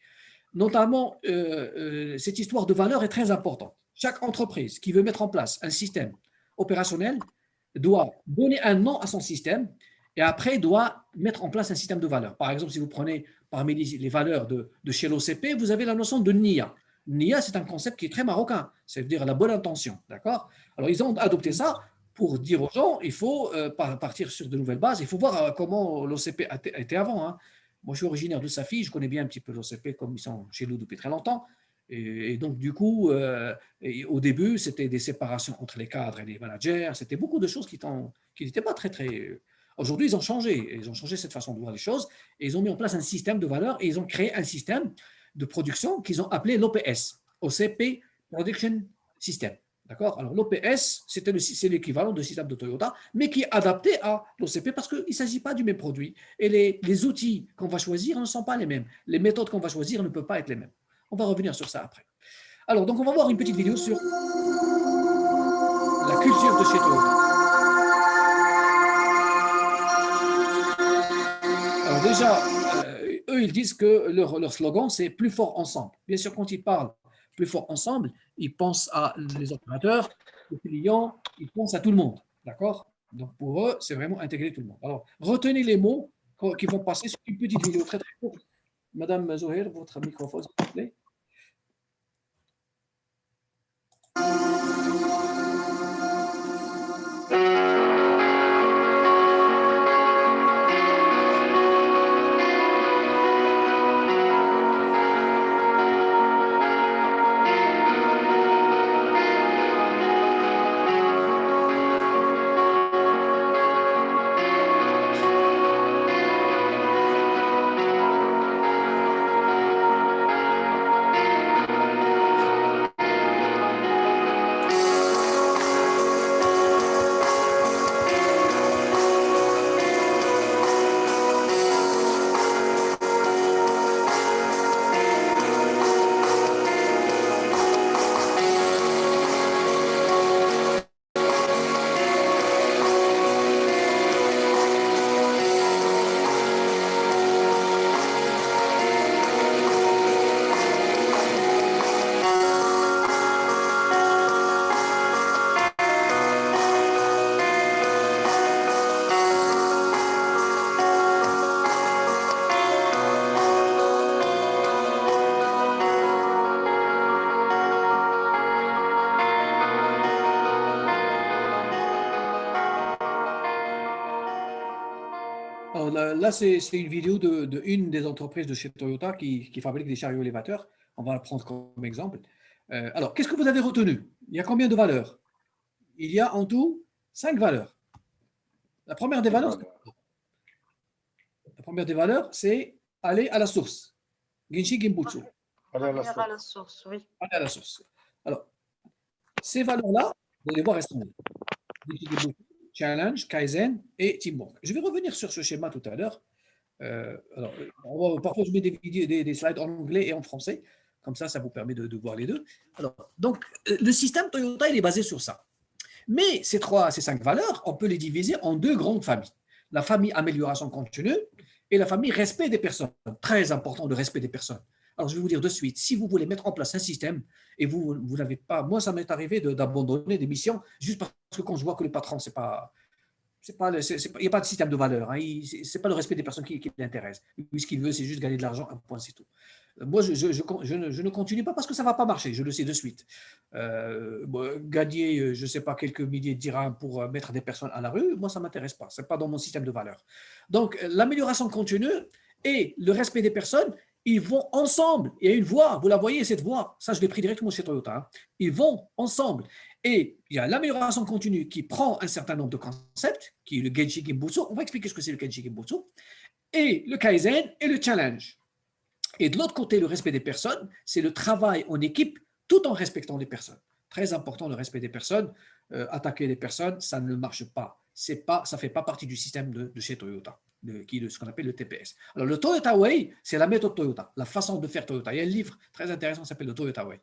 A: Notamment, cette histoire de valeurs est très importante. Chaque entreprise qui veut mettre en place un système opérationnel doit donner un nom à son système et après doit mettre en place un système de valeurs. Par exemple, si vous prenez parmi les valeurs de chez l'OCP, vous avez la notion de NIA. NIA, c'est un concept qui est très marocain, c'est-à-dire la bonne intention. D'accord? Alors, ils ont adopté ça pour dire aux gens, il faut partir sur de nouvelles bases, il faut voir comment l'OCP était avant. Hein. Moi, je suis originaire de Safi, je connais bien un petit peu l'OCP comme ils sont chez nous depuis très longtemps. Et donc, du coup, au début, c'était des séparations entre les cadres et les managers. C'était beaucoup de choses qui n'étaient pas très, très… Aujourd'hui, ils ont changé. Ils ont changé cette façon de voir les choses. Et ils ont mis en place un système de valeurs et ils ont créé un système de production qu'ils ont appelé l'OPS, OCP Production System. D'accord? Alors, l'OPS, c'est l'équivalent du système de Toyota, mais qui est adapté à l'OCP parce qu'il ne s'agit pas du même produit. Et les outils qu'on va choisir ne sont pas les mêmes. Les méthodes qu'on va choisir ne peuvent pas être les mêmes. On va revenir sur ça après. Alors, donc, on va voir une petite vidéo sur la culture de chez Toyota. Alors, déjà, eux, ils disent que leur slogan, c'est « plus fort ensemble ». Bien sûr, quand ils parlent « plus fort ensemble », ils pensent à les opérateurs, les clients, ils pensent à tout le monde. D'accord? Donc, pour eux, c'est vraiment intégrer tout le monde. Alors, retenez les mots qui vont passer sur une petite vidéo très, très courte. Madame Zohair, votre microphone, s'il vous plaît. Alors là, c'est une vidéo de une des entreprises de chez Toyota qui fabrique des chariots élévateurs. On va la prendre comme exemple. Alors, qu'est-ce que vous avez retenu? Il y a combien de valeurs? Il y a en tout 5 valeurs. La première des valeurs, c'est aller à la source. Ginshi Gimbutsu.
D: Allez à la
F: Revenir à la source, oui.
A: Aller à la source. Alors, ces valeurs-là, vous allez voir, elles sont Ginshi Gimbutsu, Challenge, Kaizen et Teamwork. Je vais revenir sur ce schéma tout à l'heure. Parfois, je mets des slides en anglais et en français. Comme ça vous permet de voir les deux. Alors, donc, le système Toyota, il est basé sur ça. Mais ces 5 valeurs, on peut les diviser en 2 grandes familles. La famille amélioration continue et la famille respect des personnes. Très important, le respect des personnes. Alors, je vais vous dire de suite, si vous voulez mettre en place un système et vous n'avez pas… Moi, ça m'est arrivé d'abandonner des missions juste parce que quand je vois que le patron, il n'y a pas de système de valeur. Hein, ce n'est pas le respect des personnes qui l'intéresse. Lui, ce qu'il veut, c'est juste gagner de l'argent, un point, c'est tout. Moi, je ne continue pas parce que ça ne va pas marcher, je le sais de suite. Gagner, je ne sais pas, quelques milliers de dirhams pour mettre des personnes à la rue, moi, ça ne m'intéresse pas. Ce n'est pas dans mon système de valeur. Donc, l'amélioration continue et le respect des personnes, ils vont ensemble. Il y a une voie, vous la voyez, cette voie. Ça, je l'ai pris directement chez Toyota. Hein. Ils vont ensemble. Et il y a l'amélioration continue qui prend un certain nombre de concepts, qui est le Genshi Gimbutsu. On va expliquer ce que c'est le Genshi Gimbutsu. Et le Kaizen et le Challenge. Et de l'autre côté, le respect des personnes, c'est le travail en équipe tout en respectant les personnes. Très important, le respect des personnes. Attaquer les personnes, ça ne marche pas. Ça ne fait pas partie du système de chez Toyota. qui est ce qu'on appelle le TPS. Alors, le Toyota Way, c'est la méthode Toyota, la façon de faire Toyota. Il y a un livre très intéressant qui s'appelle le Toyota Way.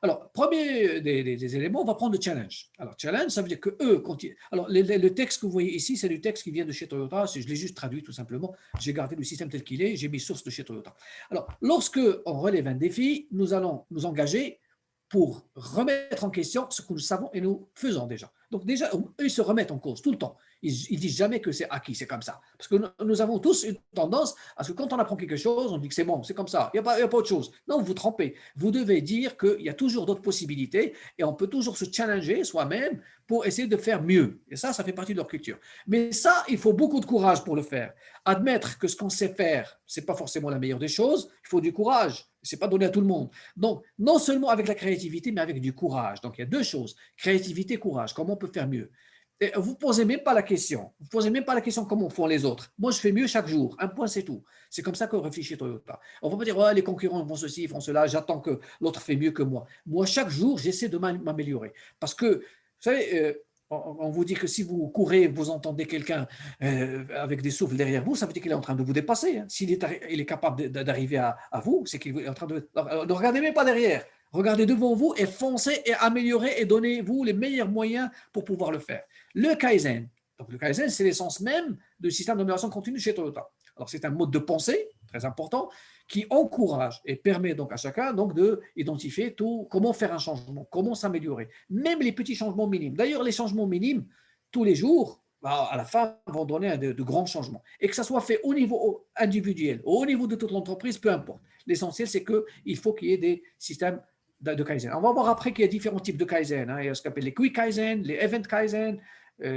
A: Alors, premier des éléments, on va prendre le challenge. Alors, challenge, ça veut dire que eux, alors le texte que vous voyez ici, c'est du texte qui vient de chez Toyota. Je l'ai juste traduit tout simplement. J'ai gardé le système tel qu'il est. J'ai mis source de chez Toyota. Alors, lorsque on relève un défi, nous allons nous engager pour remettre en question ce que nous savons et nous faisons déjà. Donc déjà, eux, ils se remettent en cause tout le temps. Ils disent jamais que c'est acquis, c'est comme ça. Parce que nous avons tous une tendance à ce que quand on apprend quelque chose, on dit que c'est bon, c'est comme ça, il n'y a pas autre chose. Non, vous vous trompez. Vous devez dire qu'il y a toujours d'autres possibilités et on peut toujours se challenger soi-même pour essayer de faire mieux. Et ça fait partie de leur culture. Mais ça, il faut beaucoup de courage pour le faire. Admettre que ce qu'on sait faire, ce n'est pas forcément la meilleure des choses, il faut du courage. Ce n'est pas donné à tout le monde. Donc, non seulement avec la créativité, mais avec du courage. Donc, il y a deux choses, créativité, courage. Comment on peut faire mieux? Et vous ne posez même pas la question. Vous ne posez même pas la question comment font les autres. Moi, je fais mieux chaque jour. Un point, c'est tout. C'est comme ça qu'on réfléchit Toyota. On ne va pas dire, ouais, les concurrents font ceci, font cela, j'attends que l'autre fait mieux que moi. Moi, chaque jour, j'essaie de m'améliorer. Parce que, vous savez, on vous dit que si vous courez, vous entendez quelqu'un avec des souffles derrière vous, ça veut dire qu'il est en train de vous dépasser. Hein. S'il est capable d'arriver à vous, c'est qu'il est en train de… Alors, ne regardez même pas derrière. Regardez devant vous et foncez et améliorez et donnez-vous les meilleurs moyens pour pouvoir le faire. Le Kaizen. Donc, le Kaizen, c'est l'essence même du système d'amélioration continue chez Toyota. Alors, c'est un mode de pensée très important qui encourage et permet donc à chacun donc d'identifier tout, comment faire un changement, comment s'améliorer, même les petits changements minimes. D'ailleurs, les changements minimes, tous les jours, à la fin, vont donner de grands changements. Et que ça soit fait au niveau individuel, au niveau de toute l'entreprise, peu importe. L'essentiel, c'est qu'il faut qu'il y ait des systèmes de Kaizen. On va voir après qu'il y a différents types de Kaizen. Hein. Il y a ce qu'on appelle les Quick Kaizen, les Event Kaizen,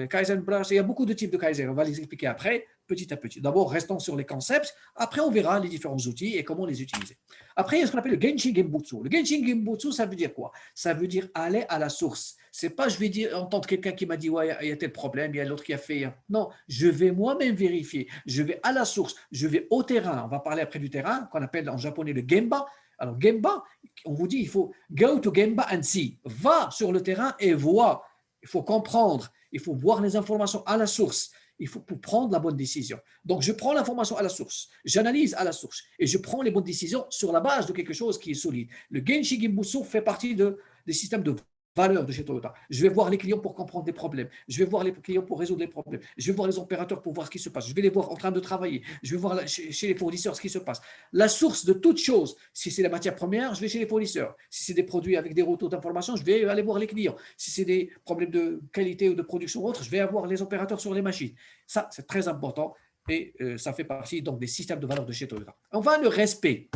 A: Kaizen Brush. Il y a beaucoup de types de Kaizen. On va les expliquer après, petit à petit. D'abord, restons sur les concepts. Après, on verra les différents outils et comment les utiliser. Après, il y a ce qu'on appelle le Genshin Genbutsu. Le Genshin Genbutsu, ça veut dire quoi? Ça veut dire aller à la source. C'est pas, je vais dire, entendre quelqu'un qui m'a dit, ouais, il y a tel problème, il y a l'autre qui a fait. Non, je vais moi-même vérifier. Je vais à la source. Je vais au terrain. On va parler après du terrain, qu'on appelle en japonais le Gemba. Alors, Gemba, on vous dit, il faut go to Gemba and see. Va sur le terrain et vois. Il faut comprendre. Il faut voir les informations à la source. Il faut pour prendre la bonne décision. Donc, je prends l'information à la source. J'analyse à la source. Et je prends les bonnes décisions sur la base de quelque chose qui est solide. Le Genshin Genbutsu fait partie des systèmes de valeur de chez Toyota. Je vais voir les clients pour comprendre des problèmes. Je vais voir les clients pour résoudre les problèmes. Je vais voir les opérateurs pour voir ce qui se passe. Je vais les voir en train de travailler. Je vais voir chez les fournisseurs ce qui se passe. La source de toute chose, si c'est la matière première, je vais chez les fournisseurs. Si c'est des produits avec des retours d'information, je vais aller voir les clients. Si c'est des problèmes de qualité ou de production ou autre, je vais avoir les opérateurs sur les machines. Ça, c'est très important et ça fait partie donc des systèmes de valeur de chez Toyota. Enfin, le respect.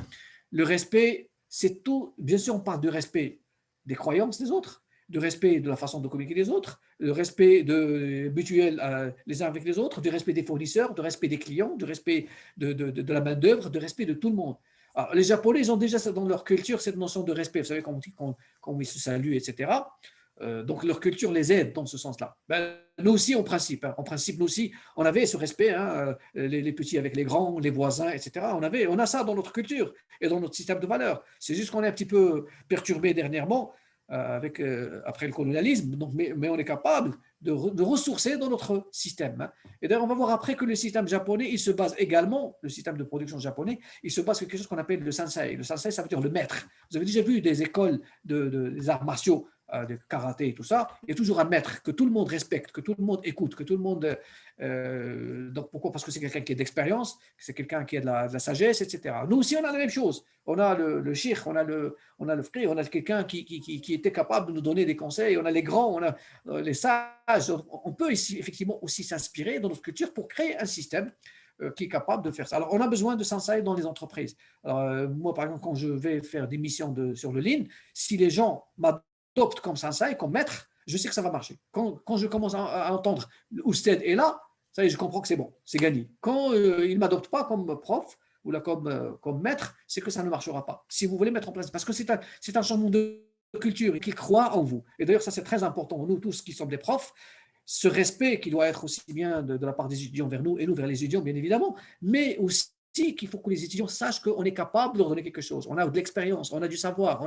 A: Le respect, c'est tout. Bien sûr, on parle de respect des croyances des autres, du respect de la façon de communiquer des autres, du respect mutuel les uns avec les autres, du respect des fournisseurs, du respect des clients, du respect de la main-d'œuvre, du respect de tout le monde. Alors, les Japonais, ils ont déjà dans leur culture cette notion de respect. Vous savez, quand ils se saluent, etc. Donc, leur culture les aide dans ce sens-là. Ben, nous aussi, en principe, nous aussi, on avait ce respect, hein, les petits avec les grands, les voisins, etc. On a ça dans notre culture et dans notre système de valeurs. C'est juste qu'on est un petit peu perturbé dernièrement après le colonialisme, donc, mais on est capable de ressourcer dans notre système. Hein. Et d'ailleurs, on va voir après que le système japonais, il se base également, le système de production japonais, il se base sur quelque chose qu'on appelle le sensei. Le sensei, ça veut dire le maître. Vous avez déjà vu des écoles des arts martiaux, de karaté et tout ça, il y a toujours un maître que tout le monde respecte, que tout le monde écoute, que tout le monde… donc pourquoi? Parce que c'est quelqu'un qui a d'expérience, c'est quelqu'un qui a de la sagesse, etc. Nous aussi, on a la même chose. On a le sheikh, on a le frère, on a quelqu'un qui était capable de nous donner des conseils, on a les grands, on a les sages. On peut ici, effectivement aussi s'inspirer dans notre culture pour créer un système qui est capable de faire ça. Alors, on a besoin de sensei dans les entreprises. Alors, moi, par exemple, quand je vais faire des missions sur le Lean, si les gens m'adoptent comme sensei, comme maître, je sais que ça va marcher. Quand je commence à entendre Ousted est là, ça y est, je comprends que c'est bon, c'est gagné. Quand il ne m'adopte pas comme prof ou là, comme maître, c'est que ça ne marchera pas. Si vous voulez mettre en place, parce que c'est un changement de culture et qu'ils croient en vous. Et d'ailleurs, ça c'est très important. Nous tous qui sommes des profs, ce respect qui doit être aussi bien de la part des étudiants vers nous et nous vers les étudiants, bien évidemment, mais aussi qu'il faut que les étudiants sachent qu'on est capable de leur donner quelque chose. On a de l'expérience, on a du savoir.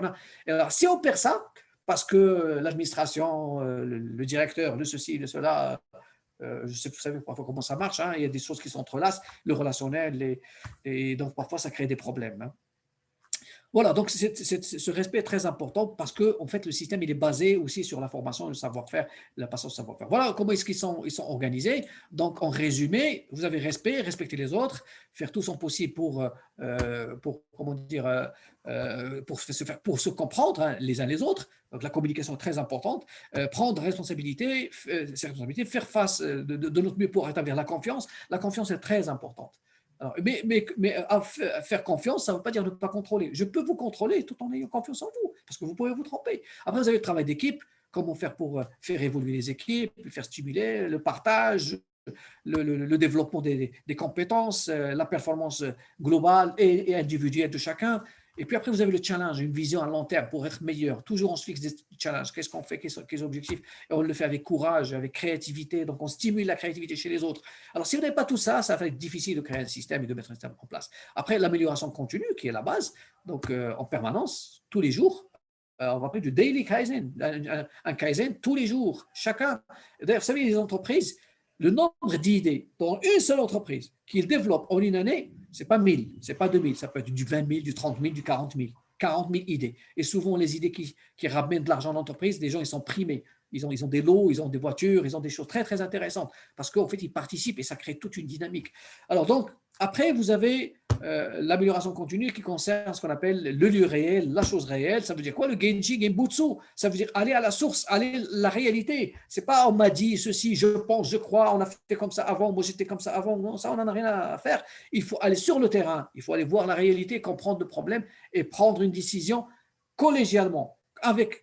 A: Et alors, si on perd ça, parce que l'administration, le directeur, le ceci, le cela, Je sais, vous savez parfois comment ça marche, hein, il y a des choses qui s'entrelacent, le relationnel, et donc parfois ça crée des problèmes. Hein. Voilà, donc ce respect est très important parce que en fait, le système il est basé aussi sur la formation, le savoir-faire, la passation de savoir-faire. Voilà comment est-ce qu'ils sont organisés. Donc, en résumé, vous avez respect, respecter les autres, faire tout son possible comment dire, pour se comprendre hein, les uns les autres. Donc, la communication est très importante. Prendre responsabilité, ses responsabilités, faire face de notre mieux pour rétablir la confiance. La confiance est très importante. Alors, mais faire confiance, ça ne veut pas dire ne pas contrôler. Je peux vous contrôler tout en ayant confiance en vous, parce que vous pouvez vous tromper. Après, vous avez le travail d'équipe, comment faire pour faire évoluer les équipes, faire stimuler le partage, le développement des compétences, la performance globale et individuelle de chacun. Et puis après, vous avez le challenge, une vision à long terme pour être meilleur. Toujours, on se fixe des challenges. Qu'est-ce qu'on fait? Quels objectifs? Et on le fait avec courage, avec créativité. Donc, on stimule la créativité chez les autres. Alors, si vous n'avez pas tout ça, ça va être difficile de créer un système et de mettre un système en place. Après, l'amélioration continue, qui est la base, donc en permanence, tous les jours. On va parler du daily Kaizen, un Kaizen tous les jours, chacun. D'ailleurs, vous savez, les entreprises, le nombre d'idées dans une seule entreprise qu'ils développent en une année, ce n'est pas 1000, ce n'est pas 2000, ça peut être du 20 000, du 30 000, du 40 000. 40 000 idées. Et souvent, les idées qui ramènent de l'argent à l'entreprise, les gens, ils sont primés. Ils ont des lots, ils ont des voitures, ils ont des choses très, très intéressantes parce qu'en fait, ils participent et ça crée toute une dynamique. Alors donc, après, vous avez l'amélioration continue qui concerne ce qu'on appelle le lieu réel, la chose réelle. Ça veut dire quoi? Le Genji Genbutsu. Ça veut dire aller à la source, aller à la réalité. Ce n'est pas on m'a dit ceci, je pense, je crois, on a fait comme ça avant, moi j'étais comme ça avant. Non, ça, on n'en a rien à faire. Il faut aller sur le terrain, il faut aller voir la réalité, comprendre le problème et prendre une décision collégialement,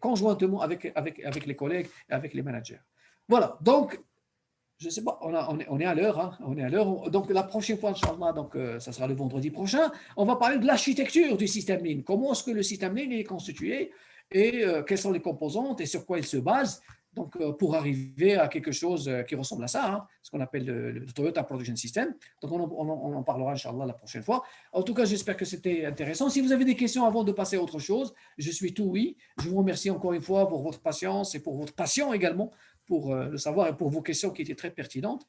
A: conjointement avec les collègues et avec les managers. Voilà, donc, je ne sais pas, on est à l'heure, hein, on est à l'heure. Donc, la prochaine fois, Inch'Allah, donc, ça sera le vendredi prochain, on va parler de l'architecture du système Lean. Comment est-ce que le système Lean est constitué et quelles sont les composantes et sur quoi il se base. Donc, pour arriver à quelque chose qui ressemble à ça, hein, ce qu'on appelle le Toyota Production System. Donc, on en parlera, Inch'Allah, la prochaine fois. En tout cas, j'espère que c'était intéressant. Si vous avez des questions avant de passer à autre chose, je suis tout oui. Je vous remercie encore une fois pour votre patience et pour votre passion également, pour le savoir et pour vos questions qui étaient très pertinentes.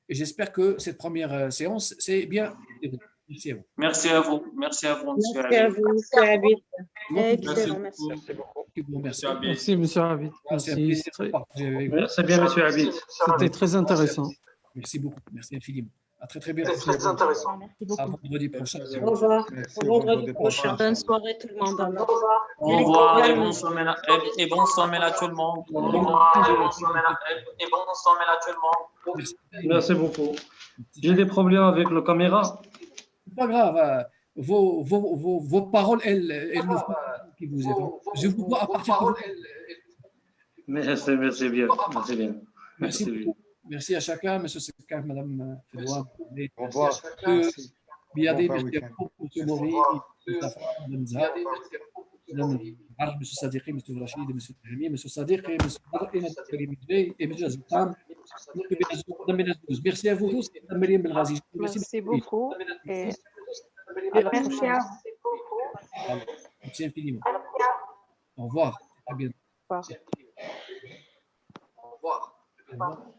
A: Et j'espère que cette première séance, c'est bien. Merci à vous.
G: Merci à vous. Merci à vous, monsieur
B: Merci à
G: Habib.
B: vous, monsieur Habib.
J: Excellent,
B: Merci.
E: Merci beaucoup.
A: Merci.
I: Merci, monsieur Ravid.
A: C'est un
I: Merci.
A: plaisir de partager avec vous.
E: C'est bien, monsieur Habib.
I: C'était très intéressant.
A: Merci beaucoup. Merci infiniment. À très, très bientôt.
K: Très intéressant.
B: Merci
A: À
B: beaucoup.
A: vendredi prochain.
C: Au revoir.
D: Merci,
C: Au
D: au
C: vendredi
D: vendredi
C: prochain.
F: Bonne soirée tout le monde.
C: Au revoir.
G: Au revoir et bonne semaine à tout le monde. Au revoir et bonne semaine à tout le monde.
A: Merci.
E: Merci beaucoup. J'ai des problèmes avec la caméra.
A: C'est pas grave. Vos paroles, elles me font qui vous êtes. Je vous vois à partir de
E: Merci bien. Merci bien.
A: Merci beaucoup. Merci à chacun, M. Sekar, Mme Fedouane.
D: Au revoir.
A: Biadé,
D: Bon
A: merci à
D: week-end.
A: vous, M. Mori, Mme Zahra, Mme M. Sadiqi, M. Rachid, M. Jami, M. Sadiq, M. Barqi, M. Karim Bey, et M. Azoutam. Merci à vous tous. Mme Mariam Belghazi.
J: Merci beaucoup. Et
B: Merci à vous.
A: Merci infiniment. Au revoir. À bientôt.
J: au revoir.
A: Au revoir.